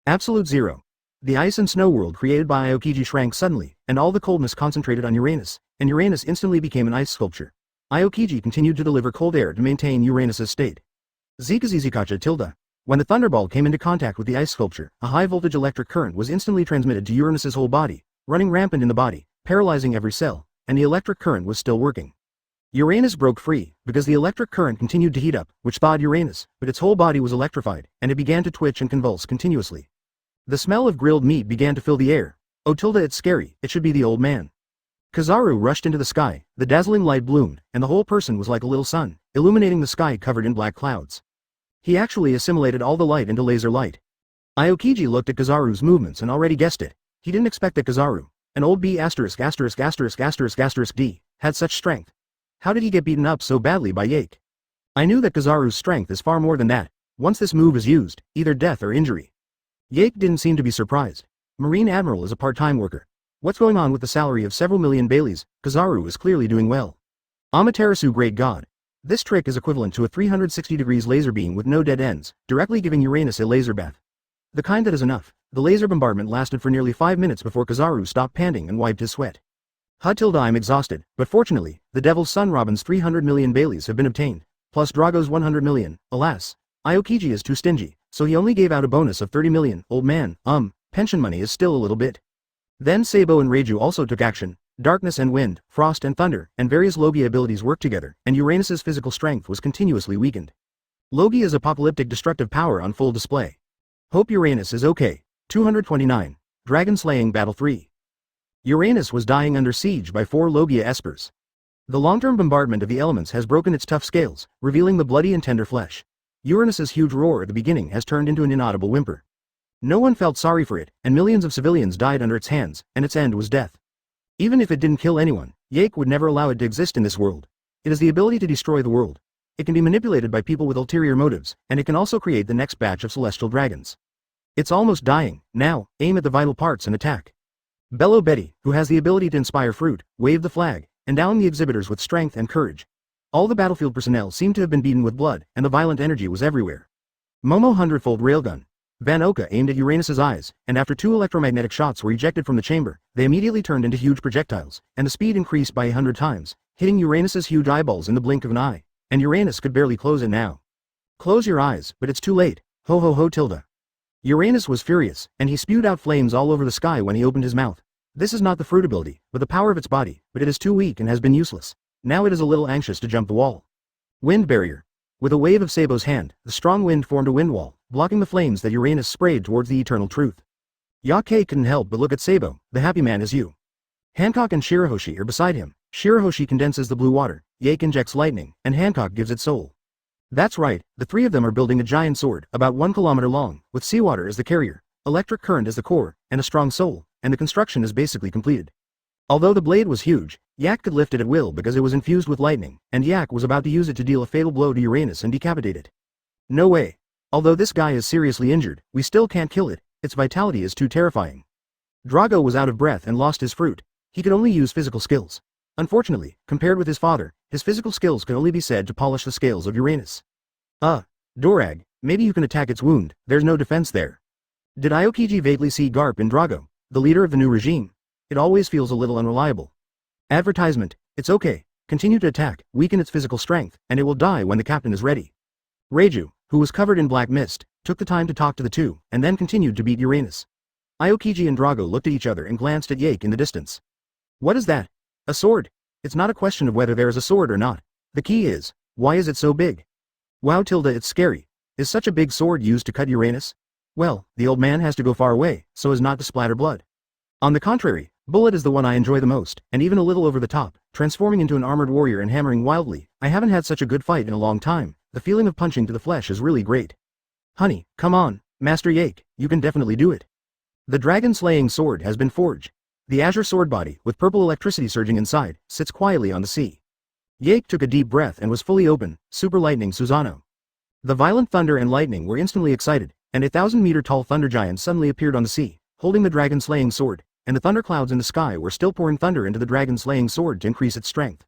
Absolute zero. The ice and snow world created by Aokiji shrank suddenly, and all the coldness concentrated on Uranus, and Uranus instantly became an ice sculpture. Aokiji continued to deliver cold air to maintain Uranus's state. Zikazizikacha tilde. When the thunderball came into contact with the ice sculpture, a high-voltage electric current was instantly transmitted to Uranus's whole body, running rampant in the body, paralyzing every cell, and the electric current was still working. Uranus broke free, because the electric current continued to heat up, which thawed Uranus, but its whole body was electrified, and it began to twitch and convulse continuously. The smell of grilled meat began to fill the air. Oh tilde, it's scary, it should be the old man. Kizaru rushed into the sky, the dazzling light bloomed, and the whole person was like a little sun, illuminating the sky covered in black clouds. He actually assimilated all the light into laser light. Aokiji looked at Kizaru's movements and already guessed it. He didn't expect that Kizaru, an old B***************, had such strength. How did he get beaten up so badly by Yake? I knew that Kizaru's strength is far more than that. Once this move is used, either death or injury. Yake didn't seem to be surprised. Marine Admiral is a part-time worker. What's going on with the salary of several million Baileys? Kizaru is clearly doing well. Amaterasu, great god. This trick is equivalent to a 360 degrees laser beam with no dead ends, directly giving Uranus a laser bath. The kind that is enough. The laser bombardment lasted for nearly 5 minutes before Kizaru stopped panting and wiped his sweat. I'm exhausted, but fortunately, the Devil's Son Robin's 300 million Baileys have been obtained, plus Drago's 100 million, alas. Aokiji is too stingy, so he only gave out a bonus of 30 million, old man, pension money is still a little bit. Then Sabo and Reiju also took action. Darkness and wind, frost and thunder, and various Logia abilities worked together, and Uranus's physical strength was continuously weakened. Logia's apocalyptic destructive power on full display. Hope Uranus is okay. 229. Dragon Slaying Battle 3. Uranus was dying under siege by 4 Logia espers. The long-term bombardment of the elements has broken its tough scales, revealing the bloody and tender flesh. Uranus's huge roar at the beginning has turned into an inaudible whimper. No one felt sorry for it, and millions of civilians died under its hands, and its end was death. Even if it didn't kill anyone, Yake would never allow it to exist in this world. It has the ability to destroy the world. It can be manipulated by people with ulterior motives, and it can also create the next batch of celestial dragons. It's almost dying. Now, aim at the vital parts and attack. Bello Betty, who has the ability to inspire fruit, waved the flag, endowing the exhibitors with strength and courage. All the battlefield personnel seemed to have been beaten with blood, and the violent energy was everywhere. Momo 100-fold railgun. Van Oka aimed at Uranus's eyes, and after 2 electromagnetic shots were ejected from the chamber, they immediately turned into huge projectiles, and the speed increased by 100 times, hitting Uranus's huge eyeballs in the blink of an eye, and Uranus could barely close it now. Close your eyes, but it's too late. Ho ho ho tilde. Uranus was furious, and he spewed out flames all over the sky when he opened his mouth. This is not the fruit ability, but the power of its body, but it is too weak and has been useless. Now it is a little anxious to jump the wall. Wind barrier. With a wave of Sabo's hand, the strong wind formed a wind wall, blocking the flames that Uranus sprayed towards the eternal truth. Yake couldn't help but look at Sabo. The happy man is you. Hancock and Shirahoshi are beside him. Shirahoshi condenses the blue water, Yake injects lightning, and Hancock gives it soul. That's right, the 3 of them are building a giant sword, about 1 kilometer long, with seawater as the carrier, electric current as the core, and a strong soul, and the construction is basically completed. Although the blade was huge, Yak could lift it at will because it was infused with lightning, and Yak was about to use it to deal a fatal blow to Uranus and decapitate it. No way. Although this guy is seriously injured, we still can't kill it, its vitality is too terrifying. Drago was out of breath and lost his fruit. He could only use physical skills. Unfortunately, compared with his father, his physical skills could only be said to polish the scales of Uranus. Dorag, maybe you can attack its wound, there's no defense there. Did Aokiji vaguely see Garp in Drago, the leader of the new regime? It always feels a little unreliable. Advertisement, it's okay, continue to attack, weaken its physical strength, and it will die when the captain is ready. Reiju, who was covered in black mist, took the time to talk to the 2, and then continued to beat Uranus. Aokiji and Drago looked at each other and glanced at Yake in the distance. What is that? A sword? It's not a question of whether there is a sword or not. The key is, why is it so big? Wow tilde, it's scary. Is such a big sword used to cut Uranus? Well, the old man has to go far away, so as not to splatter blood. On the contrary, Bullet is the one I enjoy the most, and even a little over the top, transforming into an armored warrior and hammering wildly. I haven't had such a good fight in a long time. The feeling of punching to the flesh is really great. Honey, come on, Master Yake, you can definitely do it. The dragon-slaying sword has been forged. The azure sword body, with purple electricity surging inside, sits quietly on the sea. Yake took a deep breath and was fully open, super lightning Susano. The violent thunder and lightning were instantly excited, and a 1,000-meter-tall thunder giant suddenly appeared on the sea, holding the dragon-slaying sword, and the thunderclouds in the sky were still pouring thunder into the dragon-slaying sword to increase its strength.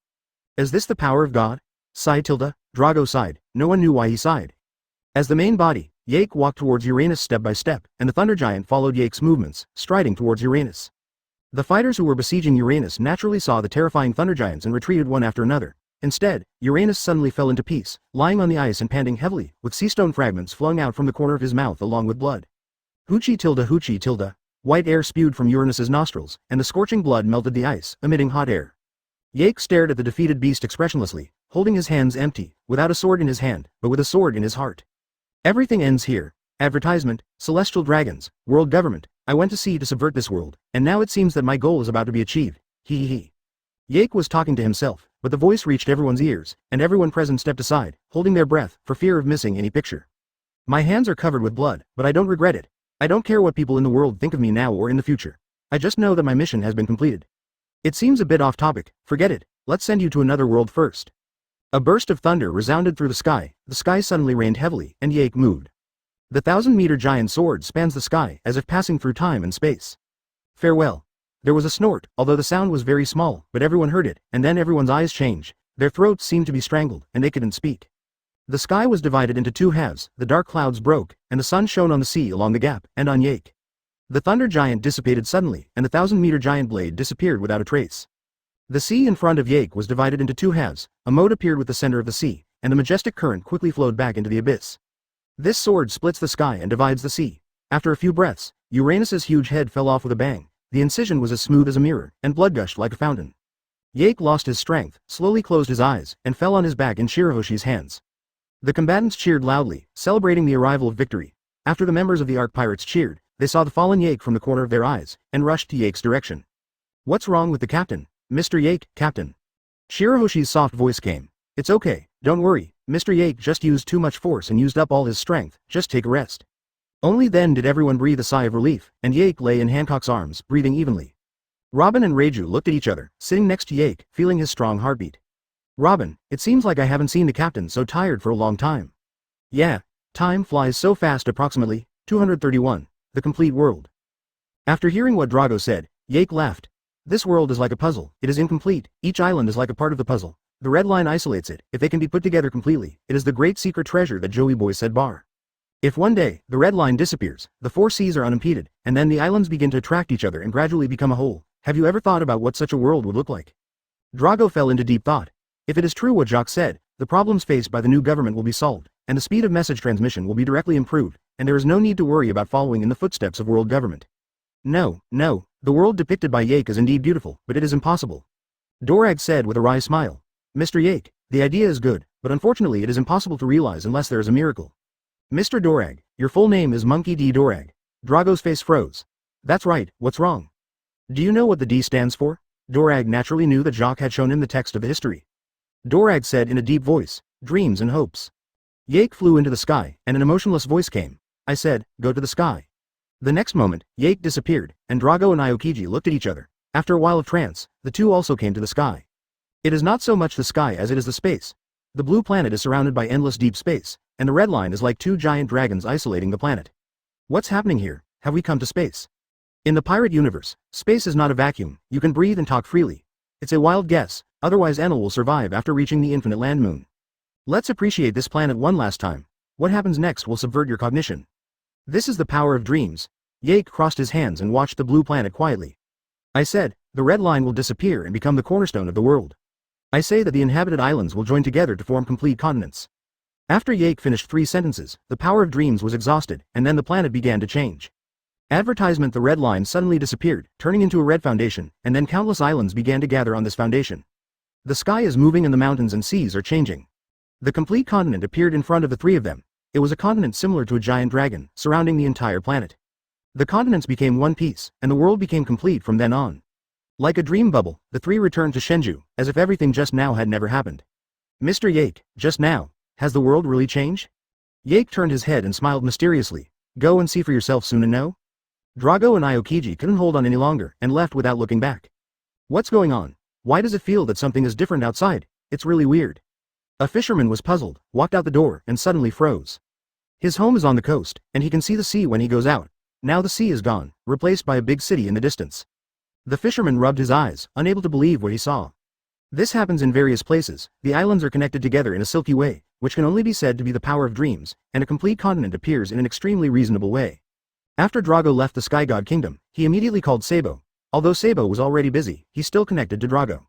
Is this the power of God? Sigh tilde, Drago sighed, no one knew why he sighed. As the main body, Yake walked towards Uranus step by step, and the thunder giant followed Yake's movements, striding towards Uranus. The fighters who were besieging Uranus naturally saw the terrifying thunder giants and retreated one after another. Instead, Uranus suddenly fell into peace, lying on the ice and panting heavily, with sea stone fragments flowing out from the corner of his mouth along with blood. Hoochie tilde, white air spewed from Uranus's nostrils, and the scorching blood melted the ice, emitting hot air. Yake stared at the defeated beast expressionlessly, holding his hands empty, without a sword in his hand, but with a sword in his heart. Everything ends here. Advertisement, celestial dragons, world government, I went to sea to subvert this world, and now it seems that my goal is about to be achieved. He. Yake was talking to himself, but the voice reached everyone's ears, and everyone present stepped aside, holding their breath, for fear of missing any picture. My hands are covered with blood, but I don't regret it. I don't care what people in the world think of me now or in the future. I just know that my mission has been completed. It seems a bit off topic, forget it, let's send you to another world first. A burst of thunder resounded through the sky suddenly rained heavily, and Yake moved. The 1,000-meter giant sword spans the sky as if passing through time and space. Farewell. There was a snort, although the sound was very small, but everyone heard it, and then everyone's eyes changed, their throats seemed to be strangled, and they couldn't speak. The sky was divided into two halves, the dark clouds broke, and the sun shone on the sea along the gap, and on Yake. The thunder giant dissipated suddenly, and the 1,000-meter giant blade disappeared without a trace. The sea in front of Yake was divided into two halves, a moat appeared with the center of the sea, and the majestic current quickly flowed back into the abyss. This sword splits the sky and divides the sea. After a few breaths, Uranus's huge head fell off with a bang. The incision was as smooth as a mirror, and blood gushed like a fountain. Yake lost his strength, slowly closed his eyes, and fell on his back in Shirahoshi's hands. The combatants cheered loudly, celebrating the arrival of victory. After the members of the Ark Pirates cheered, they saw the fallen Yake from the corner of their eyes, and rushed to Yake's direction. What's wrong with the captain? Mr. Yake, Captain. Shirahoshi's soft voice came. It's okay, don't worry, Mr. Yake just used too much force and used up all his strength, just take a rest. Only then did everyone breathe a sigh of relief, and Yake lay in Hancock's arms, breathing evenly. Robin and Reiju looked at each other, sitting next to Yake, feeling his strong heartbeat. Robin, it seems like I haven't seen the captain so tired for a long time. Yeah, time flies so fast. Approximately 231, the complete world. After hearing what Drago said, Yake laughed. This world is like a puzzle, it is incomplete, each island is like a part of the puzzle. The red line isolates it, if they can be put together completely, it is the great secret treasure that Joey Boy said bar. If one day, the red line disappears, the four seas are unimpeded, and then the islands begin to attract each other and gradually become a whole, have you ever thought about what such a world would look like? Drago fell into deep thought. If it is true what Jacques said, the problems faced by the new government will be solved, and the speed of message transmission will be directly improved, and there is no need to worry about following in the footsteps of world government. No, the world depicted by Yake is indeed beautiful, but it is impossible. Dorag said with a wry smile. Mr. Yake, the idea is good, but unfortunately it is impossible to realize unless there is a miracle. Mr. Dorag, your full name is Monkey D. Dorag. Drago's face froze. That's right, what's wrong? Do you know what the D stands for? Dorag naturally knew that Jacques had shown him the text of the history. Dorag said in a deep voice, dreams and hopes. Yake flew into the sky, and an emotionless voice came. I said, go to the sky. The next moment, Yake disappeared, and Drago and Aokiji looked at each other. After a while of trance, the two also came to the sky. It is not so much the sky as it is the space. The blue planet is surrounded by endless deep space, and the red line is like two giant dragons isolating the planet. What's happening here? Have we come to space? In the pirate universe, space is not a vacuum, you can breathe and talk freely. It's a wild guess, otherwise Enel will survive after reaching the infinite land moon. Let's appreciate this planet one last time. What happens next will subvert your cognition. This is the power of dreams. Yake crossed his hands and watched the blue planet quietly. I said, the red line will disappear and become the cornerstone of the world. I say that the inhabited islands will join together to form complete continents. After Yake finished 3 sentences, the power of dreams was exhausted, and then the planet began to change. Advertisement. The red line suddenly disappeared, turning into a red foundation, and then countless islands began to gather on this foundation. The sky is moving and the mountains and seas are changing. The complete continent appeared in front of the 3 of them. It was a continent similar to a giant dragon, surrounding the entire planet. The continents became one piece, and the world became complete from then on. Like a dream bubble, the 3 returned to Shenzhou, as if everything just now had never happened. Mr. Yake, just now, has the world really changed? Yake turned his head and smiled mysteriously. Go and see for yourself soon and know? Drago and Aokiji couldn't hold on any longer, and left without looking back. What's going on? Why does it feel that something is different outside? It's really weird. A fisherman was puzzled, walked out the door, and suddenly froze. His home is on the coast, and he can see the sea when he goes out. Now the sea is gone, replaced by a big city in the distance. The fisherman rubbed his eyes, unable to believe what he saw. This happens in various places. The islands are connected together in a silky way, which can only be said to be the power of dreams, and a complete continent appears in an extremely reasonable way. After Drago left the Sky God Kingdom, he immediately called Sabo. Although Sabo was already busy, he still connected to Drago.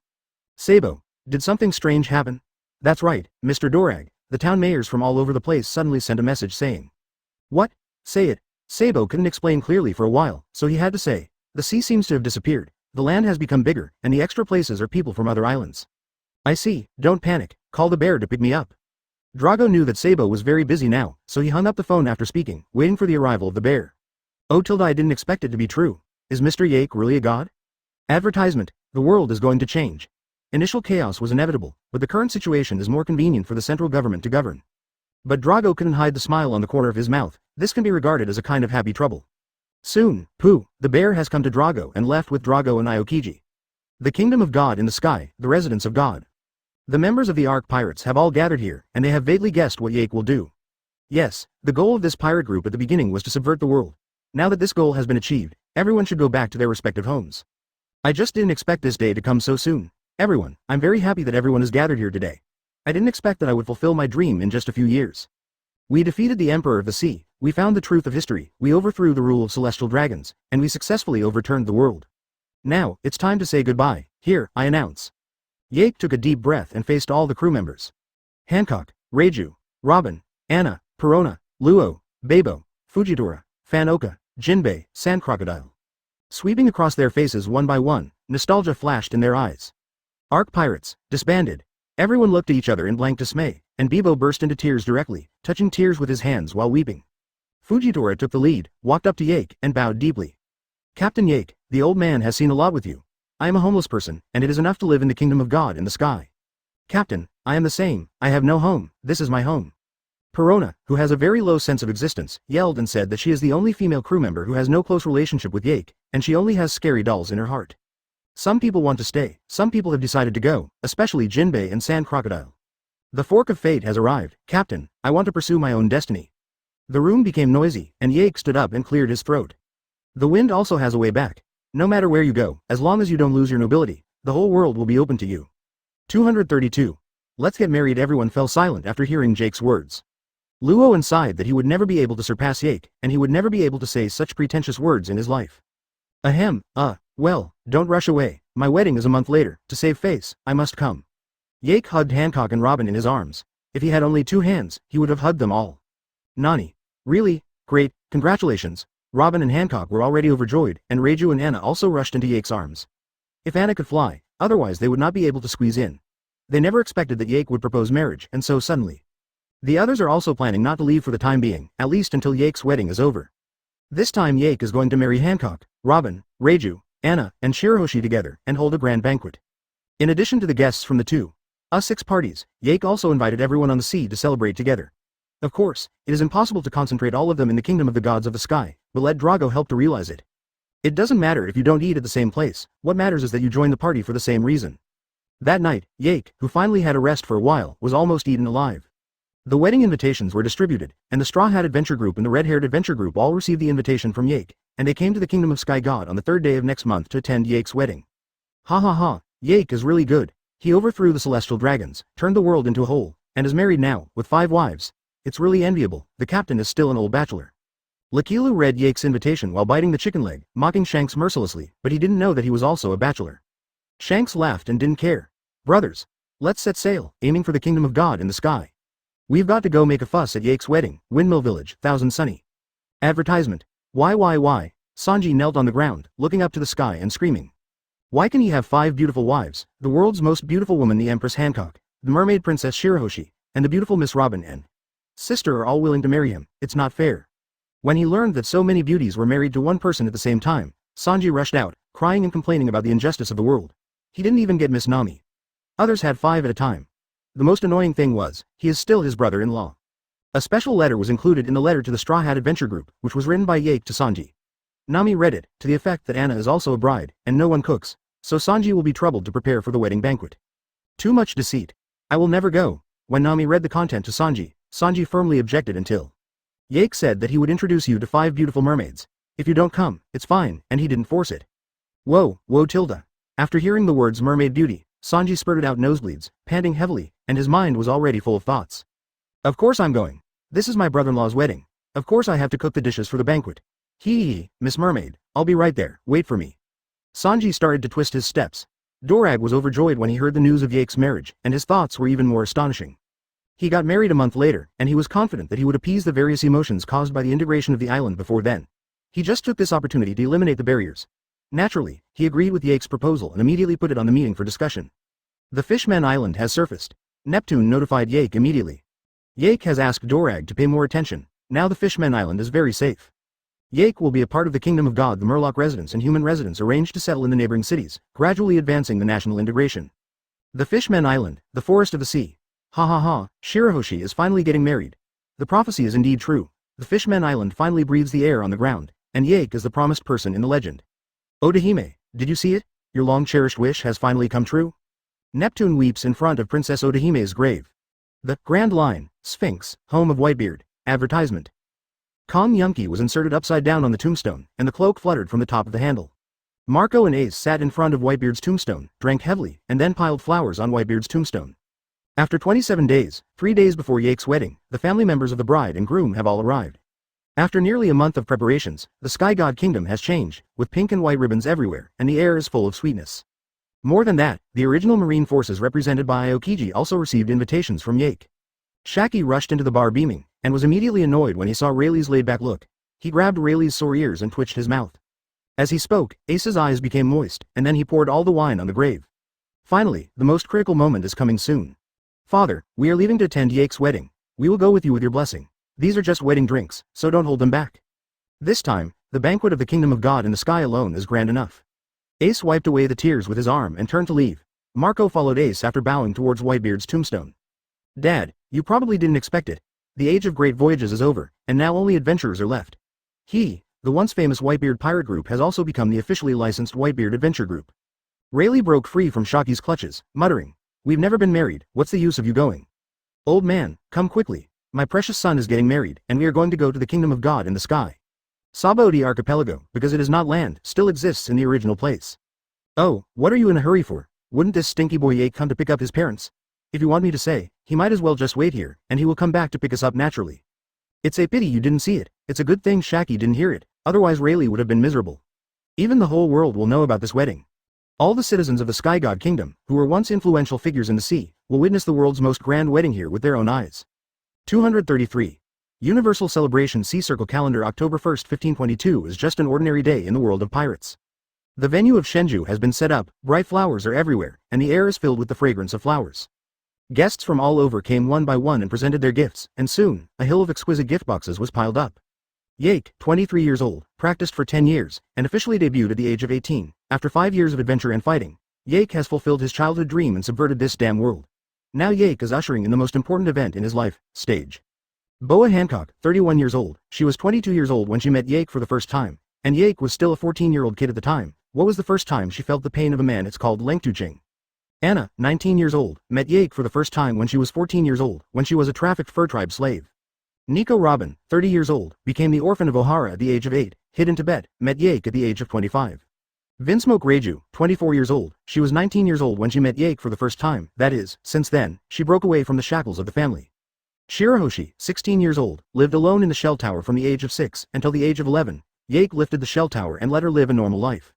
Sabo, did something strange happen? That's right, Mr. Dorag. The town mayors from all over the place suddenly sent a message saying. What? Say it. Sabo couldn't explain clearly for a while, so he had to say, the sea seems to have disappeared, the land has become bigger, and the extra places are people from other islands. I see, don't panic, call the bear to pick me up. Drago knew that Sabo was very busy now, so he hung up the phone after speaking, waiting for the arrival of the bear. Oh tilde, I didn't expect it to be true. Is Mr. Yake really a god? Advertisement. The world is going to change. Initial chaos was inevitable, but the current situation is more convenient for the central government to govern. But Drago couldn't hide the smile on the corner of his mouth. This can be regarded as a kind of happy trouble. Soon, Pooh, the bear has come to Drago and left with Drago and Aokiji. The kingdom of God in the sky, the residence of God. The members of the Ark Pirates have all gathered here, and they have vaguely guessed what Yake will do. Yes, the goal of this pirate group at the beginning was to subvert the world. Now that this goal has been achieved, everyone should go back to their respective homes. I just didn't expect this day to come so soon. Everyone, I'm very happy that everyone is gathered here today. I didn't expect that I would fulfill my dream in just a few years. We defeated the Emperor of the Sea, we found the truth of history, we overthrew the rule of celestial dragons, and we successfully overturned the world. Now, it's time to say goodbye. Here, I announce. Yake took a deep breath and faced all the crew members. Hancock, Reiju, Robin, Anna, Perona, Luo, Babo, Fujitora, Fanoka, Jinbei, Sand Crocodile. Sweeping across their faces one by one, nostalgia flashed in their eyes. Ark Pirates, disbanded. Everyone looked at each other in blank dismay, and Bebo burst into tears directly, touching tears with his hands while weeping. Fujitora took the lead, walked up to Yake, and bowed deeply. Captain Yake, the old man has seen a lot with you. I am a homeless person, and it is enough to live in the kingdom of God in the sky. Captain, I am the same, I have no home, this is my home. Perona, who has a very low sense of existence, yelled and said that she is the only female crew member who has no close relationship with Yake, and she only has scary dolls in her heart. Some people want to stay, some people have decided to go, especially Jinbei and Sand Crocodile. The fork of fate has arrived, Captain, I want to pursue my own destiny. The room became noisy, and Yake stood up and cleared his throat. The wind also has a way back. No matter where you go, as long as you don't lose your nobility, the whole world will be open to you. 232. Let's get married. Everyone fell silent after hearing Jake's words. Luo sighed that he would never be able to surpass Yake, and he would never be able to say such pretentious words in his life. Ahem, well, don't rush away, my wedding is a month later, to save face, I must come. Yake hugged Hancock and Robin in his arms. If he had only 2 hands, he would have hugged them all. Nani? Really? Great, congratulations. Robin and Hancock were already overjoyed, and Reiju and Anna also rushed into Yake's arms. If Anna could fly, otherwise they would not be able to squeeze in. They never expected that Yake would propose marriage, and so suddenly. The others are also planning not to leave for the time being, at least until Yake's wedding is over. This time Yake is going to marry Hancock, Robin, Reiju, Anna, and Shirahoshi together, and hold a grand banquet. In addition to the guests from the 6 parties, Yake also invited everyone on the sea to celebrate together. Of course, it is impossible to concentrate all of them in the kingdom of the gods of the sky, but let Drago help to realize it. It doesn't matter if you don't eat at the same place, what matters is that you join the party for the same reason. That night, Yake, who finally had a rest for a while, was almost eaten alive. The wedding invitations were distributed, and the Straw Hat Adventure Group and the Red-Haired Adventure Group all received the invitation from Yake, and they came to the Kingdom of Sky God on the 3rd day of next month to attend Yake's wedding. Ha ha ha, Yake is really good. He overthrew the celestial dragons, turned the world into a hole, and is married now, with 5 wives. It's really enviable, the captain is still an old bachelor. Lakilu read Yake's invitation while biting the chicken leg, mocking Shanks mercilessly, but he didn't know that he was also a bachelor. Shanks laughed and didn't care. Brothers, let's set sail, aiming for the kingdom of God in the sky. We've got to go make a fuss at Yake's wedding, Windmill Village, Thousand Sunny. Advertisement. Why? Sanji knelt on the ground, looking up to the sky and screaming. Why can he have 5 beautiful wives, the world's most beautiful woman the Empress Hancock, the mermaid princess Shirahoshi, and the beautiful Miss Robin and sister are all willing to marry him? It's not fair. When he learned that so many beauties were married to one person at the same time, Sanji rushed out, crying and complaining about the injustice of the world. He didn't even get Miss Nami. Others had 5 at a time. The most annoying thing was, he is still his brother-in-law. A special letter was included in the letter to the Straw Hat Adventure Group, which was written by Yake to Sanji. Nami read it, to the effect that Anna is also a bride, and no one cooks, so Sanji will be troubled to prepare for the wedding banquet. Too much deceit. I will never go. When Nami read the content to Sanji, Sanji firmly objected until Yake said that he would introduce you to 5 beautiful mermaids. If you don't come, it's fine, and he didn't force it. Whoa, tilde. After hearing the words mermaid beauty, Sanji spurted out nosebleeds, panting heavily, and his mind was already full of thoughts. Of course I'm going. This is my brother-in-law's wedding. Of course I have to cook the dishes for the banquet. Hee, Miss Mermaid, I'll be right there, wait for me. Sanji started to twist his steps. Dorag was overjoyed when he heard the news of Yake's marriage, and his thoughts were even more astonishing. He got married a month later, and he was confident that he would appease the various emotions caused by the integration of the island before then. He just took this opportunity to eliminate the barriers. Naturally, he agreed with Yake's proposal and immediately put it on the meeting for discussion. The Fishman Island has surfaced. Neptune notified Yake immediately. Yake has asked Dorag to pay more attention. Now the Fishman Island is very safe. Yake will be a part of the Kingdom of God. The Murloc residents and human residents arranged to settle in the neighboring cities, gradually advancing the national integration. The Fishman Island, the Forest of the Sea. Ha ha ha, Shirahoshi is finally getting married. The prophecy is indeed true. The Fishman Island finally breathes the air on the ground, and Yake is the promised person in the legend. Odahime, did you see it? Your long-cherished wish has finally come true? Neptune weeps in front of Princess Odahime's grave. The Grand Line, Sphinx, home of Whitebeard, advertisement. Kong Yunki was inserted upside down on the tombstone, and the cloak fluttered from the top of the handle. Marco and Ace sat in front of Whitebeard's tombstone, drank heavily, and then piled flowers on Whitebeard's tombstone. After 27 days, 3 days before Yake's wedding, the family members of the bride and groom have all arrived. After nearly a month of preparations, the Sky God Kingdom has changed, with pink and white ribbons everywhere, and the air is full of sweetness. More than that, the original Marine forces represented by Aokiji also received invitations from Yake. Shaki rushed into the bar beaming, and was immediately annoyed when he saw Rayleigh's laid-back look. He grabbed Rayleigh's sore ears and twitched his mouth. As he spoke, Ace's eyes became moist, and then he poured all the wine on the grave. Finally, the most critical moment is coming soon. Father, we are leaving to attend Yake's wedding. We will go with you with your blessing. These are just wedding drinks, so don't hold them back. This time, the banquet of the kingdom of God in the sky alone is grand enough. Ace wiped away the tears with his arm and turned to leave. Marco followed Ace after bowing towards Whitebeard's tombstone. Dad, you probably didn't expect it. The age of great voyages is over, and now only adventurers are left. The once famous Whitebeard pirate group has also become the officially licensed Whitebeard adventure group. Rayleigh broke free from Shaki's clutches, muttering, "We've never been married, what's the use of you going? Old man, come quickly. My precious son is getting married, and we are going to go to the kingdom of God in the sky. Sabaody Archipelago, because it is not land, still exists in the original place. Oh, what are you in a hurry for? Wouldn't this stinky boy Yake come to pick up his parents? If you want me to say, he might as well just wait here, and he will come back to pick us up naturally. It's a pity you didn't see it. It's a good thing Shaki didn't hear it, otherwise Rayleigh would have been miserable. Even the whole world will know about this wedding. All the citizens of the Sky God Kingdom, who were once influential figures in the sea, will witness the world's most grand wedding here with their own eyes." 233. Universal Celebration Sea Circle Calendar October 1, 1522 is just an ordinary day in the world of pirates. The venue of Shenzhou has been set up, bright flowers are everywhere, and the air is filled with the fragrance of flowers. Guests from all over came one by one and presented their gifts, and soon, a hill of exquisite gift boxes was piled up. Yake, 23 years old, practiced for 10 years, and officially debuted at the age of 18. After 5 years of adventure and fighting, Yake has fulfilled his childhood dream and subverted this damn world. Now Yake is ushering in the most important event in his life, stage. Boa Hancock, 31 years old, she was 22 years old when she met Yake for the first time, and Yake was still a 14-year-old kid at the time. What was the first time she felt the pain of a man? It's called Lengtuching. Anna, 19 years old, met Yake for the first time when she was 14 years old, when she was a trafficked fur tribe slave. Nico Robin, 30 years old, became the orphan of O'Hara at the age of 8, hid in Tibet, met Yake at the age of 25. Vinsmoke Reiju, 24 years old, she was 19 years old when she met Yake for the first time, that is, since then, she broke away from the shackles of the family. Shirahoshi, 16 years old, lived alone in the shell tower from the age of 6 until the age of 11. Yake lifted the shell tower and let her live a normal life.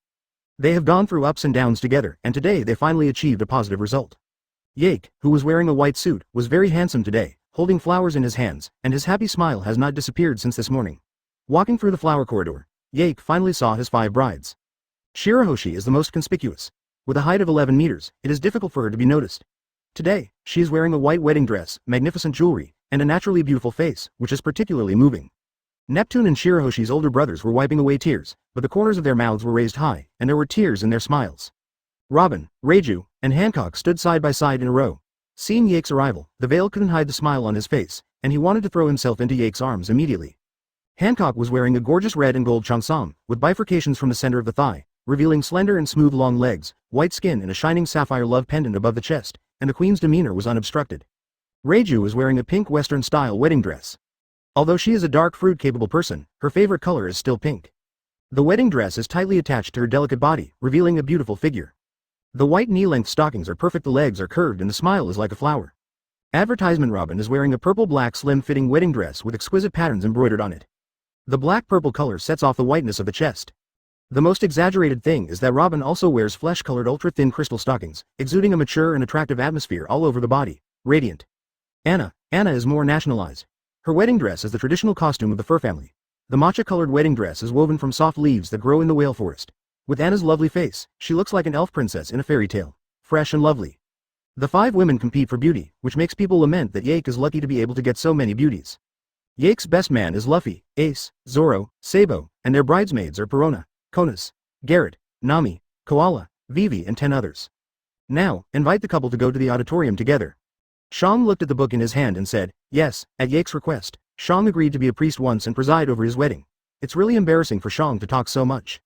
They have gone through ups and downs together, and today they finally achieved a positive result. Yake, who was wearing a white suit, was very handsome today, holding flowers in his hands, and his happy smile has not disappeared since this morning. Walking through the flower corridor, Yake finally saw his 5 brides. Shirahoshi is the most conspicuous. With a height of 11 meters, it is difficult for her to be noticed. Today, she is wearing a white wedding dress, magnificent jewelry, and a naturally beautiful face, which is particularly moving. Neptune and Shirahoshi's older brothers were wiping away tears, but the corners of their mouths were raised high, and there were tears in their smiles. Robin, Reiju, and Hancock stood side by side in a row. Seeing Yake's arrival, the veil couldn't hide the smile on his face, and he wanted to throw himself into Yake's arms immediately. Hancock was wearing a gorgeous red and gold cheongsam, with bifurcations from the center of the thigh, revealing slender and smooth long legs, white skin and a shining sapphire love pendant above the chest, and the queen's demeanor was unobstructed. Reiju was wearing a pink Western-style wedding dress. Although she is a dark fruit-capable person, her favorite color is still pink. The wedding dress is tightly attached to her delicate body, revealing a beautiful figure. The white knee-length stockings are perfect, the legs are curved and the smile is like a flower. Advertisement Robin is wearing a purple-black slim-fitting wedding dress with exquisite patterns embroidered on it. The black-purple color sets off the whiteness of the chest. The most exaggerated thing is that Robin also wears flesh-colored ultra-thin crystal stockings, exuding a mature and attractive atmosphere all over the body, radiant. Anna is more nationalized. Her wedding dress is the traditional costume of the fur family. The matcha-colored wedding dress is woven from soft leaves that grow in the whale forest. With Anna's lovely face, she looks like an elf princess in a fairy tale, fresh and lovely. The 5 women compete for beauty, which makes people lament that Yake is lucky to be able to get so many beauties. Yake's best man is Luffy, Ace, Zoro, Sabo, and their bridesmaids are Perona, Konas, Garrett, Nami, Koala, Vivi and 10 others. Now, invite the couple to go to the auditorium together. Shang looked at the book in his hand and said, yes, at Yake's request. Shang agreed to be a priest once and preside over his wedding. It's really embarrassing for Shang to talk so much.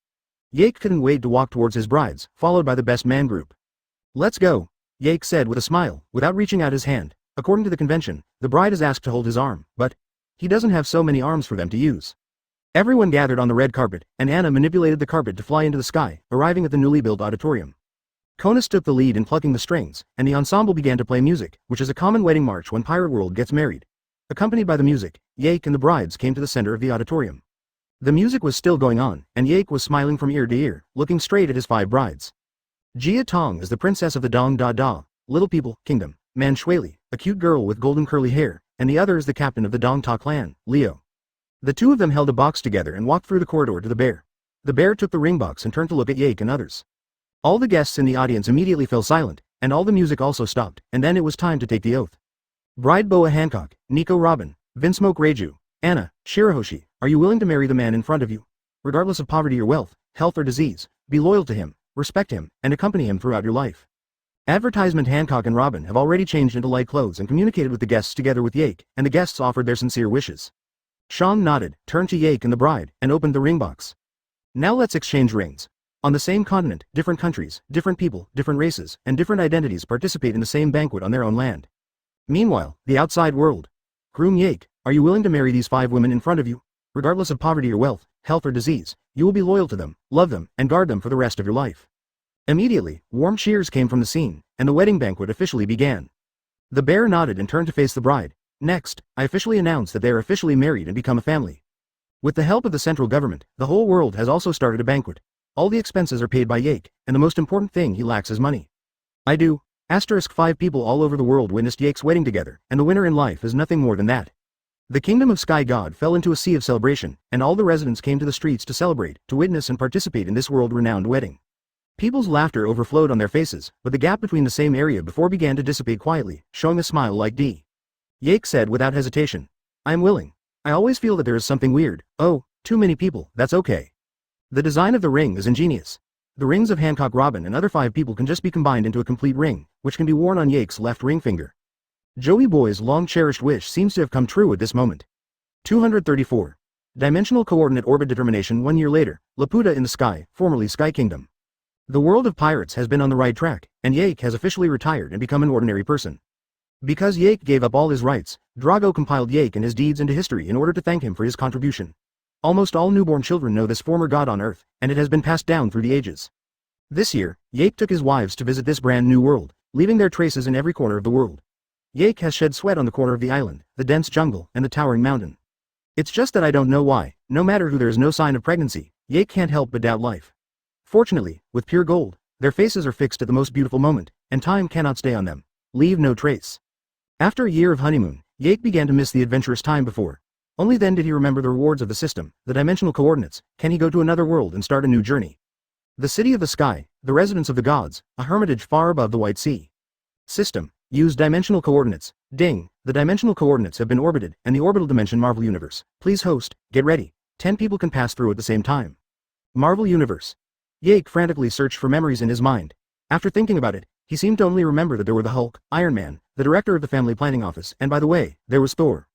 Yake couldn't wait to walk towards his brides, followed by the best man group. Let's go, Yake said with a smile, without reaching out his hand. According to the convention, the bride is asked to hold his arm, but he doesn't have so many arms for them to use. Everyone gathered on the red carpet, and Anna manipulated the carpet to fly into the sky, arriving at the newly built auditorium. Konus took the lead in plucking the strings, and the ensemble began to play music, which is a common wedding march when Pirate World gets married. Accompanied by the music, Yake and the brides came to the center of the auditorium. The music was still going on, and Yake was smiling from ear to ear, looking straight at his 5 brides. Jia Tong is the princess of the Dong Da Da, Little People, Kingdom, Man Shuili, a cute girl with golden curly hair, and the other is the captain of the Dong Ta clan, Leo. The two of them held a box together and walked through the corridor to the bear. The bear took the ring box and turned to look at Yake and others. All the guests in the audience immediately fell silent, and all the music also stopped, and then it was time to take the oath. Bride Boa Hancock, Nico Robin, Vinsmoke Reiju, Anna, Shirahoshi, are you willing to marry the man in front of you? Regardless of poverty or wealth, health or disease, be loyal to him, respect him, and accompany him throughout your life. Advertisement Hancock and Robin have already changed into light clothes and communicated with the guests together with Yake, and the guests offered their sincere wishes. Shang nodded, turned to Yake and the bride, and opened the ring box. Now let's exchange rings. On the same continent, different countries, different people, different races, and different identities participate in the same banquet on their own land. Meanwhile, the outside world. Groom Yake, are you willing to marry these 5 women in front of you? Regardless of poverty or wealth, health or disease, you will be loyal to them, love them, and guard them for the rest of your life. Immediately, warm cheers came from the scene, and the wedding banquet officially began. The bear nodded and turned to face the bride. Next, I officially announce that they are officially married and become a family. With the help of the central government, the whole world has also started a banquet. All the expenses are paid by Yake, and the most important thing he lacks is money. I do. 5 people all over the world witnessed Yake's wedding together, and the winner in life is nothing more than that. The kingdom of Sky God fell into a sea of celebration, and all the residents came to the streets to celebrate, to witness and participate in this world-renowned wedding. People's laughter overflowed on their faces, but the gap between the same area before began to dissipate quietly, showing a smile like D. Yake said without hesitation. I am willing. I always feel that there is something weird. Oh, too many people, that's okay. The design of the ring is ingenious. The rings of Hancock Robin and other 5 people can just be combined into a complete ring, which can be worn on Yake's left ring finger. Joey Boy's long-cherished wish seems to have come true at this moment. 234. Dimensional Coordinate Orbit Determination 1 year later, Laputa in the Sky, formerly Sky Kingdom. The world of pirates has been on the right track, and Yake has officially retired and become an ordinary person. Because Yake gave up all his rights, Drago compiled Yake and his deeds into history in order to thank him for his contribution. Almost all newborn children know this former god on Earth, and it has been passed down through the ages. This year, Yake took his wives to visit this brand new world, leaving their traces in every corner of the world. Yake has shed sweat on the corner of the island, the dense jungle, and the towering mountain. It's just that I don't know why, no matter who there is no sign of pregnancy, Yake can't help but doubt life. Fortunately, with pure gold, their faces are fixed at the most beautiful moment, and time cannot stay on them. Leave no trace. After a year of honeymoon, Yake began to miss the adventurous time before. Only then did he remember the rewards of the system, the dimensional coordinates. Can he go to another world and start a new journey? The city of the sky, the residence of the gods, a hermitage far above the White Sea. System. Use dimensional coordinates. Ding. The dimensional coordinates have been orbited, and the orbital dimension Marvel Universe. Please host. Get ready. 10 people can pass through at the same time. Marvel Universe. Yake frantically searched for memories in his mind. After thinking about it, he seemed to only remember that there were the Hulk, Iron Man, the director of the family planning office, and by the way, there was Thor.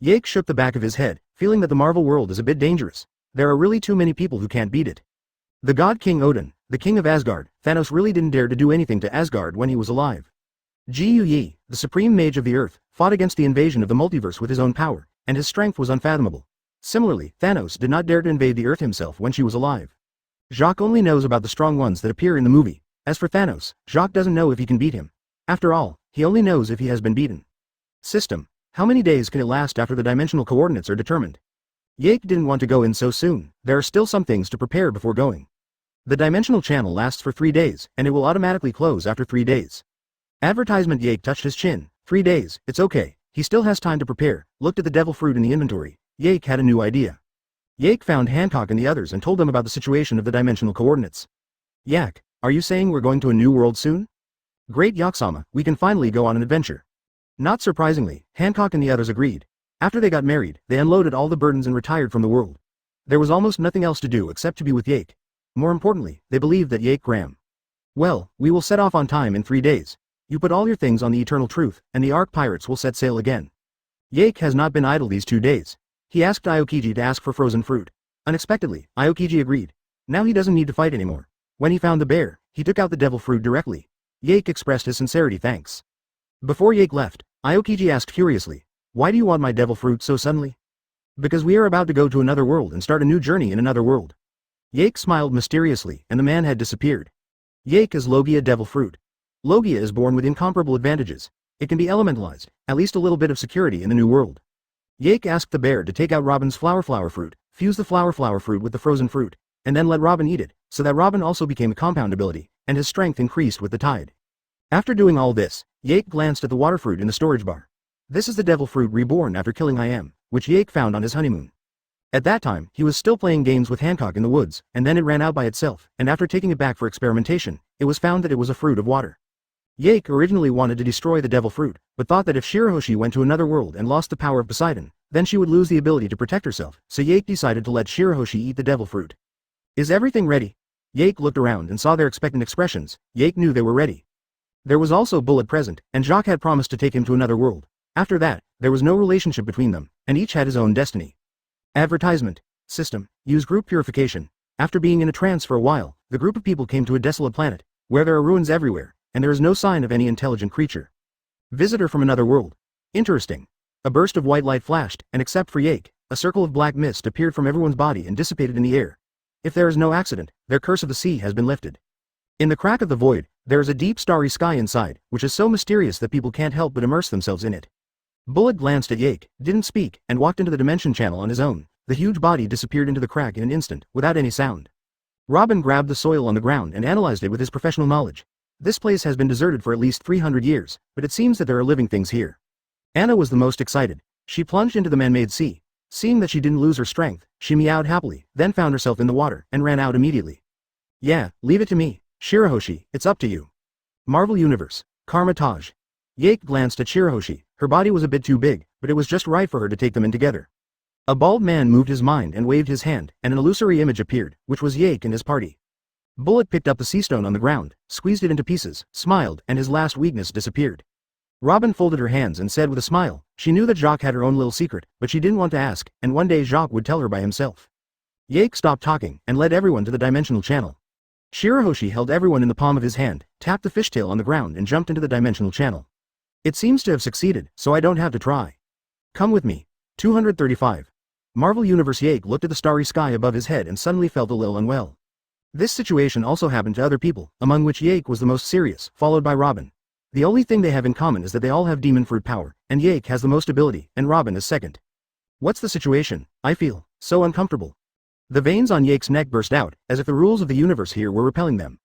Yake shook the back of his head, feeling that the Marvel world is a bit dangerous. There are really too many people who can't beat it. The god King Odin, the king of Asgard, Thanos really didn't dare to do anything to Asgard when he was alive. Ji Yi, the supreme mage of the earth, fought against the invasion of the multiverse with his own power, and his strength was unfathomable. Similarly, Thanos did not dare to invade the earth himself when she was alive. Jacques only knows about the strong ones that appear in the movie. As for Thanos, Jacques doesn't know if he can beat him. After all, he only knows if he has been beaten. System. How many days can it last after the dimensional coordinates are determined? Yake didn't want to go in so soon. There are still some things to prepare before going. The dimensional channel lasts for 3 days, and it will automatically close after 3 days. Advertisement. Yake touched his chin. 3 days, it's okay. He still has time to prepare. Looked at the devil fruit in the inventory. Yake had a new idea. Yake found Hancock and the others and told them about the situation of the dimensional coordinates. Yak, are you saying we're going to a new world soon? Great Yaksama, we can finally go on an adventure. Not surprisingly, Hancock and the others agreed. After they got married, they unloaded all the burdens and retired from the world. There was almost nothing else to do except to be with Yake. More importantly, they believed that Yake Graham. Well, we will set off on time in 3 days. You put all your things on the Eternal Truth, and the Ark Pirates will set sail again. Yake has not been idle these 2 days. He asked Aokiji to ask for frozen fruit. Unexpectedly, Aokiji agreed. Now he doesn't need to fight anymore. When he found the bear, he took out the devil fruit directly. Yake expressed his sincerity thanks. Before Yake left, Aokiji asked curiously, "Why do you want my devil fruit so suddenly?" "Because we are about to go to another world and start a new journey in another world." Yake smiled mysteriously, and the man had disappeared. Yake is Logia devil fruit. Logia is born with incomparable advantages. It can be elementalized, at least a little bit of security in the new world. Yake asked the bear to take out Robin's flower fruit, fuse the flower fruit with the frozen fruit, and then let Robin eat it, so that Robin also became a compound ability, and his strength increased with the tide. After doing all this, Yake glanced at the water fruit in the storage bar. This is the devil fruit reborn after killing I.M., which Yake found on his honeymoon. At that time, he was still playing games with Hancock in the woods, and then it ran out by itself, and after taking it back for experimentation, it was found that it was a fruit of water. Yake originally wanted to destroy the devil fruit, but thought that if Shirahoshi went to another world and lost the power of Poseidon, then she would lose the ability to protect herself, so Yake decided to let Shirahoshi eat the devil fruit. "Is everything ready?" Yake looked around and saw their expectant expressions. Yake knew they were ready. There was also Bullet present, and Jacques had promised to take him to another world. After that, there was no relationship between them, and each had his own destiny. Advertisement. System. Use group purification. After being in a trance for a while, the group of people came to a desolate planet, where there are ruins everywhere, and there is no sign of any intelligent creature. Visitor from another world. Interesting. A burst of white light flashed, and except for Yake, a circle of black mist appeared from everyone's body and dissipated in the air. If there is no accident, their curse of the sea has been lifted. In the crack of the void, there is a deep starry sky inside, which is so mysterious that people can't help but immerse themselves in it. Bullet glanced at Yake, didn't speak, and walked into the dimension channel on his own. The huge body disappeared into the crack in an instant, without any sound. Robin grabbed the soil on the ground and analyzed it with his professional knowledge. This place has been deserted for at least 300 years, but it seems that there are living things here. Anna was the most excited. She plunged into the man-made sea. Seeing that she didn't lose her strength, she meowed happily, then found herself in the water, and ran out immediately. "Yeah, leave it to me. Shirahoshi, it's up to you." Marvel Universe. Karmatage. Yake glanced at Shirahoshi. Her body was a bit too big, but it was just right for her to take them in together. A bald man moved his mind and waved his hand, and an illusory image appeared, which was Yake and his party. Bullet picked up the sea stone on the ground, squeezed it into pieces, smiled, and his last weakness disappeared. Robin folded her hands and said with a smile, she knew that Jacques had her own little secret, but she didn't want to ask, and one day Jacques would tell her by himself. Yake stopped talking, and led everyone to the dimensional channel. Shirahoshi held everyone in the palm of his hand, tapped the fishtail on the ground and jumped into the dimensional channel. "It seems to have succeeded, so I don't have to try. Come with me." 235. Marvel Universe. Yake looked at the starry sky above his head and suddenly felt a little unwell. This situation also happened to other people, among which Yake was the most serious, followed by Robin. The only thing they have in common is that they all have demon fruit power, and Yake has the most ability, and Robin is second. "What's the situation? I feel so uncomfortable." The veins on Yake's neck burst out, as if the rules of the universe here were repelling them.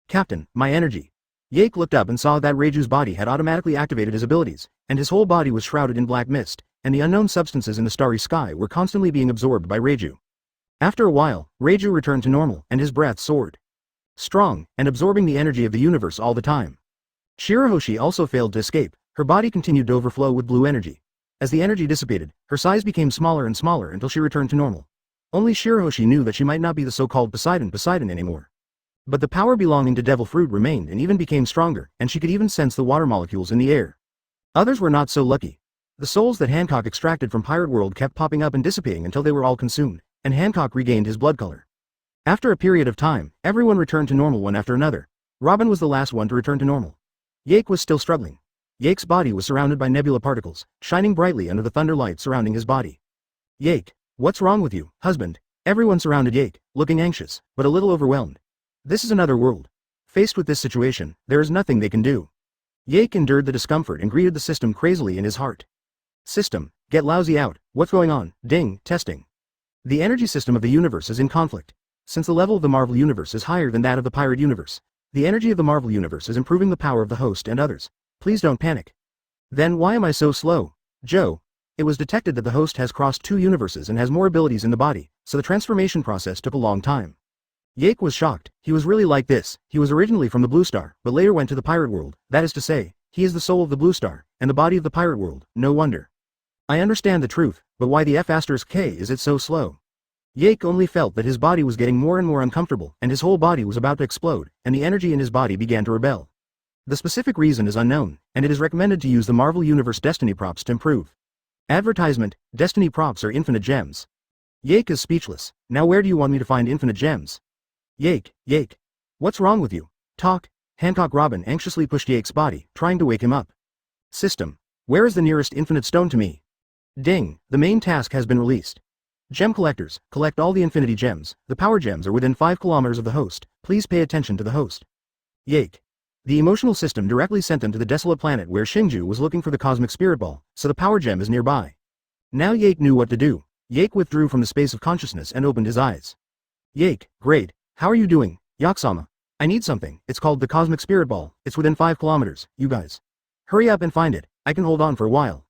"Captain, my energy." Yake looked up and saw that Reiju's body had automatically activated his abilities, and his whole body was shrouded in black mist, and the unknown substances in the starry sky were constantly being absorbed by Reiju. After a while, Reiju returned to normal, and his breath soared. Strong, and absorbing the energy of the universe all the time. Shirahoshi also failed to escape. Her body continued to overflow with blue energy. As the energy dissipated, her size became smaller and smaller until she returned to normal. Only Shirahoshi knew that she might not be the so-called Poseidon anymore. But the power belonging to Devil Fruit remained and even became stronger, and she could even sense the water molecules in the air. Others were not so lucky. The souls that Hancock extracted from Pirate World kept popping up and dissipating until they were all consumed, and Hancock regained his blood color. After a period of time, everyone returned to normal one after another. Robin was the last one to return to normal. Yake was still struggling. Yake's body was surrounded by nebula particles, shining brightly under the thunder light surrounding his body. "Yake, what's wrong with you, husband?" Everyone surrounded Yake, looking anxious, but a little overwhelmed. This is another world. Faced with this situation, there is nothing they can do. Yake endured the discomfort and greeted the system crazily in his heart. "System, get lousy out, what's going on? Ding, testing." The energy system of the universe is in conflict. Since the level of the Marvel Universe is higher than that of the Pirate Universe, the energy of the Marvel Universe is improving the power of the host and others. Please don't panic. Then why am I so slow? Joe. It was detected that the host has crossed 2 universes and has more abilities in the body, so the transformation process took a long time. Yake was shocked. He was really like this. He was originally from the Blue Star, but later went to the Pirate World. That is to say, he is the soul of the Blue Star, and the body of the Pirate World. No wonder. I understand the truth, but why the F*K is it so slow? Yake only felt that his body was getting more and more uncomfortable, and his whole body was about to explode, and the energy in his body began to rebel. The specific reason is unknown, and it is recommended to use the Marvel Universe Destiny props to improve. Advertisement: Destiny props are infinite gems. Yake is speechless. Now where do you want me to find infinite gems? Yake. What's wrong with you? Talk. Hancock Robin anxiously pushed Yake's body, trying to wake him up. System. Where is the nearest infinite stone to me? Ding, the main task has been released. Gem collectors, collect all the infinity gems. The power gems are within 5 kilometers of the host. Please pay attention to the host. Yake. The emotional system directly sent them to the desolate planet where Xingju was looking for the cosmic spirit ball, so the power gem is nearby. Now Yake knew what to do. Yake withdrew from the space of consciousness and opened his eyes. Yake, great. How are you doing, Yaksama? I need something. It's called the cosmic spirit ball. It's within 5 kilometers, you guys. Hurry up and find it. I can hold on for a while.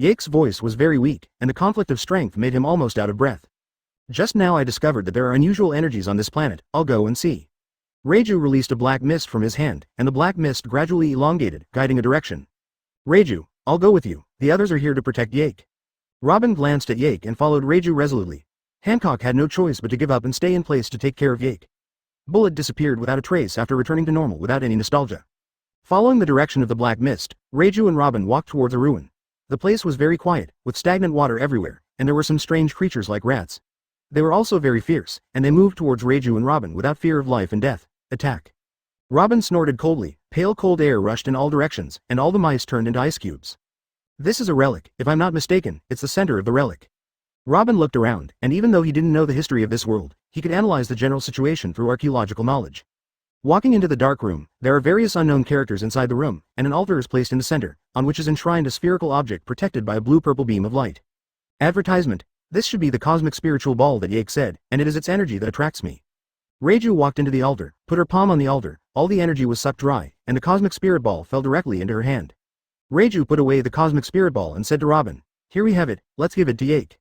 Yake's voice was very weak, and the conflict of strength made him almost out of breath. Just now I discovered that there are unusual energies on this planet. I'll go and see. Reiju released a black mist from his hand, and the black mist gradually elongated, guiding a direction. Reiju, I'll go with you. The others are here to protect Yake. Robin glanced at Yake and followed Reiju resolutely. Hancock had no choice but to give up and stay in place to take care of Yake. Bullet disappeared without a trace after returning to normal without any nostalgia. Following the direction of the black mist, Reiju and Robin walked towards a ruin. The place was very quiet, with stagnant water everywhere, and there were some strange creatures like rats. They were also very fierce, and they moved towards Reiju and Robin without fear of life and death. Attack. Robin snorted coldly, pale cold air rushed in all directions, and all the mice turned into ice cubes. This is a relic. If I'm not mistaken, it's the center of the relic. Robin looked around, and even though he didn't know the history of this world, he could analyze the general situation through archaeological knowledge. Walking into the dark room, there are various unknown characters inside the room, and an altar is placed in the center, on which is enshrined a spherical object protected by a blue-purple beam of light. Advertisement. This should be the cosmic spiritual ball that Yake said, and it is its energy that attracts me. Reiju walked into the altar, put her palm on the altar, all the energy was sucked dry, and the cosmic spirit ball fell directly into her hand. Reiju put away the cosmic spirit ball and said to Robin, "Here we have it, let's give it to Yake."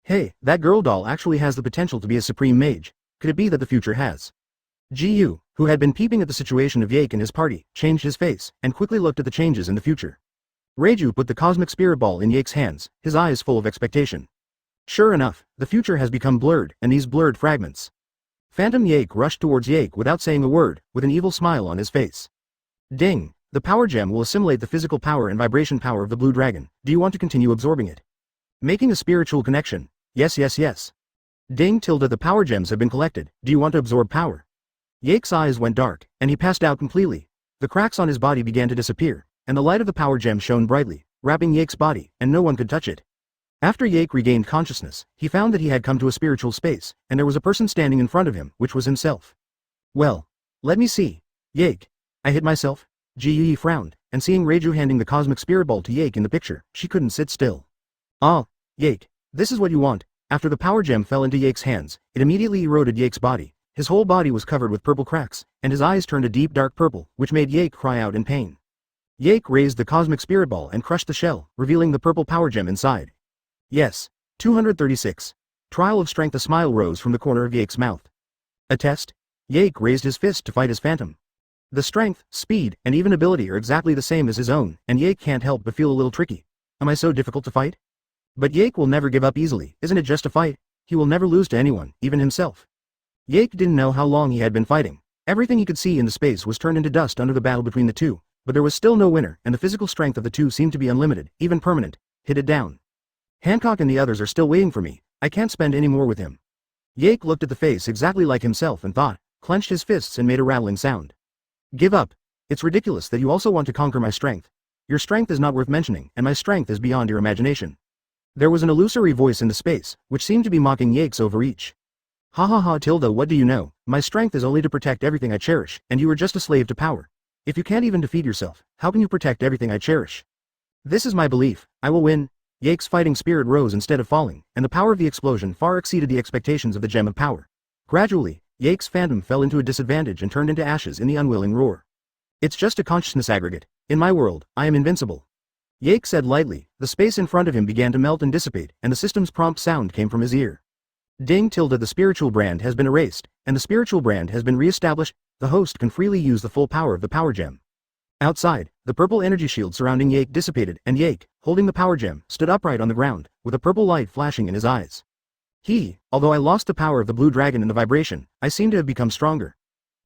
Hey, that girl doll actually has the potential to be a supreme mage. Could it be that the future has? Gu, who had been peeping at the situation of Yake and his party, changed his face, and quickly looked at the changes in the future. Reiju put the cosmic spirit ball in Yake's hands, his eyes full of expectation. Sure enough, the future has become blurred, and these blurred fragments. Phantom Yake rushed towards Yake without saying a word, with an evil smile on his face. Ding! The power gem will assimilate the physical power and vibration power of the blue dragon. Do you want to continue absorbing it? Making a spiritual connection. Yes. Ding tilde, the power gems have been collected. Do you want to absorb power? Yake's eyes went dark, and he passed out completely. The cracks on his body began to disappear, and the light of the power gem shone brightly, wrapping Yake's body, and no one could touch it. After Yake regained consciousness, he found that he had come to a spiritual space, and there was a person standing in front of him, which was himself. Well, let me see. Yake. I hit myself? Ji frowned, and seeing Reiju handing the cosmic spirit ball to Yake in the picture, she couldn't sit still. Ah, Yake, this is what you want. After the power gem fell into Yake's hands, it immediately eroded Yake's body. His whole body was covered with purple cracks, and his eyes turned a deep dark purple, which made Yake cry out in pain. Yake raised the cosmic spirit ball and crushed the shell, revealing the purple power gem inside. Yes. 236. Trial of strength. A smile rose from the corner of Yake's mouth. A test? Yake raised his fist to fight his phantom. The strength, speed, and even ability are exactly the same as his own, and Yake can't help but feel a little tricky. Am I so difficult to fight? But Yake will never give up easily. Isn't it just a fight? He will never lose to anyone, even himself. Yake didn't know how long he had been fighting. Everything he could see in the space was turned into dust under the battle between the two, but there was still no winner, and the physical strength of the two seemed to be unlimited, even permanent. Hit it down. Hancock and the others are still waiting for me. I can't spend any more with him. Yake looked at the face exactly like himself and thought, clenched his fists and made a rattling sound. Give up. It's ridiculous that you also want to conquer my strength. Your strength is not worth mentioning, and my strength is beyond your imagination. There was an illusory voice in the space, which seemed to be mocking Yake's overreach. Ha ha ha tilde, what do you know? My strength is only to protect everything I cherish, and you are just a slave to power. If you can't even defeat yourself, how can you protect everything I cherish? This is my belief. I will win. Yake's fighting spirit rose instead of falling, and the power of the explosion far exceeded the expectations of the gem of power. Gradually, Yake's phantom fell into a disadvantage and turned into ashes in the unwilling roar. It's just a consciousness aggregate. In my world, I am invincible. Yake said lightly. The space in front of him began to melt and dissipate, and the system's prompt sound came from his ear. Ding tilde, the spiritual brand has been erased, and the spiritual brand has been re-established. The host can freely use the full power of the power gem. Outside, the purple energy shield surrounding Yake dissipated, and Yake, holding the power gem, stood upright on the ground, with a purple light flashing in his eyes. Although I lost the power of the blue dragon in the vibration, I seem to have become stronger.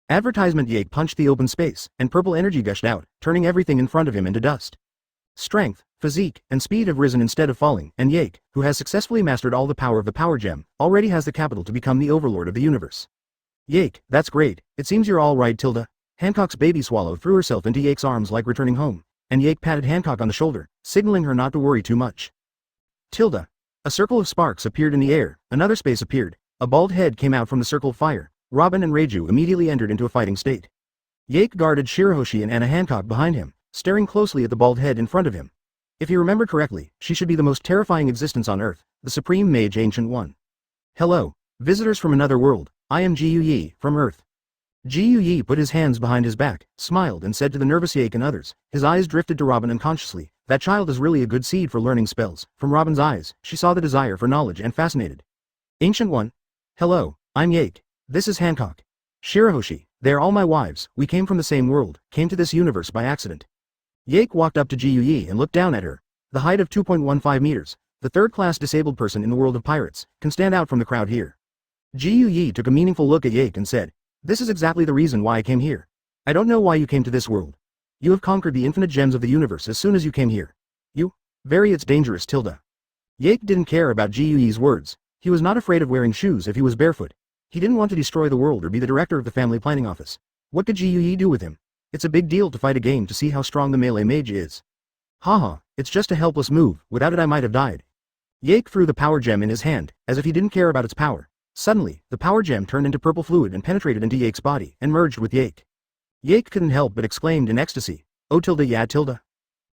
Advertisement. Yake punched the open space, and purple energy gushed out, turning everything in front of him into dust. Strength, physique, and speed have risen instead of falling, and Yake, who has successfully mastered all the power of the power gem, already has the capital to become the overlord of the universe. Yake, that's great, it seems you're all right, Tilda. Hancock's baby swallow threw herself into Yake's arms like returning home, and Yake patted Hancock on the shoulder, signaling her not to worry too much. Tilda. A circle of sparks appeared in the air, another space appeared, a bald head came out from the circle of fire. Robin and Reiju immediately entered into a fighting state. Yake guarded Shirahoshi and Anna Hancock behind him, staring closely at the bald head in front of him. If he remembered correctly, she should be the most terrifying existence on Earth, the Supreme Mage Ancient One. Hello, visitors from another world, I am Jiu Yi, from Earth. Jiu Yi put his hands behind his back, smiled and said to the nervous Yake and others, his eyes drifted to Robin unconsciously, that child is really a good seed for learning spells. From Robin's eyes, she saw the desire for knowledge and fascinated. Ancient One. Hello, I'm Yake. This is Hancock. Shirahoshi, they are all my wives, we came from the same world, came to this universe by accident. Yake walked up to Jiu Yi and looked down at her. The height of 2.15 meters, the third-class disabled person in the world of pirates, can stand out from the crowd here. Jiu Yi took a meaningful look at Yake and said, this is exactly the reason why I came here. I don't know why you came to this world. You have conquered the infinite gems of the universe as soon as you came here. You? It's dangerous, Tilda. Yake didn't care about Jiu Yi's words. He was not afraid of wearing shoes if he was barefoot. He didn't want to destroy the world or be the director of the family planning office. What could Jiu Yi do with him? It's a big deal to fight a game to see how strong the melee mage is. Haha, it's just a helpless move, without it I might have died. Yake threw the power gem in his hand, as if he didn't care about its power. Suddenly, the power gem turned into purple fluid and penetrated into Yake's body, and merged with Yake. Yake couldn't help but exclaimed in ecstasy, oh Tilda, yeah Tilda.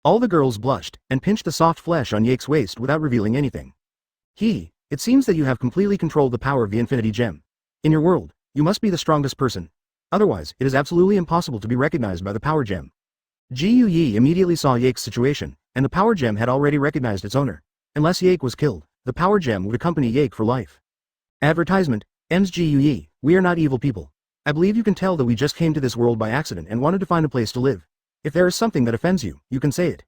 All the girls blushed, and pinched the soft flesh on Yake's waist without revealing anything. It seems that you have completely controlled the power of the infinity gem. In your world, you must be the strongest person. Otherwise, it is absolutely impossible to be recognized by the power gem. Jiu Yi immediately saw Yake's situation, and the power gem had already recognized its owner. Unless Yake was killed, the power gem would accompany Yake for life. Advertisement, Ems Jiu Yi, we are not evil people. I believe you can tell that we just came to this world by accident and wanted to find a place to live. If there is something that offends you, you can say it.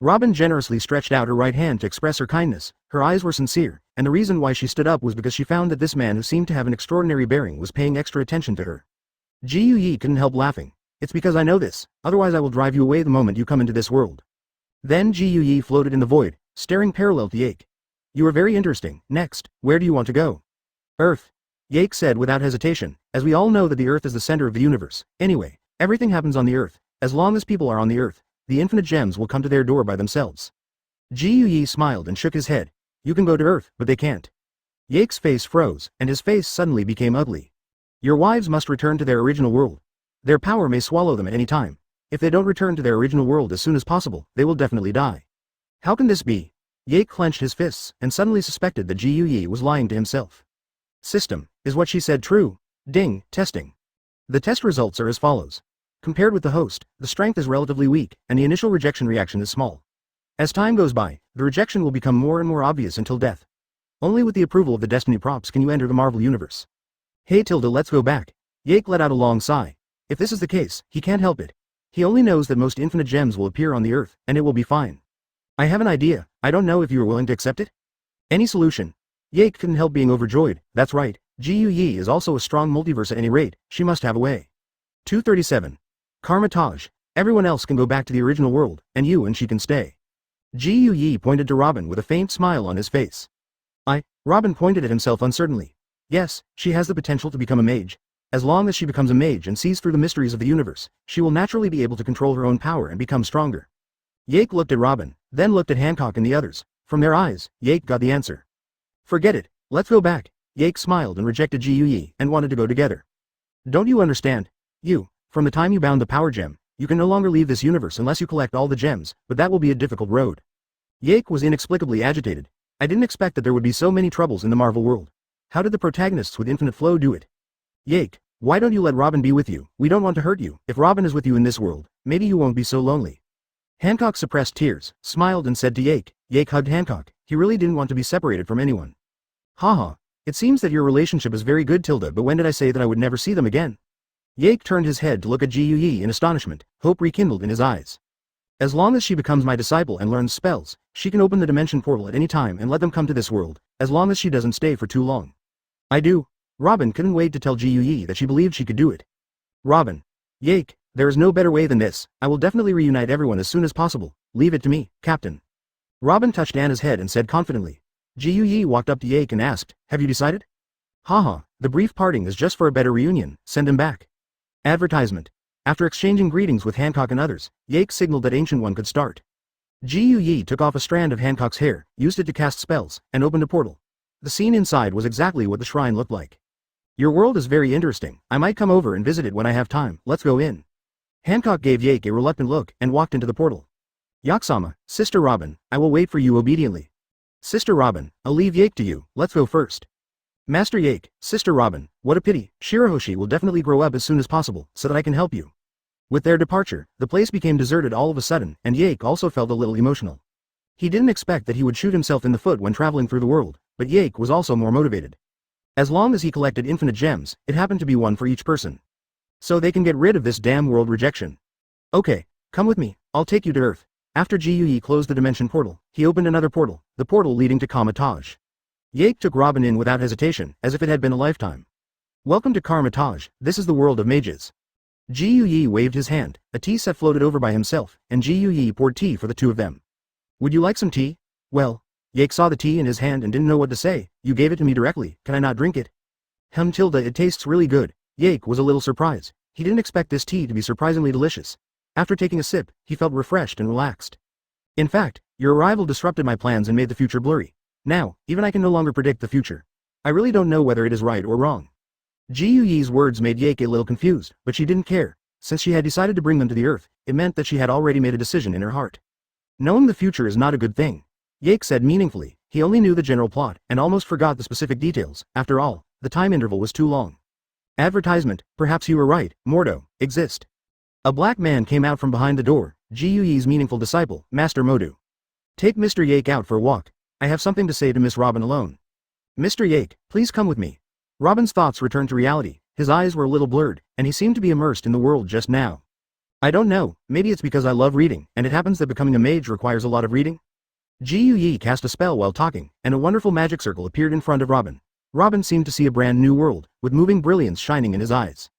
Robin generously stretched out her right hand to express her kindness, her eyes were sincere, and the reason why she stood up was because she found that this man who seemed to have an extraordinary bearing was paying extra attention to her. Jiu Yi couldn't help laughing. It's because I know this, otherwise I will drive you away the moment you come into this world. Then Jiu Yi floated in the void, staring parallel to Yake. You are very interesting. Next, where do you want to go? Earth. Yake said without hesitation, as we all know that the Earth is the center of the universe. Anyway, everything happens on the Earth. As long as people are on the Earth, the infinite gems will come to their door by themselves. Jiu Yi smiled and shook his head. You can go to Earth, but they can't. Yake's face froze, and his face suddenly became ugly. Your wives must return to their original world. Their power may swallow them at any time. If they don't return to their original world as soon as possible, they will definitely die. How can this be? Yake clenched his fists, and suddenly suspected that Jiu Yi was lying to himself. System, is what she said true? Ding, testing. The test results are as follows. Compared with the host, the strength is relatively weak, and the initial rejection reaction is small. As time goes by, the rejection will become more and more obvious until death. Only with the approval of the Destiny props can you enter the Marvel Universe. Hey Tilda, let's go back. Yake let out a long sigh. If this is the case, he can't help it. He only knows that most infinite gems will appear on the Earth, and it will be fine. I have an idea, I don't know if you are willing to accept it? Any solution? Yake couldn't help being overjoyed. That's right, Jiu Yi is also a strong multiverse at any rate, she must have a way. 237. Karmatage. Everyone else can go back to the original world, and you and she can stay. Jiu Yi pointed to Robin with a faint smile on his face. Robin pointed at himself uncertainly. Yes, she has the potential to become a mage. As long as she becomes a mage and sees through the mysteries of the universe, she will naturally be able to control her own power and become stronger. Yake looked at Robin, then looked at Hancock and the others. From their eyes, Yake got the answer. Forget it, let's go back. Yake smiled and rejected Jiu Yi and wanted to go together. Don't you understand? From the time you bound the power gem, you can no longer leave this universe unless you collect all the gems, but that will be a difficult road. Yake was inexplicably agitated. I didn't expect that there would be so many troubles in the Marvel world. How did the protagonists with infinite flow do it? Yake, why don't you let Robin be with you? We don't want to hurt you. If Robin is with you in this world, maybe you won't be so lonely. Hancock suppressed tears, smiled and said to Yake. Yake hugged Hancock. He really didn't want to be separated from anyone. Haha, it seems that your relationship is very good, Tilda, but when did I say that I would never see them again? Yake turned his head to look at Jiu Yi in astonishment, hope rekindled in his eyes. As long as she becomes my disciple and learns spells, she can open the dimension portal at any time and let them come to this world, as long as she doesn't stay for too long. I do. Robin couldn't wait to tell Jiu Yi that she believed she could do it. Robin. Yake, there is no better way than this. I will definitely reunite everyone as soon as possible. Leave it to me, Captain. Robin touched Anna's head and said confidently. Ji Yi walked up to Yake and asked, have you decided? Haha, the brief parting is just for a better reunion, send him back. Advertisement. After exchanging greetings with Hancock and others, Yake signaled that Ancient One could start. Ji Yi took off a strand of Hancock's hair, used it to cast spells, and opened a portal. The scene inside was exactly what the shrine looked like. Your world is very interesting, I might come over and visit it when I have time, let's go in. Hancock gave Yake a reluctant look and walked into the portal. Yaksama, Sister Robin, I will wait for you obediently. Sister Robin, I'll leave Yake to you, let's go first. Master Yake, Sister Robin, what a pity, Shirahoshi will definitely grow up as soon as possible, so that I can help you. With their departure, the place became deserted all of a sudden, and Yake also felt a little emotional. He didn't expect that he would shoot himself in the foot when traveling through the world, but Yake was also more motivated. As long as he collected infinite gems, it happened to be one for each person. So they can get rid of this damn world rejection. Okay, come with me, I'll take you to Earth. After Ji closed the dimension portal, he opened another portal, the portal leading to Karmatage. Yake took Robin in without hesitation, as if it had been a lifetime. Welcome to Karmatage, this is the world of mages. Ji waved his hand, a tea set floated over by himself, and Ji poured tea for the two of them. Would you like some tea? Well, Yake saw the tea in his hand and didn't know what to say. You gave it to me directly, can I not drink it? Tilda, it tastes really good. Yake was a little surprised. He didn't expect this tea to be surprisingly delicious. After taking a sip, he felt refreshed and relaxed. In fact, your arrival disrupted my plans and made the future blurry. Now, even I can no longer predict the future. I really don't know whether it is right or wrong. Ji words made Yake a little confused, but she didn't care. Since she had decided to bring them to the Earth, it meant that she had already made a decision in her heart. Knowing the future is not a good thing. Yake said meaningfully, he only knew the general plot, and almost forgot the specific details. After all, the time interval was too long. Advertisement, perhaps you were right, Mordo, exist. A black man came out from behind the door, Ji's meaningful disciple, Master Modu. Take Mr. Yake out for a walk. I have something to say to Miss Robin alone. Mr. Yake, please come with me. Robin's thoughts returned to reality, his eyes were a little blurred, and he seemed to be immersed in the world just now. I don't know, maybe it's because I love reading, and it happens that becoming a mage requires a lot of reading? Ji cast a spell while talking, and a wonderful magic circle appeared in front of Robin. Robin seemed to see a brand new world, with moving brilliance shining in his eyes.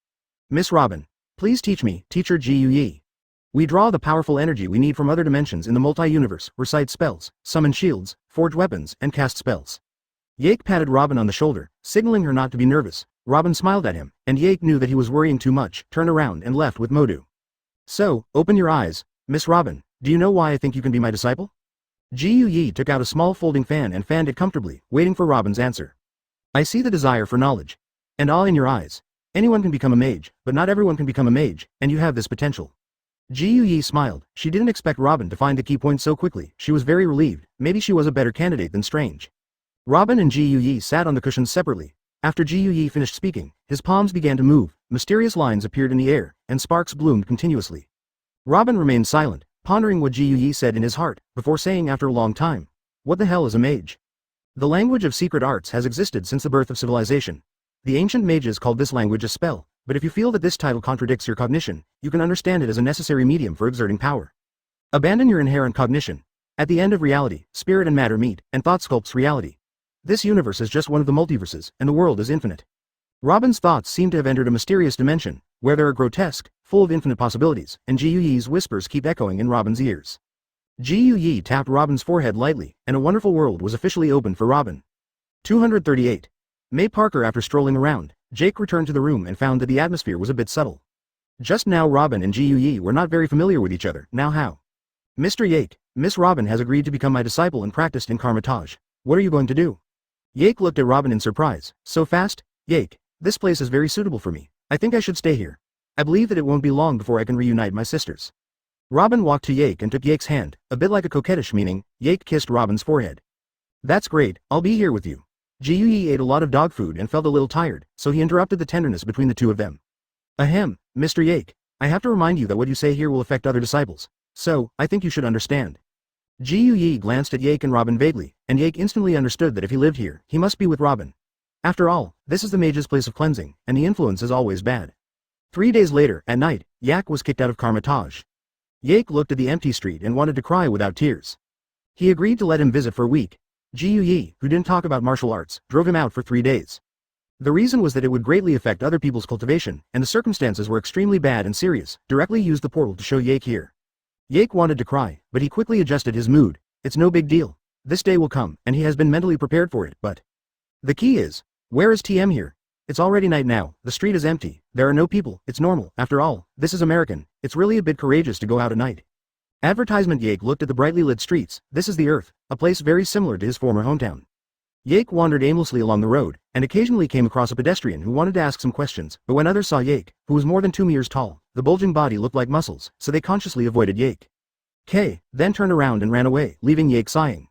Miss Robin, please teach me, Teacher Ji. We draw the powerful energy we need from other dimensions in the multi-universe, recite spells, summon shields, forge weapons, and cast spells. Yake patted Robin on the shoulder, signaling her not to be nervous. Robin smiled at him, and Yake knew that he was worrying too much, turned around and left with Modu. So, open your eyes, Miss Robin, do you know why I think you can be my disciple? Ji took out a small folding fan and fanned it comfortably, waiting for Robin's answer. I see the desire for knowledge. And awe in your eyes. Anyone can become a mage, but not everyone can become a mage, and you have this potential. Ji smiled, she didn't expect Robin to find the key point so quickly, she was very relieved, maybe she was a better candidate than Strange. Robin and Ji sat on the cushions separately. After Ji finished speaking, his palms began to move, mysterious lines appeared in the air, and sparks bloomed continuously. Robin remained silent, pondering what Ji said in his heart, before saying after a long time, what the hell is a mage? The language of secret arts has existed since the birth of civilization. The ancient mages called this language a spell, but if you feel that this title contradicts your cognition, you can understand it as a necessary medium for exerting power. Abandon your inherent cognition. At the end of reality, spirit and matter meet, and thought sculpts reality. This universe is just one of the multiverses, and the world is infinite. Robin's thoughts seem to have entered a mysterious dimension, where they are grotesque, full of infinite possibilities, and Ji's whispers keep echoing in Robin's ears. Ji tapped Robin's forehead lightly, and a wonderful world was officially opened for Robin. 238. May Parker. After strolling around, Jake returned to the room and found that the atmosphere was a bit subtle. Just now Robin and Ji were not very familiar with each other, now how? Mr. Yake, Miss Robin has agreed to become my disciple and practiced in Karmatage. What are you going to do? Yake looked at Robin in surprise. So fast? Yake, this place is very suitable for me. I think I should stay here. I believe that it won't be long before I can reunite my sisters. Robin walked to Yake and took Yake's hand, a bit like a coquettish meaning. Yake kissed Robin's forehead. That's great, I'll be here with you. Ji ate a lot of dog food and felt a little tired, so he interrupted the tenderness between the two of them. Ahem, Mr. Yake, I have to remind you that what you say here will affect other disciples. So, I think you should understand. Ji glanced at Yake and Robin vaguely, and Yake instantly understood that if he lived here, he must be with Robin. After all, this is the mage's place of cleansing, and the influence is always bad. 3 days later, at night, Yak was kicked out of Karmatage. Yake looked at the empty street and wanted to cry without tears. He agreed to let him visit for a week. Ji, who didn't talk about martial arts, drove him out for 3 days. The reason was that it would greatly affect other people's cultivation, and the circumstances were extremely bad and serious. Directly used the portal to show Yake here. Yake wanted to cry, but he quickly adjusted his mood. It's no big deal. This day will come, and he has been mentally prepared for it, but the key is, where is TM here? It's already night now, the street is empty, there are no people, it's normal, after all, this is American, it's really a bit courageous to go out at night. Advertisement. Yake looked at the brightly lit streets. This is the Earth, a place very similar to his former hometown. Yake wandered aimlessly along the road, and occasionally came across a pedestrian who wanted to ask some questions, but when others saw Yake, who was more than 2 meters tall, the bulging body looked like muscles, so they consciously avoided Yake. K then turned around and ran away, leaving Yake sighing.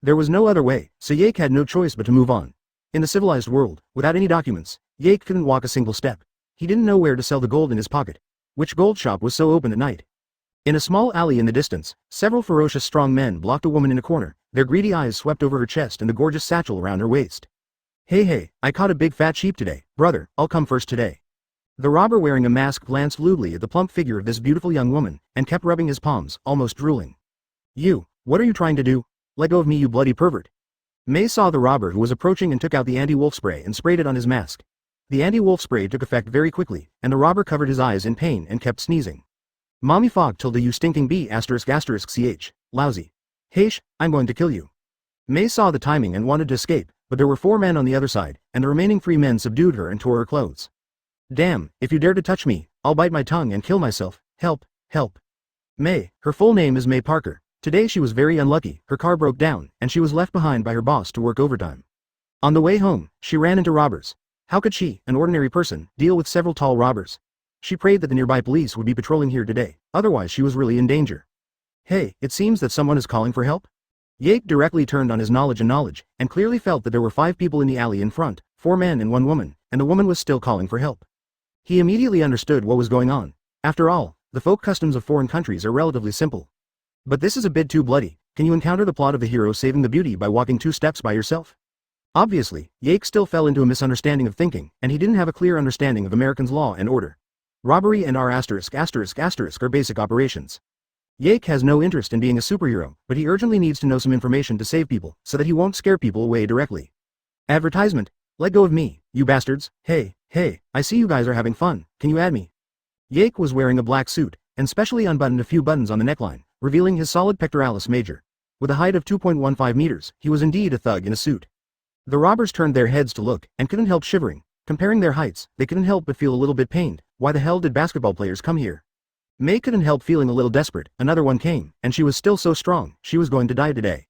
There was no other way, so Yake had no choice but to move on. In the civilized world, without any documents, Yake couldn't walk a single step. He didn't know where to sell the gold in his pocket. Which gold shop was so open at night? In a small alley in the distance, several ferocious strong men blocked a woman in a corner, their greedy eyes swept over her chest and the gorgeous satchel around her waist. Hey, I caught a big fat sheep today, brother, I'll come first today. The robber wearing a mask glanced lewdly at the plump figure of this beautiful young woman, and kept rubbing his palms, almost drooling. You, what are you trying to do? Let go of me, you bloody pervert. May saw the robber who was approaching and took out the anti-wolf spray and sprayed it on his mask. The anti-wolf spray took effect very quickly, and the robber covered his eyes in pain and kept sneezing. Mommy Fog tilde you stinking bee ***ch, lousy. Heish, I'm going to kill you. May saw the timing and wanted to escape, but there were 4 men on the other side, and the remaining 3 men subdued her and tore her clothes. Damn, if you dare to touch me, I'll bite my tongue and kill myself, help, help. May, her full name is May Parker. Today she was very unlucky, her car broke down, and she was left behind by her boss to work overtime. On the way home, she ran into robbers. How could she, an ordinary person, deal with several tall robbers? She prayed that the nearby police would be patrolling here today, otherwise she was really in danger. Hey, it seems that someone is calling for help? Yake directly turned on his knowledge, and clearly felt that there were 5 people in the alley in front, 4 men and 1 woman, and the woman was still calling for help. He immediately understood what was going on. After all, the folk customs of foreign countries are relatively simple. But this is a bit too bloody. Can you encounter the plot of the hero saving the beauty by walking 2 steps by yourself? Obviously, Yake still fell into a misunderstanding of thinking, and he didn't have a clear understanding of Americans' law and order. Robbery and are basic operations. Yake has no interest in being a superhero, but he urgently needs to know some information to save people, so that he won't scare people away directly. Advertisement. Let go of me, you bastards. Hey, I see you guys are having fun, can you add me? Yake was wearing a black suit, and specially unbuttoned a few buttons on the neckline, revealing his solid pectoralis major. With a height of 2.15 meters, he was indeed a thug in a suit. The robbers turned their heads to look, and couldn't help shivering. Comparing their heights, they couldn't help but feel a little bit pained. Why the hell did basketball players come here? May couldn't help feeling a little desperate. Another one came, and she was still so strong, she was going to die today.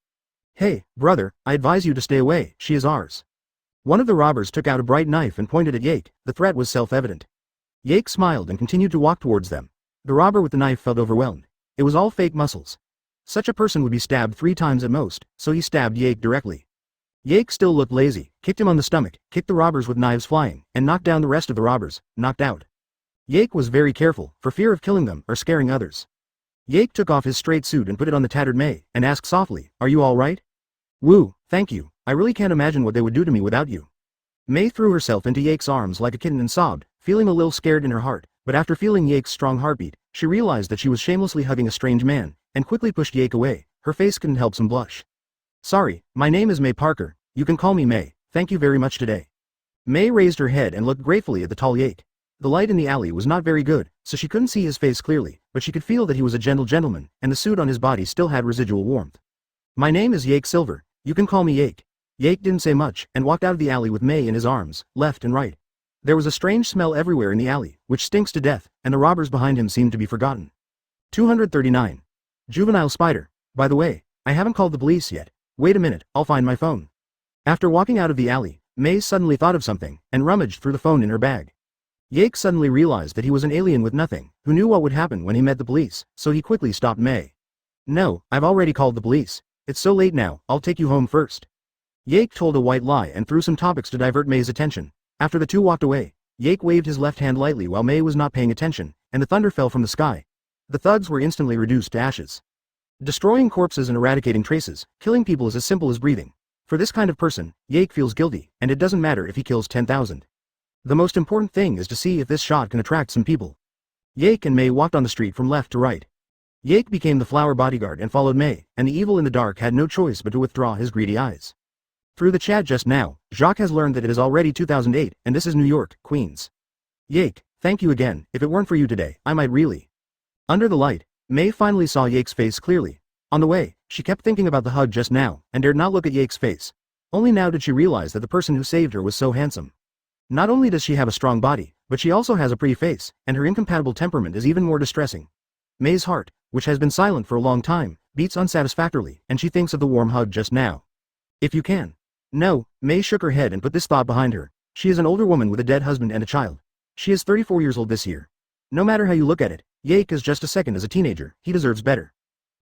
Hey, brother, I advise you to stay away, she is ours. One of the robbers took out a bright knife and pointed at Yake. The threat was self-evident. Yake smiled and continued to walk towards them. The robber with the knife felt overwhelmed. It was all fake muscles. Such a person would be stabbed 3 times at most, so he stabbed Yake directly. Yake still looked lazy, kicked him on the stomach, kicked the robbers with knives flying, and knocked down the rest of the robbers, knocked out. Yake was very careful, for fear of killing them or scaring others. Yake took off his straight suit and put it on the tattered May, and asked softly, "Are you all right?" "Woo, thank you, I really can't imagine what they would do to me without you." May threw herself into Yake's arms like a kitten and sobbed, feeling a little scared in her heart, but after feeling Yake's strong heartbeat, she realized that she was shamelessly hugging a strange man, and quickly pushed Yake away. Her face couldn't help some blush. "Sorry, my name is May Parker, you can call me May, thank you very much today." May raised her head and looked gratefully at the tall Yake. The light in the alley was not very good, so she couldn't see his face clearly, but she could feel that he was a gentle gentleman, and the suit on his body still had residual warmth. "My name is Yake Silver, you can call me Yake." Yake didn't say much, and walked out of the alley with May in his arms, left and right. There was a strange smell everywhere in the alley, which stinks to death, and the robbers behind him seemed to be forgotten. 239. Juvenile Spider. By the way, I haven't called the police yet. Wait a minute, I'll find my phone. After walking out of the alley, May suddenly thought of something, and rummaged through the phone in her bag. Yake suddenly realized that he was an alien with nothing, who knew what would happen when he met the police, so he quickly stopped May. "No, I've already called the police. It's so late now, I'll take you home first." Yake told a white lie and threw some topics to divert May's attention. After the two walked away, Yake waved his left hand lightly while May was not paying attention, and the thunder fell from the sky. The thugs were instantly reduced to ashes. Destroying corpses and eradicating traces, killing people is as simple as breathing. For this kind of person, Yake feels guilty, and it doesn't matter if he kills 10,000. The most important thing is to see if this shot can attract some people. Yake and May walked on the street from left to right. Yake became the flower bodyguard and followed May, and the evil in the dark had no choice but to withdraw his greedy eyes. Through the chat just now, Jacques has learned that it is already 2008, and this is New York, Queens. Yake, thank you again, if it weren't for you today, I might really. Under the light, May finally saw Yake's face clearly. On the way, she kept thinking about the hug just now, and dared not look at Yake's face. Only now did she realize that the person who saved her was so handsome. Not only does she have a strong body, but she also has a pretty face, and her incompatible temperament is even more distressing. May's heart, which has been silent for a long time, beats unsatisfactorily, and she thinks of the warm hug just now. If you can. No, May shook her head and put this thought behind her. She is an older woman with a dead husband and a child. She is 34 years old this year. No matter how you look at it, Yake is just a second as a teenager, he deserves better.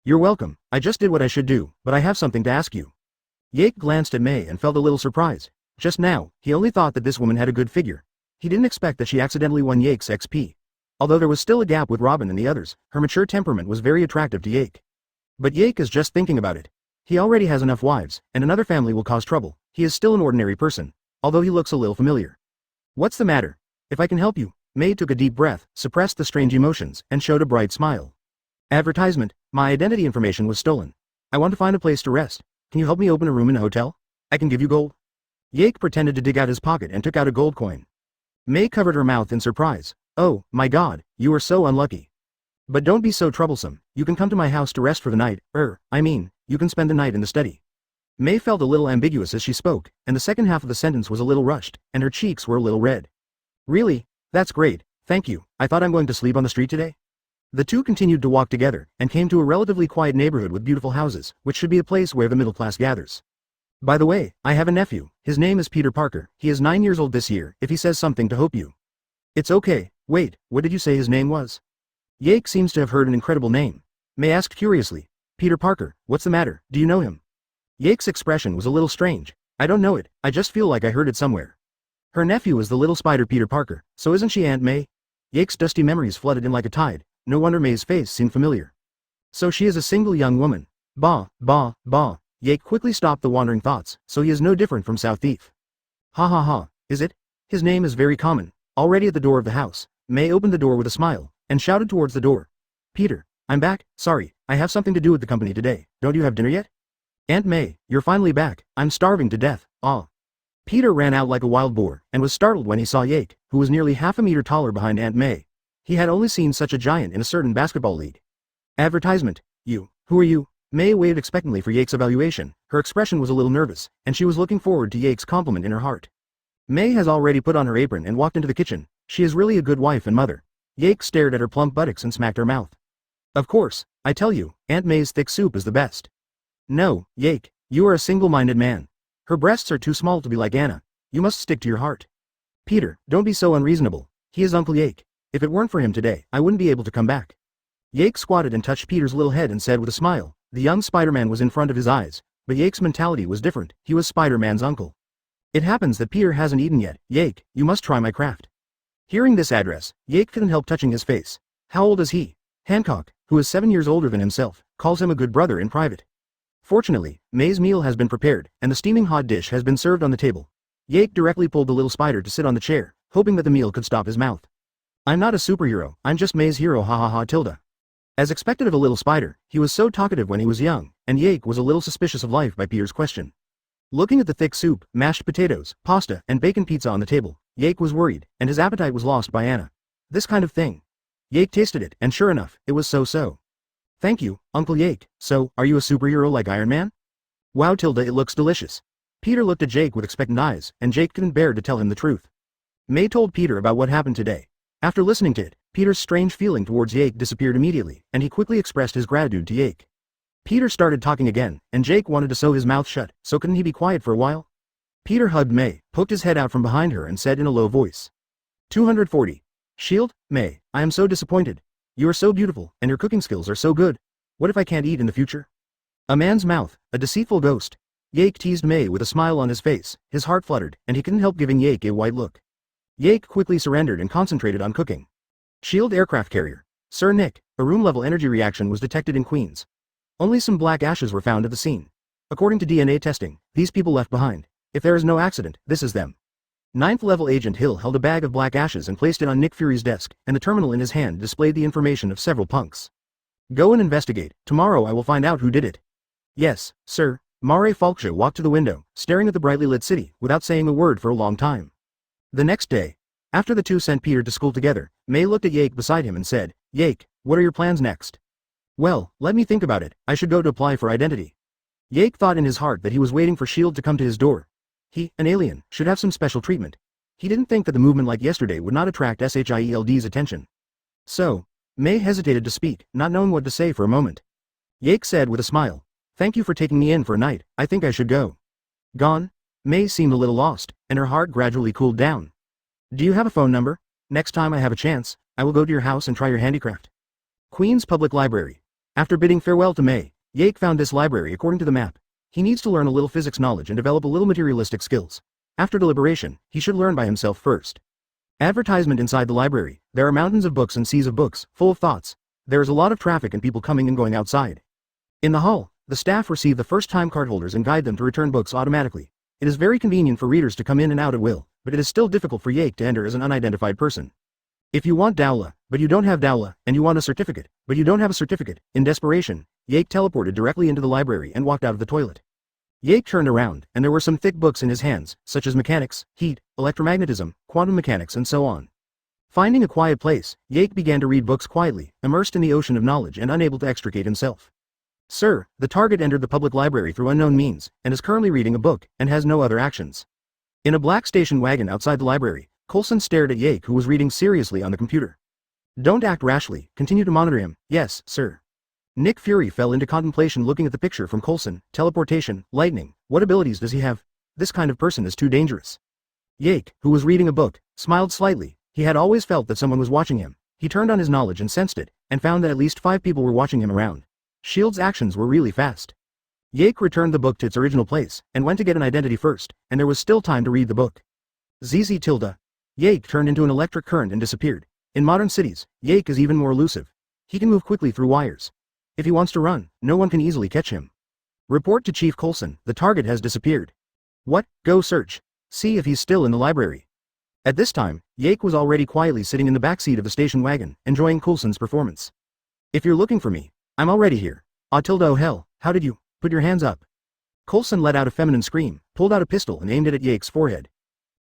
You're welcome, I just did what I should do, but I have something to ask you. Yake glanced at May and felt a little surprised. Just now, he only thought that this woman had a good figure. He didn't expect that she accidentally won Yake's XP. Although there was still a gap with Robin and the others, her mature temperament was very attractive to Yake. But Yake is just thinking about it. He already has enough wives, and another family will cause trouble. He is still an ordinary person, although he looks a little familiar. What's the matter? If I can help you. May took a deep breath, suppressed the strange emotions, and showed a bright smile. Advertisement, my identity information was stolen. I want to find a place to rest. Can you help me open a room in a hotel? I can give you gold. Yake pretended to dig out his pocket and took out a gold coin. May covered her mouth in surprise. Oh, my God, you are so unlucky. But don't be so troublesome, you can come to my house to rest for the night, you can spend the night in the study. May felt a little ambiguous as she spoke, and the second half of the sentence was a little rushed, and her cheeks were a little red. Really? That's great, thank you, I thought I'm going to sleep on the street today. The two continued to walk together, and came to a relatively quiet neighborhood with beautiful houses, which should be a place where the middle class gathers. By the way, I have a nephew, his name is Peter Parker, he is 9 years old this year, if he says something to hope you. It's okay, wait, what did you say his name was? Yake seems to have heard an incredible name. May asked curiously. Peter Parker, what's the matter, do you know him? Yake's expression was a little strange. I don't know it, I just feel like I heard it somewhere. Her nephew is the little spider Peter Parker, so isn't she Aunt May? Yake's dusty memories flooded in like a tide, no wonder May's face seemed familiar. So she is a single young woman. Bah, bah, bah. Yake quickly stopped the wandering thoughts, so he is no different from South Thief. Ha ha ha, is it? His name is very common. Already at the door of the house, May opened the door with a smile, and shouted towards the door. Peter, I'm back, sorry, I have something to do with the company today, don't you have dinner yet? Aunt May, you're finally back, I'm starving to death, ah. Peter ran out like a wild boar, and was startled when he saw Yake, who was nearly half a meter taller behind Aunt May. He had only seen such a giant in a certain basketball league. Advertisement, who are you? May waited expectantly for Yake's evaluation, her expression was a little nervous, and she was looking forward to Yake's compliment in her heart. May has already put on her apron and walked into the kitchen, she is really a good wife and mother. Yake stared at her plump buttocks and smacked her mouth. Of course, I tell you, Aunt May's thick soup is the best. No, Yake, you are a single-minded man. Her breasts are too small to be like Anna, you must stick to your heart. Peter, don't be so unreasonable, he is Uncle Yake. If it weren't for him today, I wouldn't be able to come back. Yake squatted and touched Peter's little head and said with a smile. The young Spider-Man was in front of his eyes, but Yake's mentality was different, he was Spider-Man's uncle. It happens that Peter hasn't eaten yet. Yake, you must try my craft. Hearing this address, Yake couldn't help touching his face. How old is he? Hancock, who is 7 years older than himself, calls him a good brother in private. Fortunately, May's meal has been prepared, and the steaming hot dish has been served on the table. Yake directly pulled the little spider to sit on the chair, hoping that the meal could stop his mouth. I'm not a superhero, I'm just May's hero, ha ha ha tilde. As expected of a little spider, he was so talkative when he was young, and Yake was a little suspicious of life by Peter's question. Looking at the thick soup, mashed potatoes, pasta, and bacon pizza on the table, Yake was worried, and his appetite was lost by Anna. This kind of thing. Yake tasted it, and sure enough, it was so. Thank you, Uncle Yake. So, are you a superhero like Iron Man? Wow tilde, it looks delicious. Peter looked at Jake with expectant eyes, and Jake couldn't bear to tell him the truth. May told Peter about what happened today. After listening to it, Peter's strange feeling towards Yake disappeared immediately, and he quickly expressed his gratitude to Yake. Peter started talking again, and Jake wanted to sew his mouth shut, so couldn't he be quiet for a while? Peter hugged May, poked his head out from behind her and said in a low voice. 240. Shield, May, I am so disappointed. You are so beautiful, and your cooking skills are so good. What if I can't eat in the future? A man's mouth, a deceitful ghost. Yake teased May with a smile on his face, his heart fluttered, and he couldn't help giving Yake a white look. Yake quickly surrendered and concentrated on cooking. Shield aircraft carrier. Sir Nick, a room-level energy reaction was detected in Queens. Only some black ashes were found at the scene. According to DNA testing, these people left behind. If there is no accident, this is them. 9th level Agent Hill held a bag of black ashes and placed it on Nick Fury's desk, and the terminal in his hand displayed the information of several punks. Go and investigate, tomorrow I will find out who did it. Yes, sir. Mare Falksha walked to the window, staring at the brightly lit city, without saying a word for a long time. The next day, after the two sent Peter to school together, May looked at Yake beside him and said, Yake, what are your plans next? Well, let me think about it, I should go to apply for identity. Yake thought in his heart that he was waiting for S.H.I.E.L.D. to come to his door. He, an alien, should have some special treatment. He didn't think that the movement like yesterday would not attract S.H.I.E.L.D.'s attention. So, May hesitated to speak, not knowing what to say for a moment. Yake said with a smile, "Thank you for taking me in for a night, I think I should go." Gone? May seemed a little lost, and her heart gradually cooled down. "Do you have a phone number? Next time I have a chance, I will go to your house and try your handicraft." Queen's Public Library. After bidding farewell to May, Yake found this library according to the map. He needs to learn a little physics knowledge and develop a little materialistic skills. After deliberation, he should learn by himself first. Advertisement inside the library. There are mountains of books and seas of books, full of thoughts. There is a lot of traffic and people coming and going outside. In the hall, the staff receive the first-time cardholders and guide them to return books automatically. It is very convenient for readers to come in and out at will, but it is still difficult for Yake to enter as an unidentified person. If you want Dowla, but you don't have Dowla, and you want a certificate, but you don't have a certificate, in desperation, Yake teleported directly into the library and walked out of the toilet. Yake turned around, and there were some thick books in his hands, such as mechanics, heat, electromagnetism, quantum mechanics and so on. Finding a quiet place, Yake began to read books quietly, immersed in the ocean of knowledge and unable to extricate himself. Sir, the target entered the public library through unknown means, and is currently reading a book, and has no other actions. In a black station wagon outside the library, Coulson stared at Yake, who was reading seriously on the computer. "Don't act rashly, continue to monitor him." "Yes, sir." Nick Fury fell into contemplation looking at the picture from Coulson. Teleportation, lightning, what abilities does he have? This kind of person is too dangerous. Yake, who was reading a book, smiled slightly. He had always felt that someone was watching him. He turned on his knowledge and sensed it, and found that at least 5 people were watching him around. S.H.I.E.L.D.'s actions were really fast. Yake returned the book to its original place, and went to get an identity first, and there was still time to read the book. ZZ tilde. Yake turned into an electric current and disappeared. In modern cities, Yake is even more elusive. He can move quickly through wires. If he wants to run, no one can easily catch him. Report to Chief Coulson, the target has disappeared. What? Go search. See if he's still in the library. At this time, Yake was already quietly sitting in the back seat of the station wagon, enjoying Coulson's performance. "If you're looking for me, I'm already here." "Ah tilde oh hell, how did you? Put your hands up." Coulson let out a feminine scream, pulled out a pistol and aimed it at Yake's forehead.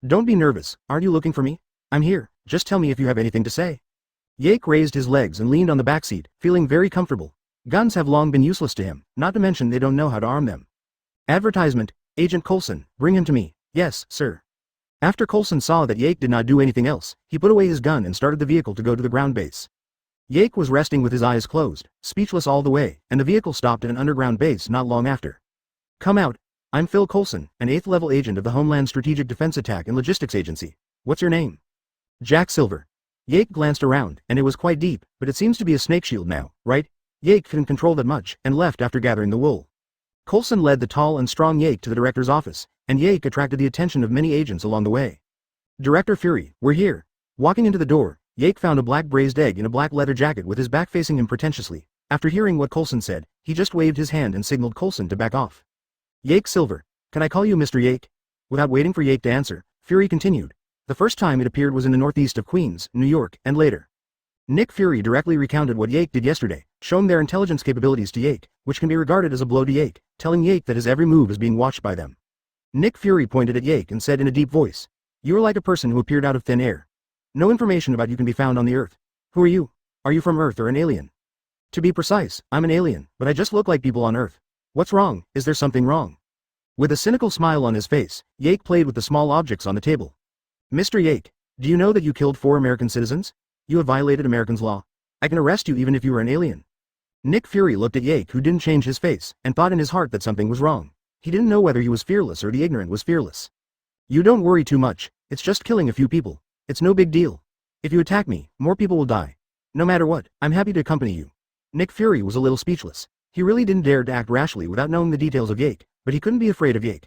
"Don't be nervous, aren't you looking for me? I'm here, just tell me if you have anything to say." Yake raised his legs and leaned on the back seat, feeling very comfortable. Guns have long been useless to him, not to mention they don't know how to arm them. Advertisement, Agent Coulson, bring him to me. "Yes, sir." After Coulson saw that Yake did not do anything else, he put away his gun and started the vehicle to go to the ground base. Yake was resting with his eyes closed, speechless all the way, and the vehicle stopped at an underground base not long after. "Come out. I'm Phil Coulson, an 8th-level agent of the Homeland Strategic Defense Attack and Logistics Agency. What's your name?" "Jack Silver." Yake glanced around, and it was quite deep, but it seems to be a snake shield now, right? Yake couldn't control that much, and left after gathering the wool. Coulson led the tall and strong Yake to the director's office, and Yake attracted the attention of many agents along the way. "Director Fury, we're here." Walking into the door, Yake found a black braised egg in a black leather jacket with his back facing him pretentiously. After hearing what Coulson said, he just waved his hand and signaled Coulson to back off. "Yake Silver, can I call you Mr. Yake?" Without waiting for Yake to answer, Fury continued. "The first time it appeared was in the northeast of Queens, New York, and later." Nick Fury directly recounted what Yake did yesterday, showing their intelligence capabilities to Yake, which can be regarded as a blow to Yake, telling Yake that his every move is being watched by them. Nick Fury pointed at Yake and said in a deep voice, "You are like a person who appeared out of thin air. No information about you can be found on the Earth. Who are you? Are you from Earth or an alien?" "To be precise, I'm an alien, but I just look like people on Earth. What's wrong? Is there something wrong?" With a cynical smile on his face, Yake played with the small objects on the table. "Mr. Yake, do you know that you killed 4 American citizens? You have violated Americans' law. I can arrest you even if you were an alien." Nick Fury looked at Yake, who didn't change his face, and thought in his heart that something was wrong. He didn't know whether he was fearless or the ignorant was fearless. "You don't worry too much, it's just killing a few people. It's no big deal. If you attack me, more people will die. No matter what, I'm happy to accompany you." Nick Fury was a little speechless. He really didn't dare to act rashly without knowing the details of Yake, but he couldn't be afraid of Yake.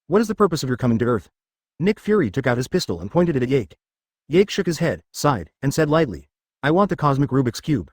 "What is the purpose of your coming to Earth?" Nick Fury took out his pistol and pointed it at Yake. Yake shook his head, sighed, and said lightly, "I want the cosmic Rubik's Cube."